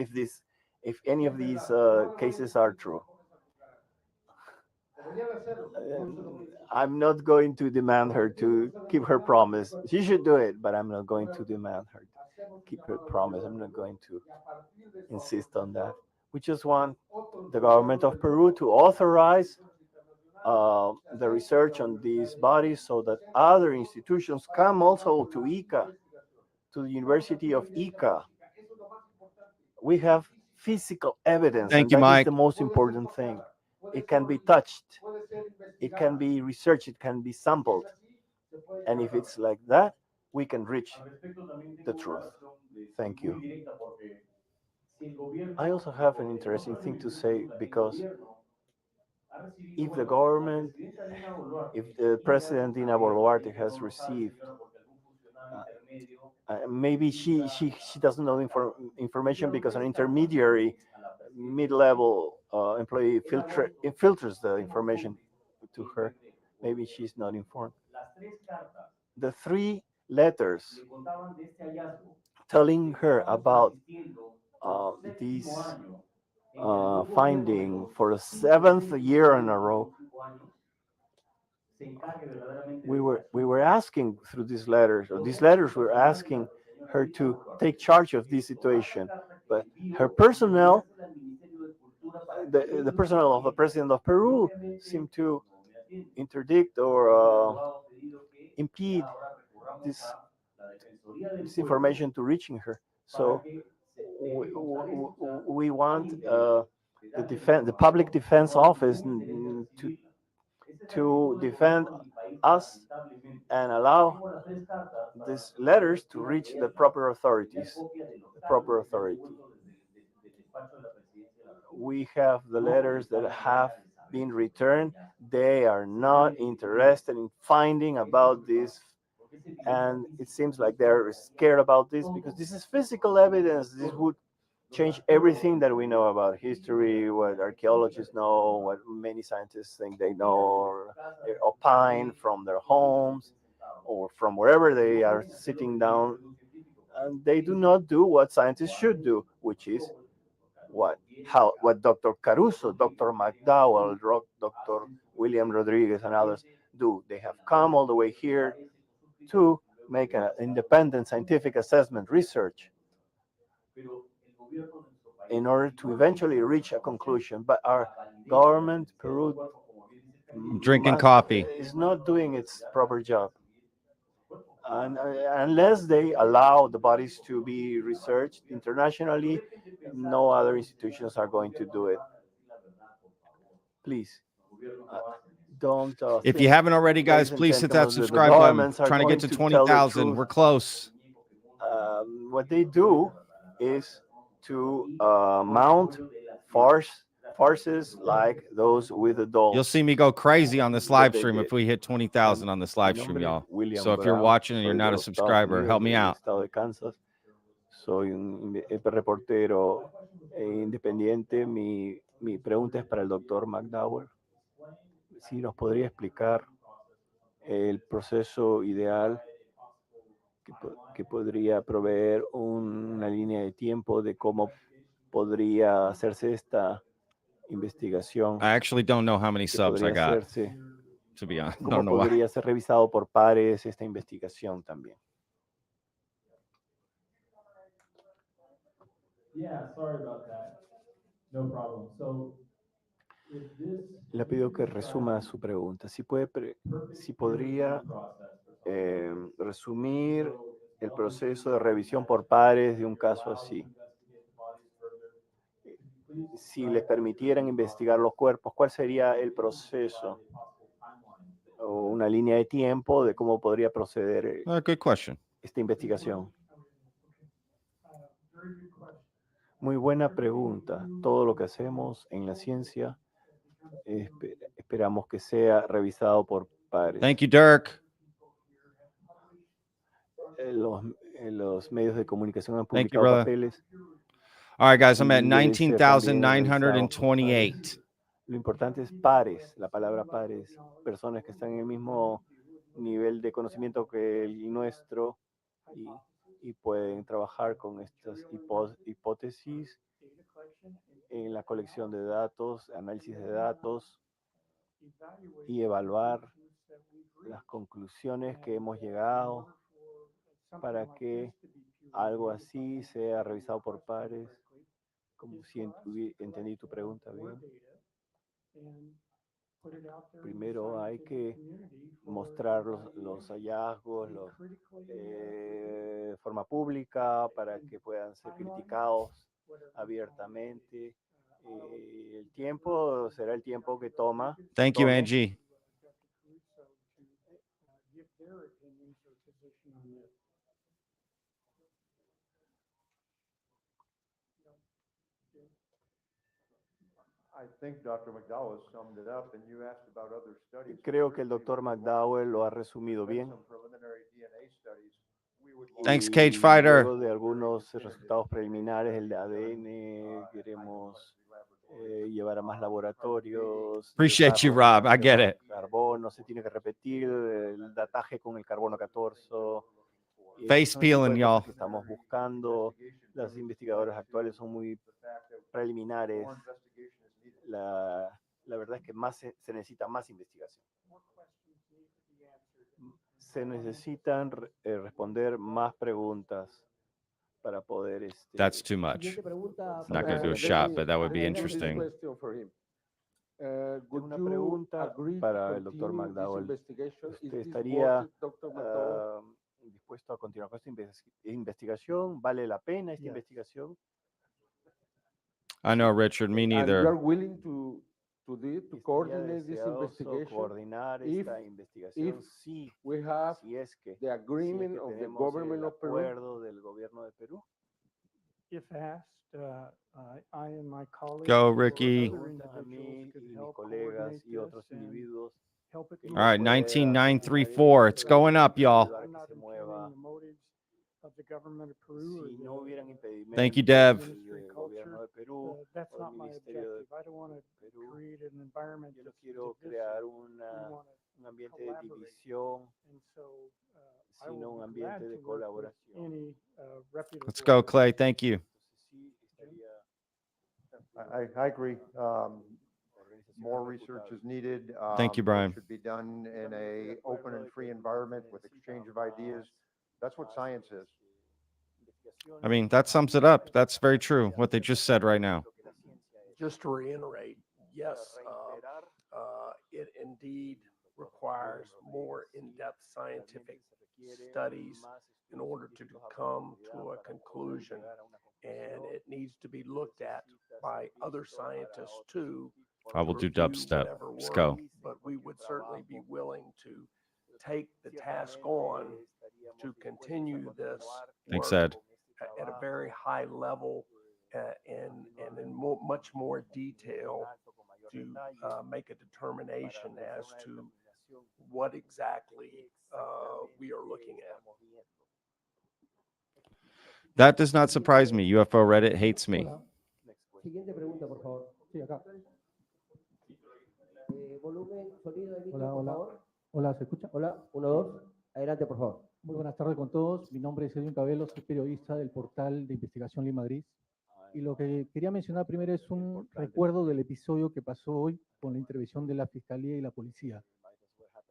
if any of these cases are true. I'm not going to demand her to keep her promise. She should do it, but I'm not going to demand her to keep her promise. I'm not going to insist on that. We just want the government of Peru to authorize the research on these bodies so that other institutions come also to ICA, to the University of ICA. We have physical evidence, Thank and you, that is Mike. the most important thing. It can be touched, it can be researched, it can be sampled. And if it's like that, we can reach the truth. Thank you. I also have an interesting thing to say, because if the government, if the President Dina Boluarte has received, maybe she doesn't know information because an intermediary mid-level employee filters the information to her. Maybe she's not informed. The three letters telling her about this finding for the seventh year in a row, we were asking through these letters, or these letters were asking her to take charge of this situation, but her personnel, the personnel of the president of Peru, seemed to interdict or impede this information to reaching her. So we want the public defense office to defend us and allow these letters to reach the proper authorities, the proper authority. We have the letters that have being returned, they are not interested in finding about this. And it seems like they're scared about this because this is physical evidence. This would change everything that we know about history, what archaeologists know, what many scientists think they know, or they opine from their homes or from wherever they are sitting down. And they do not do what scientists should do, which is what Dr. Caruso, Dr. McDowell, Dr. William Rodriguez, and others do. They have come all the way here to make an independent scientific assessment research in order to eventually reach a conclusion. But our government, Peru, Drinking coffee. is not doing its proper job. And unless they allow the bodies to be researched internationally, no other institutions are going to do it. Please, don't. If you haven't already, guys, please hit that subscribe button. Trying to get to 20,000. We're close. What they do is to mount farces like those with adults. You'll see me go crazy on this live stream if we hit 20,000 on this live stream, y'all. So if you're watching and you're not a subscriber, help me out. Soy un reportero independiente. Mi pregunta es para el doctor McDowell. Si nos podría explicar el proceso ideal que podría proveer una línea de tiempo de cómo podría hacerse esta investigación. I actually don't know how many subs I got, to be honest. ¿Cómo podría ser revisado por pares esta investigación también? Le pido que resuma su pregunta. Si podría resumir el proceso de revisión por pares de un caso así. Si les permitieran investigar los cuerpos, ¿cuál sería el proceso o una línea de tiempo de cómo podría proceder good question. Esta investigación? Muy buena pregunta. Todo lo que hacemos en la ciencia esperamos que sea revisado por pares. Thank you, Dirk. Los medios de comunicación han Thank you, publicado brother. papeles. All right, guys, I'm at 19,928. Lo importante es pares, la palabra pares, personas que están en el mismo nivel de conocimiento que el nuestro y pueden trabajar con estas hipótesis en la colección de datos, análisis de datos y evaluar las conclusiones que hemos llegado para que algo así sea revisado por pares, como si entendí tu pregunta bien. Primero hay que mostrar los hallazgos de forma pública para que puedan ser criticados abiertamente. El tiempo será el tiempo que toma. Thank you, Angie. Creo que el doctor McDowell lo ha resumido bien. Thanks, Cage Fighter. Luego de algunos resultados preliminares, el de ADN, queremos llevar a más laboratorios. Appreciate you, Rob. I get it. Carbono, se tiene que repetir el dataje con el carbono 14. Face peeling, y'all. Estamos buscando. Los investigadores actuales son muy preliminares. La verdad es que se necesita más investigación. Se necesitan responder más preguntas para poder... That's too much. Not going to do a shot, but that would be interesting. Una pregunta para el doctor McDowell. ¿Usted estaría dispuesto a continuar con esta investigación? ¿Vale la pena esta investigación? I know, Richard. Me neither. You are willing to coordinate this investigation coordinar esta investigación if we have si es que the agreement of the government of Peru. Acuerdo del gobierno de Perú. If asked, I and my colleagues. Go, or Ricky. other A individuals mí could y mis help colegas coordinate y otros this and individuos. help it que move All right, pueda forward. 19934. It's going up, y'all. I'm not impugning the motives of the government of Peru or Si no hubieran the impedimentos Thank you, Dev. del Ministry of gobierno Culture. de Perú That's o del not my Ministerio objective. de I don't want to Perú. create an environment Yo no that's quiero divisive. crear We want to un ambiente de collaborate. división, And so I sino will un be glad ambiente de to work with colaboración. any reputable. Let's go, Clay. Thank you. Entonces sí estaría I agree. More research is needed. Thank you, Brian. It should be done in a open and free environment with exchange of ideas. That's what science is. I mean, that sums it up. That's very true, what they just said right now. Just to reiterate, yes, it indeed requires more in-depth scientific studies in order to come to a conclusion. And it needs to be looked at by other scientists too. I will to do review dubstep. whatever Let's work, go. But we would certainly be willing to take the task on to continue this Thanks, work Ed. at a very high level and in much more detail to make a determination as to what exactly we are looking at. That does not surprise me. UFO Reddit hates me. Hola. Siguiente pregunta, por favor. Sí, acá. Volumen, sonido de micro, Hola, por hola. favor. Hola, ¿se escucha? Hola, 1, 2. Adelante, por favor. Muy buenas tardes con todos. Mi nombre es Edwin Cabello, soy periodista del portal de investigación Lima Madrid. Y lo que quería mencionar primero es un recuerdo del episodio que pasó hoy con la intervención de la Fiscalía y la Policía.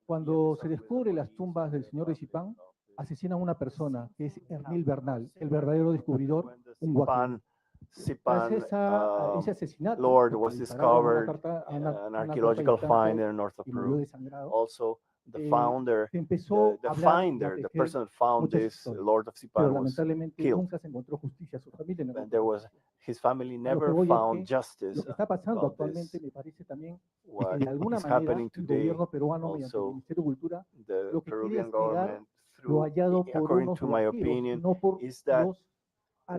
Cuando se descubre las tumbas del señor Recipán, asesinan a una persona, que es Ernil Bernal, el verdadero descubridor, un guaquero. Tras ese asesinato, Lord porque was le dispararon una discovered carta- a una- an una archaeological corta distancia find in the north of y murió Peru. desangrado, Also, the se finder, empezó a hablar y a the tejer person that found muchas this historias. Lord of Pero Sipan was lamentablemente killed. nunca se encontró justicia, su familia no And encontró there was justicia. his family A lo que never voy es found que justice lo que está pasando about actualmente this. me parece también es What que de alguna is manera happening el today, gobierno peruano mediante el also Ministerio de Cultura the lo que quiere Peruvian es negar government, lo through, hallado por according unos to my guajiros, opinion, no por is that los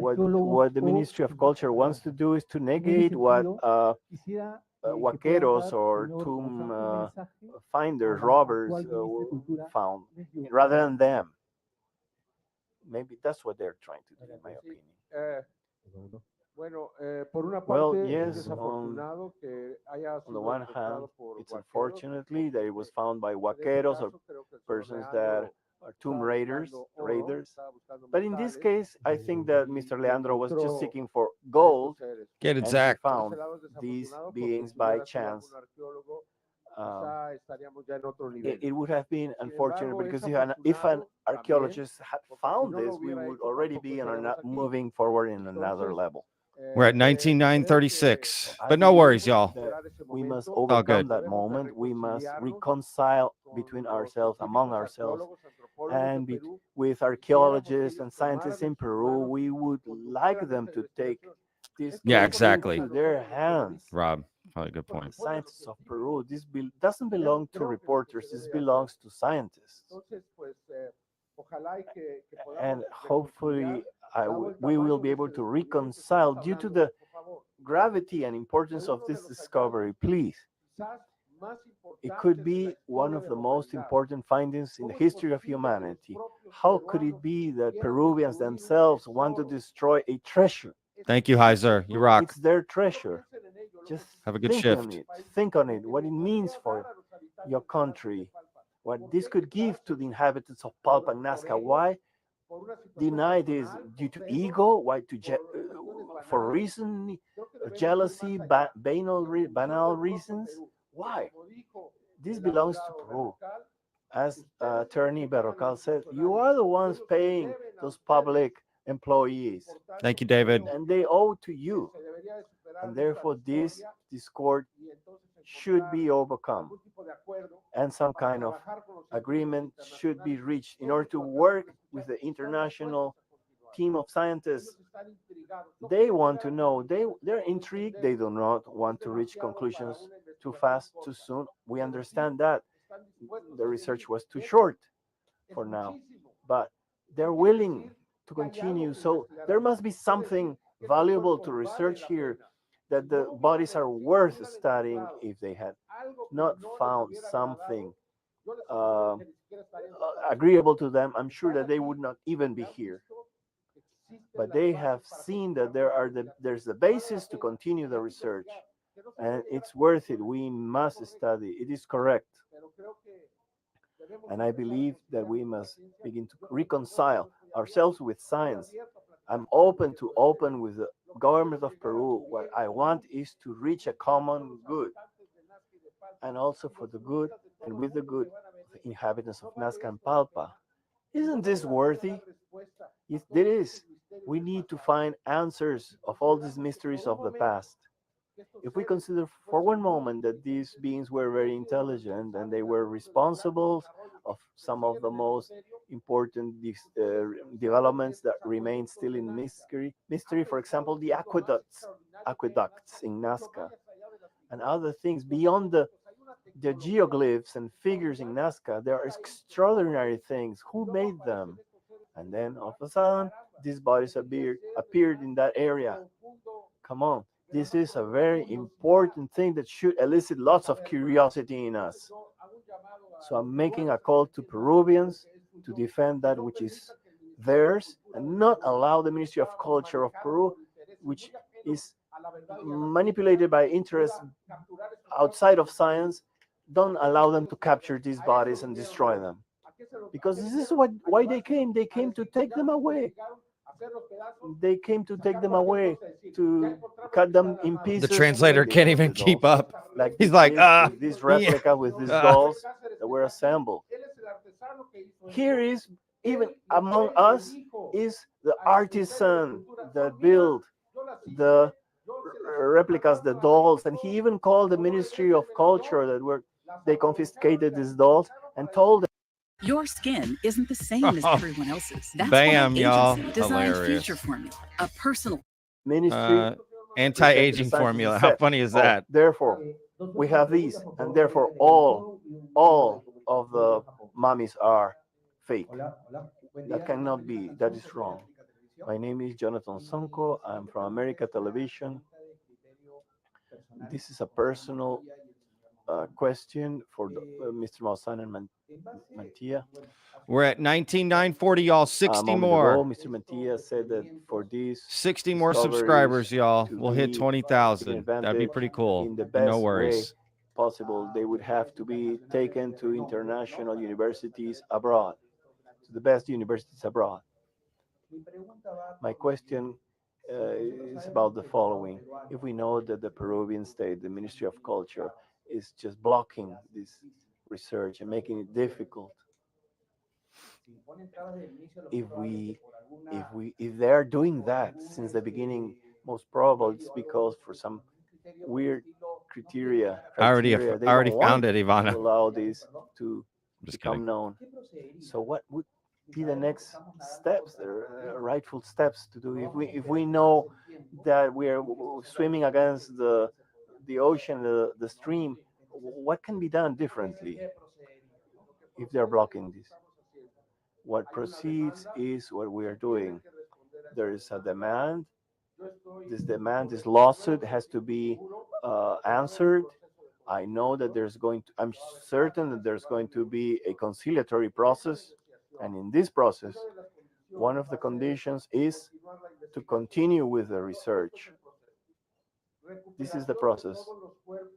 what arqueólogos the o Ministry of Culture wants to do is to En ese negate what sentido, quisiera que puedan huaqueros dar, or señor tomb Gonzalo, un mensaje finders, a la robbers actual ministra de Cultura, found, Leslie rather Ortega. than them. Maybe that's what they're trying to do, in my opinion. Bueno, por una Well, parte es yes, desafortunado que haya on the sido one hand, encontrado por it's huaqueros, unfortunately that it was found by en este huaqueros or caso creo que el señor persons Leandro that are tomb estaba raiders, buscando oro, estaba buscando But in this metales, case, I think that Mr. Leandro was just encontró seeking for a estos gold, seres. Get it, and he Zach. Por found ese lado es these desafortunado porque beings si by hubiera sido chance. algún arqueólogo, Um, quizá estaríamos ya en otro nivel. it would have been Sin unfortunate embargo, because es if an afortunado archaeologist had porque si found no lo this, we hubiera would hecho, already tampoco be on estaríamos aquí. moving forward in another Entonces, level. We're at creo que 19936. I But no believe worries, y'all. that we must all overcome good. that moment. We must reconcile between ourselves, among ourselves, and with archaeologists and scientists in Peru. We would like them to take this Yeah, case exactly. into their hands. Rob, probably a good The point. scientists of Peru. This doesn't belong to reporters. This belongs to scientists. And hopefully, we will be able to reconcile due to the gravity and importance of this discovery. Please, it could be one of the most important findings in the history of humanity. How could it be that Peruvians themselves want to destroy a treasure? Thank you, Heiser. You rock. It's their treasure. Just Have a good think shift. on it. Think on it, what it means for your country, what this could give to the inhabitants of Palpa and Nazca. Why deny this? Due to ego? Why for reason, jealousy, banal reasons? Why? This belongs to Peru. As Attorney Berrocal said, you are the ones paying those public employees. Thank you, David. And they owe to you. And therefore, this discord should be overcome. And some kind of agreement should be reached in order to work with the international team of scientists. They want to know, they're intrigued, they do not want to reach conclusions too fast, too soon. We understand that the research was too short for now, but they're willing to continue. So there must be something valuable to research here, that the bodies are worth studying if they had not found something agreeable to them, I'm sure that they would not even be here. But they have seen that there's the basis to continue the research, and it's worth it. We must study. It is correct. And I believe that we must begin to reconcile ourselves with science. I'm open with the government of Peru. What I want is to reach a common good, and also for the good and with the good of the inhabitants of Nazca and Palpa. Isn't this worthy? It is. We need to find answers of all these mysteries of the past. If we consider for one moment that these beings were very intelligent and they were responsible of some of the most important developments that remain still in mystery, for example, the aqueducts in Nazca, and other things beyond the geoglyphs and figures in Nazca, there are extraordinary things. Who made them? And then all of a sudden, these bodies appeared in that area. Come on. This is a very important thing that should elicit lots of curiosity in us. So I'm making a call to Peruvians to defend that which is theirs and not allow the Ministry of Culture of Peru, which is manipulated by interests outside of science, don't allow them to capture these bodies and destroy them. Because this is why they came. They came to take them away. They came to take them away, to cut them in pieces. The translator can't even keep up. He's like, this replica with these dolls that were assembled. Here is, even among us, is the artisan that built the replicas, the dolls, and he even called the Ministry of Culture they confiscated these dolls and told them, your skin isn't the same as everyone else's. That's bam, why y'all. Agency designed Hilarious. Future Formula, a personal Ministry anti-aging formula. How funny is that? Therefore, we have these, and therefore all of the mummies are fake. That cannot be. That is wrong. My name is Jonathan Sonko. I'm from America Television. This is a personal question for Mr. Maussan and Mantilla. We're at 19,940, y'all. 60 more. Ago, Mr. Mantilla said that for these 60 more subscribers, y'all. We'll hit 20,000. That'd be pretty cool. In the best No worries. way possible, they would have to be taken to international universities abroad, to the best universities abroad. My question is about the following. If we know that the Peruvian state, the Ministry of Culture, is just blocking this research and making it difficult, if they're doing that since the beginning, most probably it's because for some weird criteria I already found it, Ivana. To allow this to become kidding. known. So what would be the next steps, the rightful steps to do if we know that we are swimming against the ocean, the stream? What can be done differently if they're blocking this? What proceeds is what we are doing. There is a demand. This lawsuit has to be answered. I know that I'm certain that there's going to be a conciliatory process. And in this process, one of the conditions is to continue with the research. This is the process,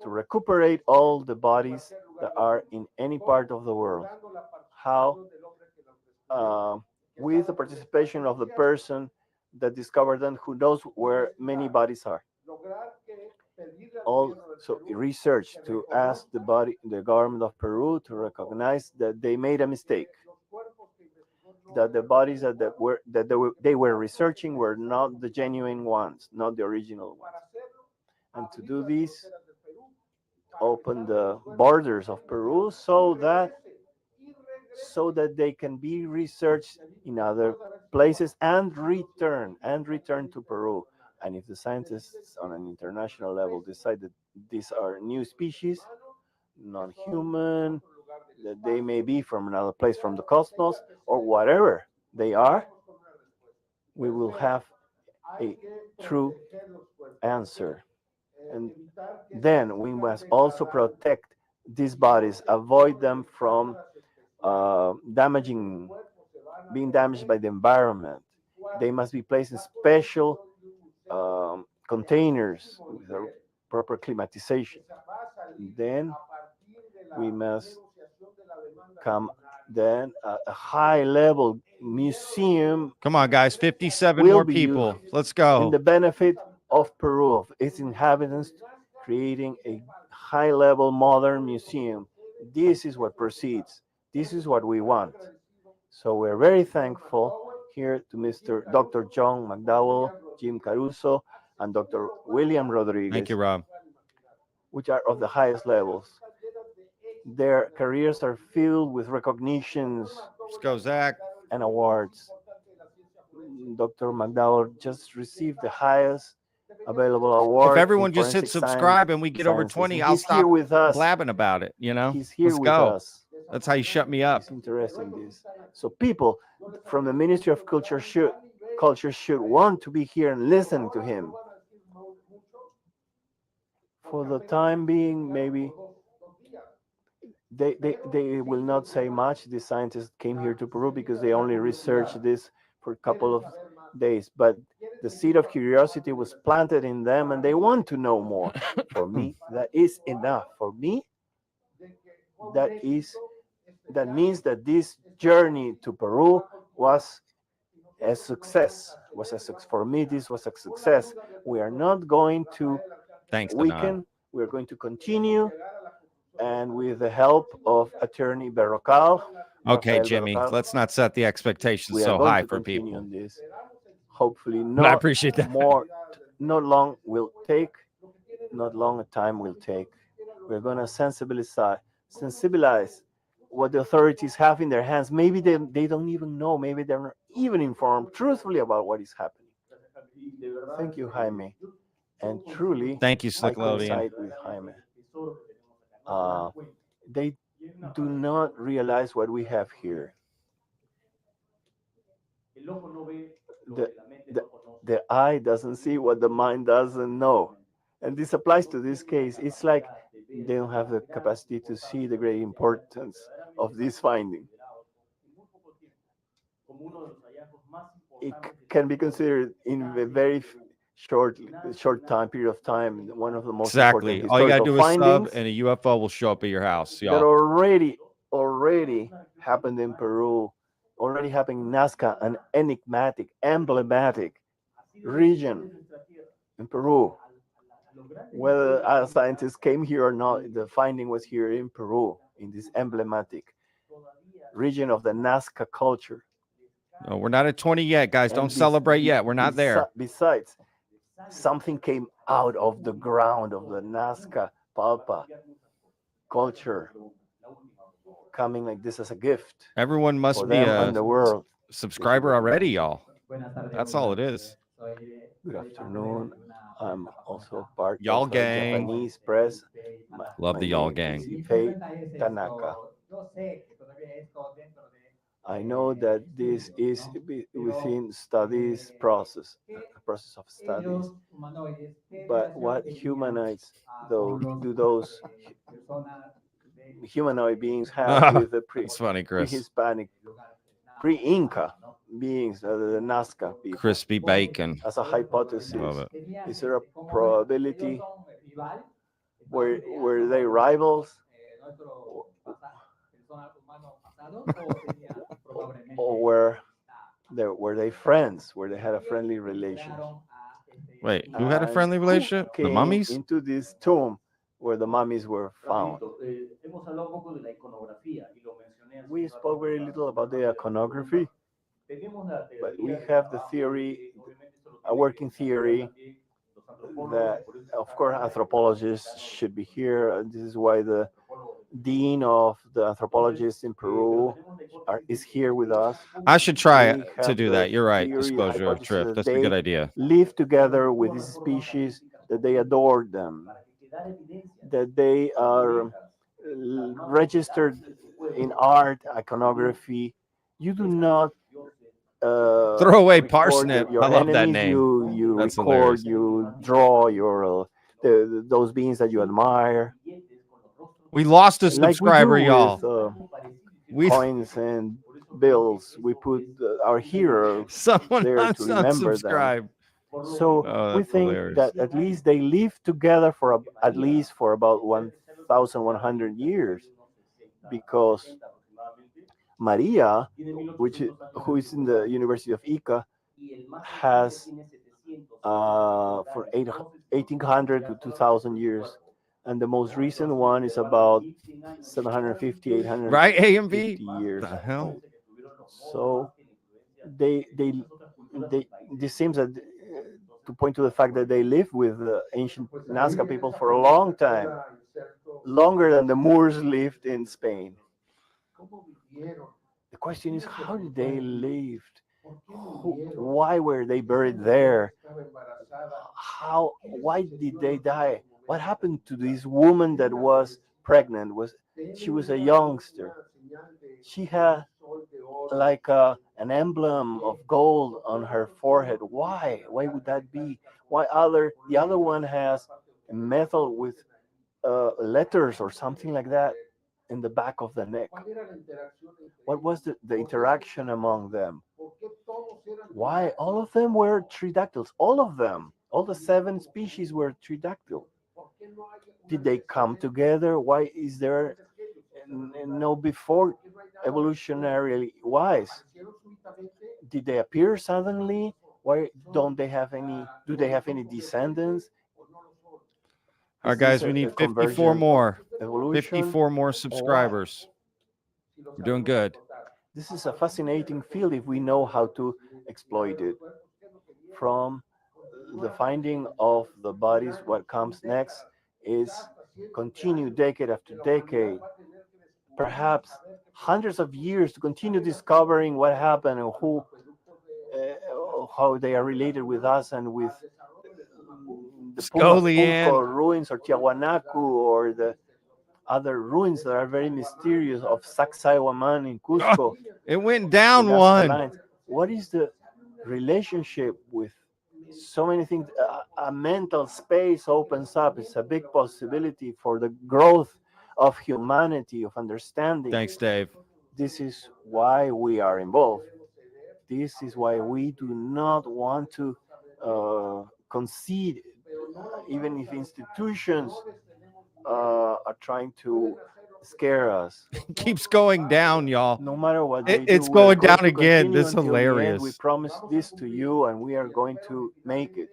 to recuperate all the bodies that are in any part of the world. How? With the participation of the person that discovered them, who knows where many bodies are. Also, research to ask the government of Peru to recognize that they made a mistake, that the bodies that they were researching were not the genuine ones, not the original ones. And to do this, open the borders of Peru so that they can be researched in other places and return to Peru. And if the scientists on an international level decide that these are new species, non-human, that they may be from another place, from the cosmos, or whatever they are, we will have a true answer. And then we must also protect these bodies, avoid them from being damaged by the environment. They must be placed in special containers with a proper climatization. Then we must come then a high level museum. Come on, guys, 57 will more be people. used Let's in go. the benefit of Peru, of its inhabitants, creating a high level modern museum. This is what proceeds. This is what we want. So we're very thankful here to Mr. Dr. John McDowell, Jim Caruso, and Dr. William Rodriguez, Thank you, Rob. which are of the highest levels. Their careers are filled with recognitions Let's go, Zach. and awards. Dr. McDowell just received the highest available award. If everyone in just hit forensic subscribe and we get over sciences. 20, And I'll he's stop here with us. blabbing about it. You know, He's here let's with go. us. That's how you shut me up. It's interesting this. So people from the Ministry of Culture should want to be here and listen to him. For the time being, maybe they will not say much. The scientists came here to Peru because they only researched this for a couple of days. But the seed of curiosity was planted in them and they want to know more. For me, that is enough. For me, that means that this journey to Peru was a success. For me, this was a success. We are not going to weaken. We're going to continue, and with the help of Attorney Berrocal. Okay, Jimmy, let's not set the expectations so high for people. On this. Hopefully, I appreciate that. Not long a time will take. We're going to sensibilize what the authorities have in their hands. Maybe they don't even know. Maybe they're not even informed truthfully about what is happening. Thank you, Jaime. And truly, thank you, I coincide with Jaime. They do not realize what we have here. The eye doesn't see what the mind doesn't know. And this applies to this case. It's like they don't have the capacity to see the great importance of this finding. It can be considered in a very short period of time one of the most important All you gotta do is findings sub, and a UFO will show up at your house. that already happened in Peru, already happened in Nazca, an enigmatic, emblematic region in Peru. Whether our scientists came here or not, the finding was here in Peru, in this emblematic region of the Nazca culture. No, we're not at 20 yet, guys. Don't celebrate yet. We're not there. Besides, something came out of the ground of the Nazca Palpa culture, coming like this as a gift. Everyone must be a subscriber already, y'all. That's all it is. Good afternoon. I'm also part y'all of the gang. Japanese press. Love the y'all gang. Tanaka. I know that this is within studies process, a process of studies. But what humanoids do those humanoid beings have with the pre-Hispanic, pre-Inca beings, the Nazca people? Crispy bacon. As a hypothesis, Love it. is there a probability? Were they rivals? Or were they friends? Where they had a friendly relationship? Wait, who had a friendly relationship? The mummies? Into this tomb where the mummies were found. We spoke very little about the iconography, but we have the theory, a working theory, that of course anthropologists should be here. This is why the dean of the anthropologists in Peru is here with us. I should try to do that. You're right. Exposure of drift. That's a good idea. Live together with these species, that they adore them, that they are registered in art, iconography. You do not throw away parsnip. Your I love that enemies, name. you That's record, hilarious. you draw your those beings that you admire. We lost a Like we do subscriber, y'all. with coins and bills. We put our heroes Someone there to remember them. unsubscribe. So Oh, we that's think hilarious. that at least they lived together for at least for about 1,100 years, because Maria, who is in the University of Ica, has for 1800 to 2,000 years, and the most recent one is about 750, 850 Right, AMV? years. The hell? So they this seems that to point to the fact that they lived with the ancient Nazca people for a long time, longer than the Moors lived in Spain. The question is, how did they live? Why were they buried there? Why did they die? What happened to this woman that was pregnant? She was a youngster. She had like an emblem of gold on her forehead. Why? Why would that be? Why the other one has a metal with letters or something like that in the back of the neck? What was the interaction among them? Why all of them were tridactyls? All of them, all the 7 species were tridactyl. Did they come together? Why is there no before evolutionarily wise? Did they appear suddenly? Why don't they have any? Do they have any descendants? All right, guys, we need 54 more. Evolution? 54 more subscribers. We're doing good. This is a fascinating field if we know how to exploit it. From the finding of the bodies, what comes next is continue decade after decade, perhaps hundreds of years, to continue discovering what happened and how they are related with us and with the Pulco ruins or Tiahuanacu or the other ruins that are very mysterious of Sacsayhuaman in Cusco. It went down one. What is the relationship with so many things? A mental space opens up. It's a big possibility for the growth of humanity, of understanding. Thanks, Dave. This is why we are involved. This is why we do not want to concede, even if institutions are trying to scare us. Keeps going down, y'all. No matter what it's going down again. This is hilarious. We promise this to you, and we are going to make it.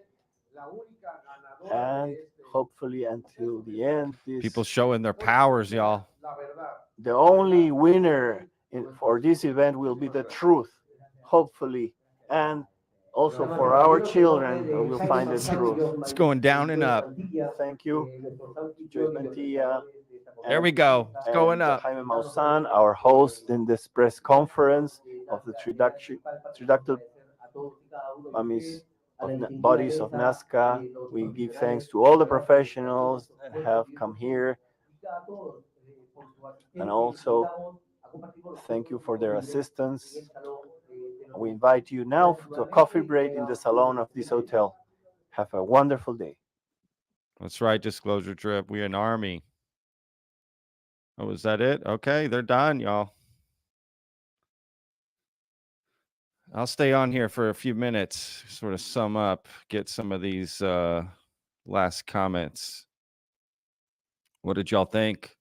And hopefully until the end, people showing their powers, y'all. The only winner for this event will be the truth, hopefully, and also for our children, we will find the truth. It's going down and up. Thank you, Joyce Mantilla. There we go. It's going up. Jaime Maussan, our host in this press conference of the Tridactyl Mummies Bodies of Nazca. We give thanks to all the professionals that have come here, and also thank you for their assistance. We invite you now to a coffee break in the salon of this hotel. Have a wonderful day. That's right, Disclosure Trip. We an army. Oh, is that it? Okay, they're done, y'all. I'll stay on here for a few minutes, sort of sum up, get some of these last comments. What did y'all think?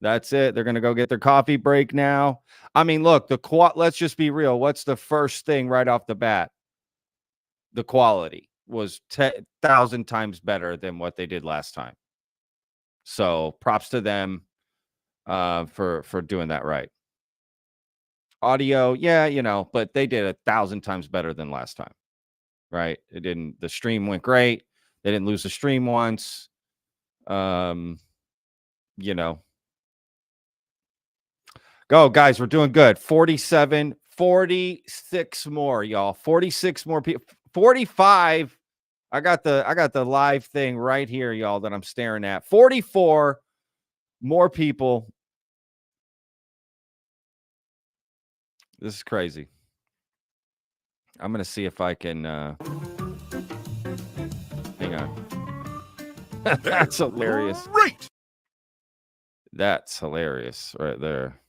That's it. They're going to go get their coffee break now. I mean, look, let's just be real. What's the first thing right off the bat? The quality was 10,000 times better than what they did last time. So props to them for doing that right. Audio, yeah, you know, but they did 1,000 times better than last time, right? The stream went great. They didn't lose the stream once. You know, go guys, we're doing good. 47, 46 more, y'all. 46 more people. 45. I got the live thing right here, y'all, that I'm staring at. 44 more people. This is crazy. I'm going to see if I can on. That's hilarious. Great. That's hilarious right there.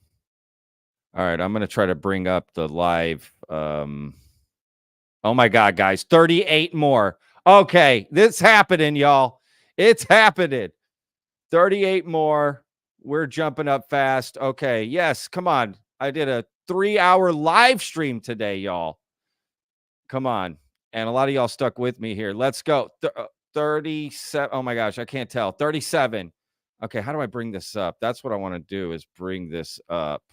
All right, I'm going to try to bring up the live. Oh my God, guys, 38 more. Okay, this happening, y'all. It's happening. 38 more. We're jumping up fast. Okay, yes, come on. I did a 3-hour live stream today, y'all. Come on. And a lot of y'all stuck with me here. Let's go. 37. Oh my gosh, I can't tell. 37. Okay, how do I bring this up? That's what I want to do, is bring this up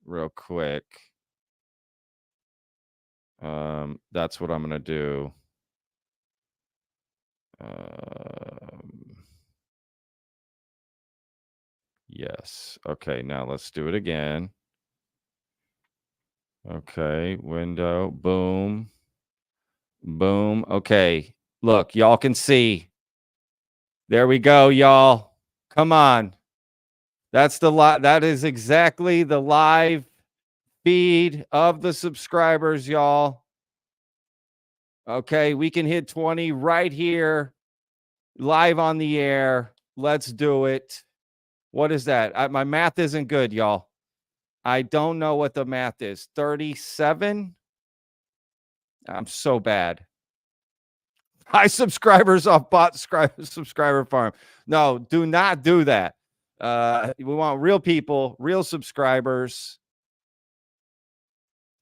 real quick. That's what I'm going to do. Yes. Okay, now let's do it again. Okay, window. Boom. Boom. Okay. Look, y'all can see. There we go, y'all. Come on. That's the that is exactly the live feed of the subscribers, y'all. Okay, we can hit 20 right here, live on the air. Let's do it. What is that? My math isn't good, y'all. I don't know what the math is. 37? I'm so bad. High subscribers off bot subscriber farm. No, do not do that. We want real people, real subscribers.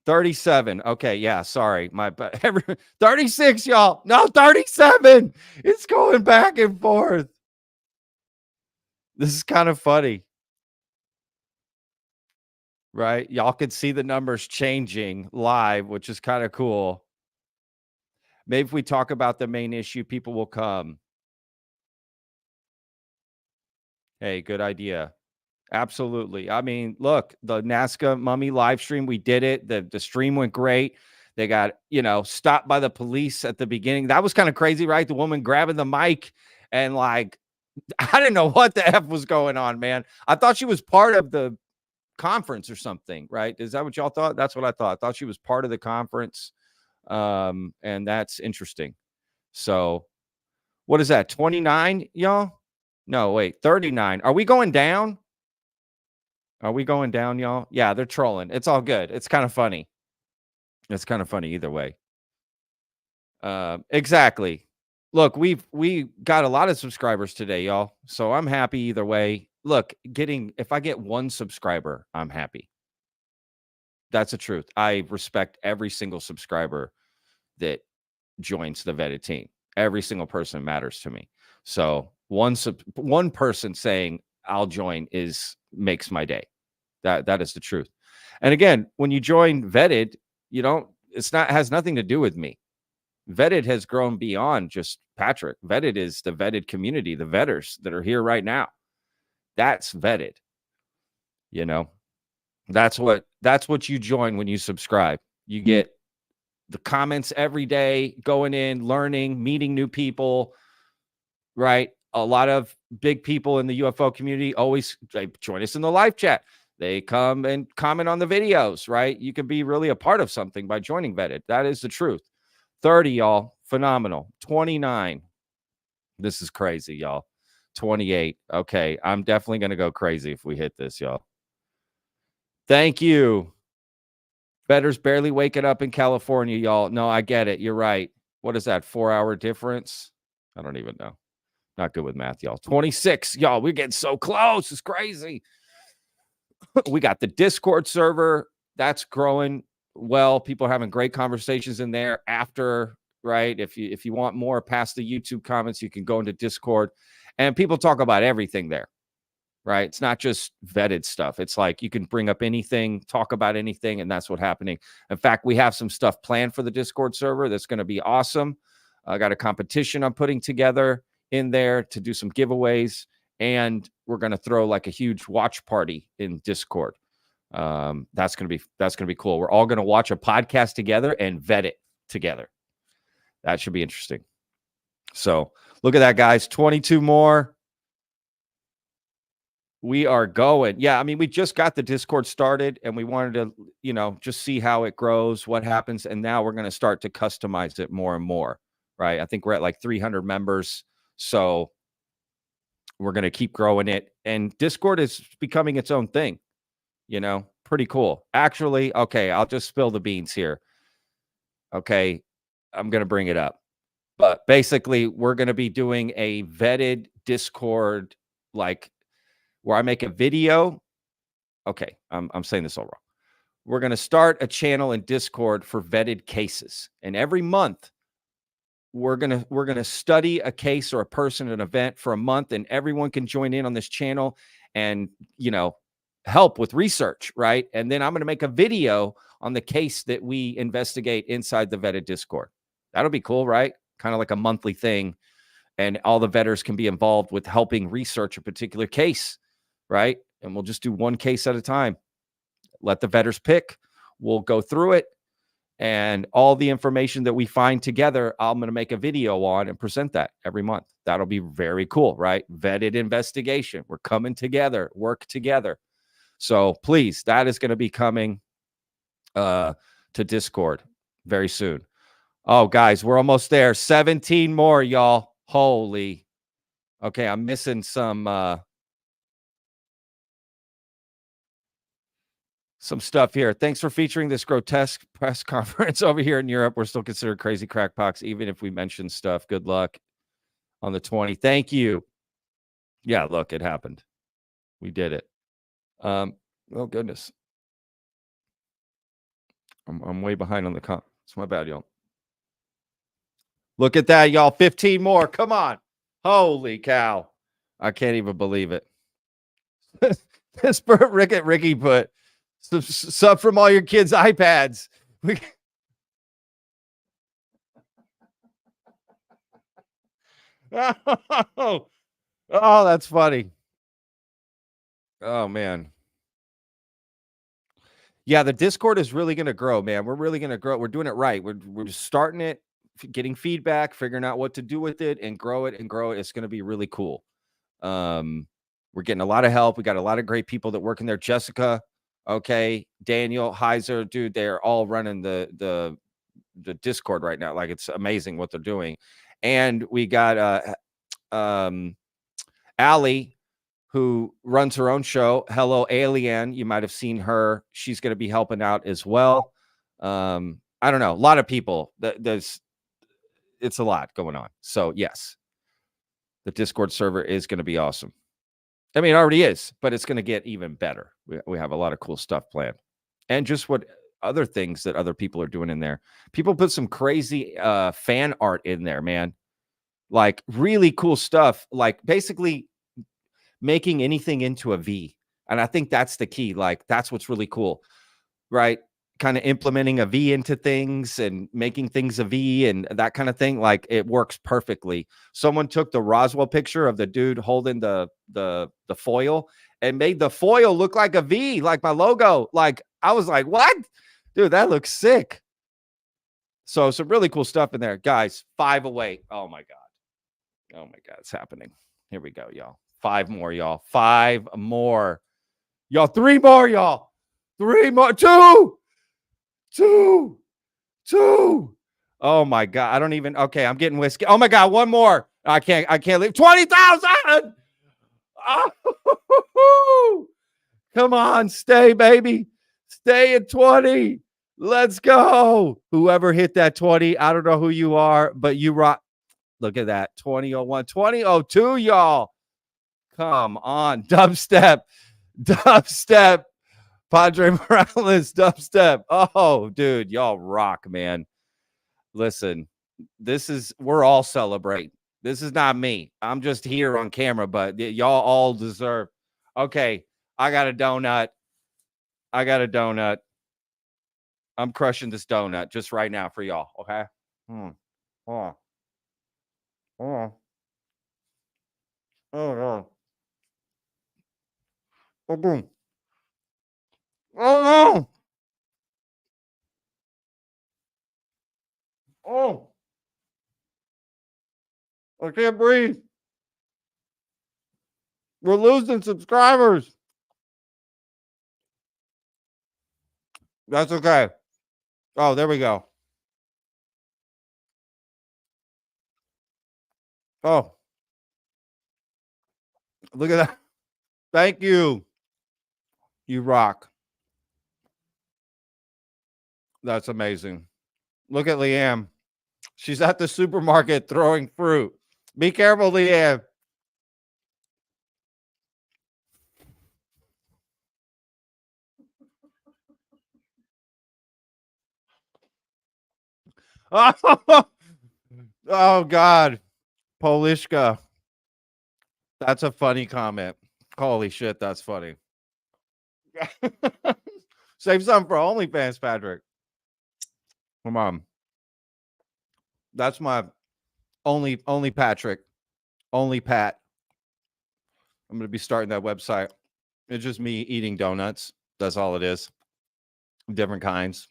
37. Okay, yeah, sorry. 36, y'all. No, 37. It's going back and forth. This is kind of funny. Right? Y'all can see the numbers changing live, which is kind of cool. Maybe if we talk about the main issue, people will come. Hey, good idea. Absolutely. I mean, look, the Nazca Mummy live stream, we did it. The stream went great. They got, stopped by the police at the beginning. That was kind of crazy, right? The woman grabbing the mic and like, I didn't know what the F was going on, man. I thought she was part of the conference or something, right? Is that what y'all thought? That's what I thought. I thought she was part of the conference. And that's interesting. So what is that? 29, y'all? No, wait, 39. Are we going down? Are we going down, y'all? Yeah, they're trolling. It's all good. It's kind of funny. It's kind of funny either way. Exactly. Look, we got a lot of subscribers today, y'all. So I'm happy either way. Look, if I get one subscriber, I'm happy. That's the truth. I respect every single subscriber that joins the vetted team. Every single person matters to me. So one person saying I'll join makes my day. That is the truth. And again, when you join vetted, has nothing to do with me. Vetted has grown beyond just Patrick. Vetted is the vetted community, the vetters that are here right now. That's vetted. That's what you join when you subscribe. You get the comments every day, going in, learning, meeting new people, right? A lot of big people in the UFO community always join us in the live chat. They come and comment on the videos, right? You can be really a part of something by joining vetted. That is the truth. 30, y'all. Phenomenal. 29. This is crazy, y'all. 28. Okay. I'm definitely going to go crazy if we hit this, y'all. Thank you. Better's barely waking up in California, y'all. No, I get it. You're right. What is that? 4-hour difference? I don't even know. Not good with math, y'all. 26. Y'all, we're getting so close. It's crazy. We got the Discord server. That's growing well. People are having great conversations in there after, right? If you want more past the YouTube comments, you can go into Discord. And people talk about everything there, right? It's not just vetted stuff. It's like you can bring up anything, talk about anything, and that's what's happening. In fact, we have some stuff planned for the Discord server that's going to be awesome. I got a competition I'm putting together in there to do some giveaways, and we're going to throw like a huge watch party in Discord. That's going to be cool. We're all going to watch a podcast together and vet it together. That should be interesting. So look at that, guys. 22 more. We are going. Yeah, I mean, we just got the Discord started and we wanted to, just see how it grows, what happens. And now we're going to start to customize it more and more, right? I think we're at like 300 members. So we're going to keep growing it. And Discord is becoming its own thing, you know, pretty cool. Actually, okay, I'll just spill the beans here. Okay, I'm going to bring it up. But basically, we're going to be doing a vetted Discord, like where I make a video. Okay, I'm saying this all wrong. We're going to start a channel in Discord for vetted cases. And every month, we're gonna study a case or a person, an event for a month, and everyone can join in on this channel and, you know, help with research, right? And then I'm going to make a video on the case that we investigate inside the vetted Discord. That'll be cool, right? Kind of like a monthly thing. And all the vetters can be involved with helping research a particular case, right? And we'll just do one case at a time. Let the vetters pick. We'll go through it. And all the information that we find together, I'm going to make a video on and present that every month. That'll be very cool, right? Vetted investigation. We're coming together, work together. So please, that is going to be coming to Discord very soon. Oh, guys, we're almost there. 17 more, y'all. Holy. Okay, I'm missing some stuff here. Thanks for featuring this grotesque press conference over here in Europe. We're still considered crazy crackpots, even if we mention stuff. Good luck on the 20. Thank you. Yeah, look, it happened. We did it. Oh, goodness. I'm way behind on the comp. It's my bad, y'all. Look at that, y'all. 15 more. Come on. Holy cow. I can't even believe it. This Ricky put sub from all your kids' iPads. Oh, that's funny. Oh, man. Yeah, the Discord is really going to grow, man. We're really going to grow. We're doing it right. We're just starting it, getting feedback, figuring out what to do with it, and grow it and grow it. It's going to be really cool. We're getting a lot of help. We got a lot of great people that work in there. Jessica, okay, Daniel, Heiser, dude, they're all running the Discord right now. Like, it's amazing what they're doing. And we got Allie, who runs her own show. Hello, Alien. You might have seen her. She's going to be helping out as well. I don't know. A lot of people. It's a lot going on. So, yes, the Discord server is going to be awesome. I mean, it already is, but it's going to get even better. We have a lot of cool stuff planned. And just what other things that other people are doing in there. People put some crazy fan art in there, man. Like, really cool stuff. Like, basically making anything into a V. And I think that's the key. Like, that's what's really cool, right? Kind of implementing a V into things and making things a V and that kind of thing. Like, it works perfectly. Someone took the Roswell picture of the dude holding the foil and made the foil look like a V, like my logo. Like, I was like, what? Dude, that looks sick. So some really cool stuff in there. Guys, 5 away. Oh, my God. Oh, my God. It's happening. Here we go, y'all. 5 more, y'all. 5 more. Y'all, 3 more, y'all. 3 more. 2. Oh, my God. I don't even. Okay, I'm getting whiskey. Oh, my God. 1 more. I can't leave. 20,000. Oh, come on. Stay, baby. Stay at 20. Let's go. Whoever hit that 20, I don't know who you are, but you rock. Look at that. 2001, 2002, y'all. Come on. Dubstep. Padre Morales, dubstep. Oh, dude, y'all rock, man. Listen, we're all celebrating. This is not me. I'm just here on camera, but y'all all deserve. Okay, I got a donut. I'm crushing this donut just right now for y'all, okay? Oh, boom. Oh, no. Oh. I can't breathe. We're losing subscribers. That's okay. Oh, there we go. Oh, look at that. Thank you. You rock. That's amazing. Look at Leanne. She's at the supermarket throwing fruit. Be careful, Leanne. Oh, God. Polishka. That's a funny comment. Holy shit, that's funny. Save some for OnlyFans, Patrick. Come on. That's my only Patrick. Only Pat. I'm going to be starting that website. It's just me eating donuts. That's all it is. Different kinds.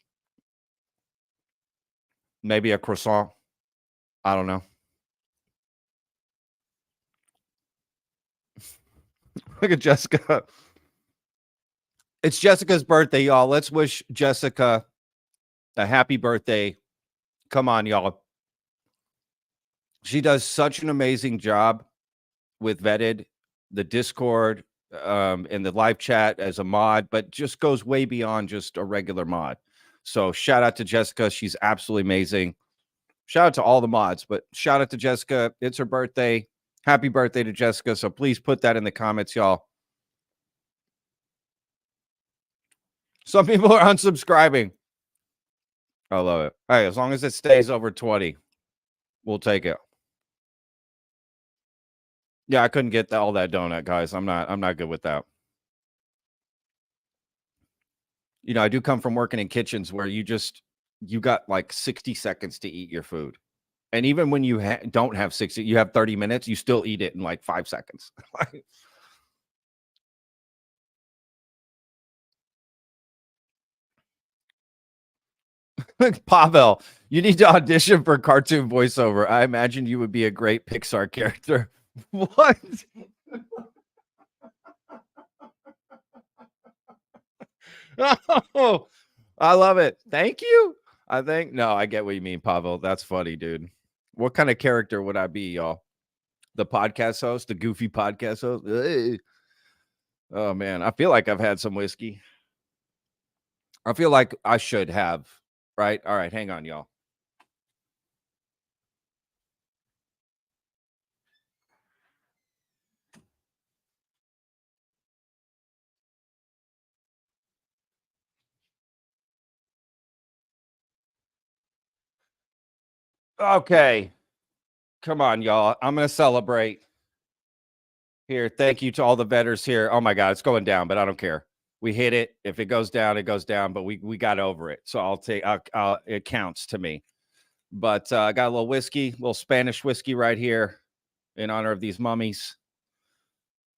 Maybe a croissant. I don't know. Look at Jessica. It's Jessica's birthday, y'all. Let's wish Jessica a happy birthday. Come on, y'all. She does such an amazing job with Vetted, the Discord, and the live chat as a mod, but just goes way beyond just a regular mod. So shout out to Jessica. She's absolutely amazing. Shout out to all the mods, but shout out to Jessica. It's her birthday. Happy birthday to Jessica. So please put that in the comments, y'all. Some people are unsubscribing. I love it. Hey, as long as it stays over 20, we'll take it. Yeah, I couldn't get all that donut, guys. I'm not good with that. You know, I do come from working in kitchens where you got like 60 seconds to eat your food. And even when you don't have 60, you have 30 minutes, you still eat it in like 5 seconds. Pavel, you need to audition for cartoon voiceover. I imagine you would be a great Pixar character. What? Oh, I love it. Thank you. No, I get what you mean, Pavel. That's funny, dude. What kind of character would I be, y'all? The podcast host, the goofy podcast host? Hey. Oh, man. I feel like I've had some whiskey. I feel like I should have, right? All right, hang on, y'all. Okay. Come on, y'all. I'm going to celebrate. Here, thank you to all the vetters here. Oh, my God, it's going down, but I don't care. We hit it. If it goes down, it goes down, but we got over it. So it counts to me. But I got a little whiskey, a little Spanish whiskey right here in honor of these mummies.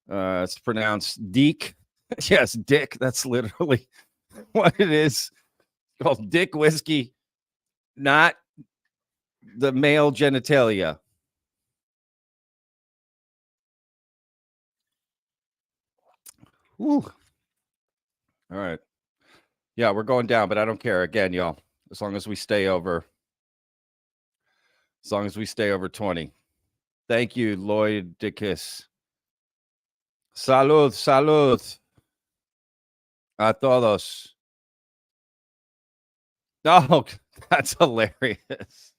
It's pronounced Dick. Yes, Dick. That's literally what it is. It's called Dick whiskey, not the male genitalia. Whew. All right. Yeah, we're going down, but I don't care. Again, y'all, as long as we stay over 20. Thank you, Lloyd Dickus. Salud, salud. A todos. Oh, that's hilarious.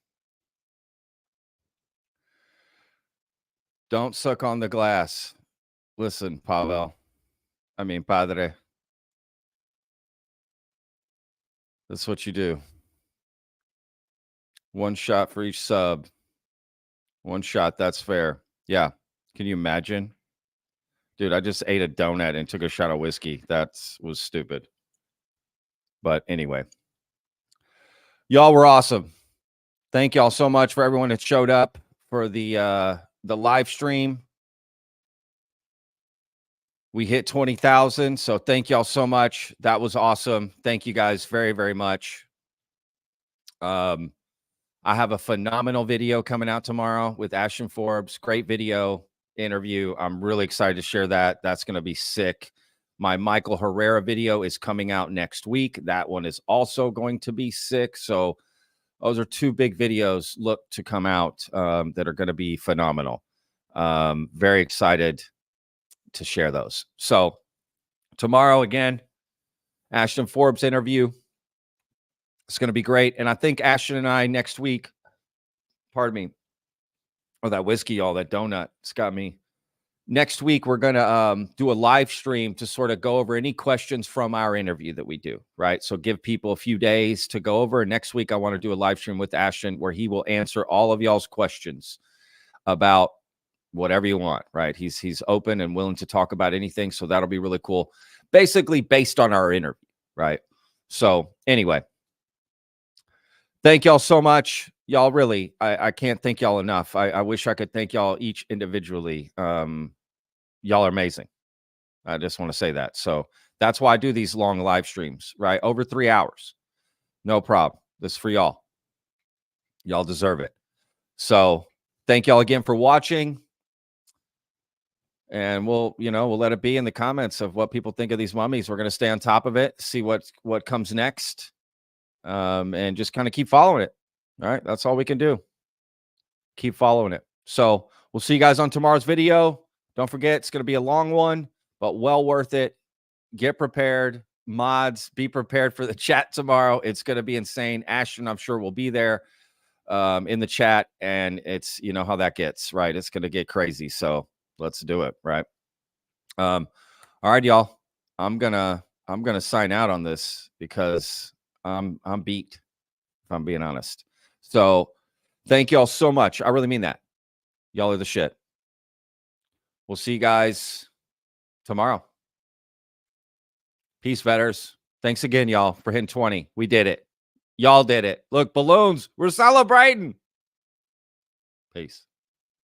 Don't suck on the glass. Listen, Padre. That's what you do. One shot for each sub. One shot, that's fair. Yeah. Can you imagine? Dude, I just ate a donut and took a shot of whiskey. That was stupid. But anyway. Y'all were awesome. Thank y'all so much for everyone that showed up for the live stream. We hit 20,000, so thank y'all so much. That was awesome. Thank you guys very, very much. I have a phenomenal video coming out tomorrow with Ashton Forbes. Great video interview. I'm really excited to share that. That's going to be sick. My Michael Herrera video is coming out next week. That one is also going to be sick. So Those are 2 big videos look to come out that are going to be phenomenal. Very excited to share those. So tomorrow, again, Ashton Forbes interview. It's going to be great. And I think Ashton and I next week, pardon me, oh, that whiskey, all that donut, it's got me. Next week, we're going to do a live stream to sort of go over any questions from our interview that we do, right? So give people a few days to go over. And next week, I want to do a live stream with Ashton where he will answer all of y'all's questions about whatever you want, right? He's open and willing to talk about anything. So that'll be really cool. Basically based on our interview, right? So anyway, thank y'all so much. Y'all really, I can't thank y'all enough. I wish I could thank y'all each individually. Y'all are amazing. I just want to say that. So that's why I do these long live streams, right? Over 3 hours. No problem. This is for y'all. Y'all deserve it. So thank y'all again for watching. And we'll let it be in the comments of what people think of these mummies. We're going to stay on top of it, see what comes next, and just kind of keep following it. All right, that's all we can do. Keep following it. So we'll see you guys on tomorrow's video. Don't forget, it's going to be a long one, but well worth it. Get prepared. Mods, be prepared for the chat tomorrow. It's going to be insane. Ashton, I'm sure, will be there in the chat, and it's, you know how that gets, right? It's going to get crazy. So let's do it, right? All right, y'all. I'm gonna sign out on this because I'm beat, if I'm being honest. So thank y'all so much. I really mean that. Y'all are the shit. We'll see you guys tomorrow. Peace, vetters. Thanks again, y'all, for hitting 20. We did it. Y'all did it. Look, balloons. We're celebrating. Peace.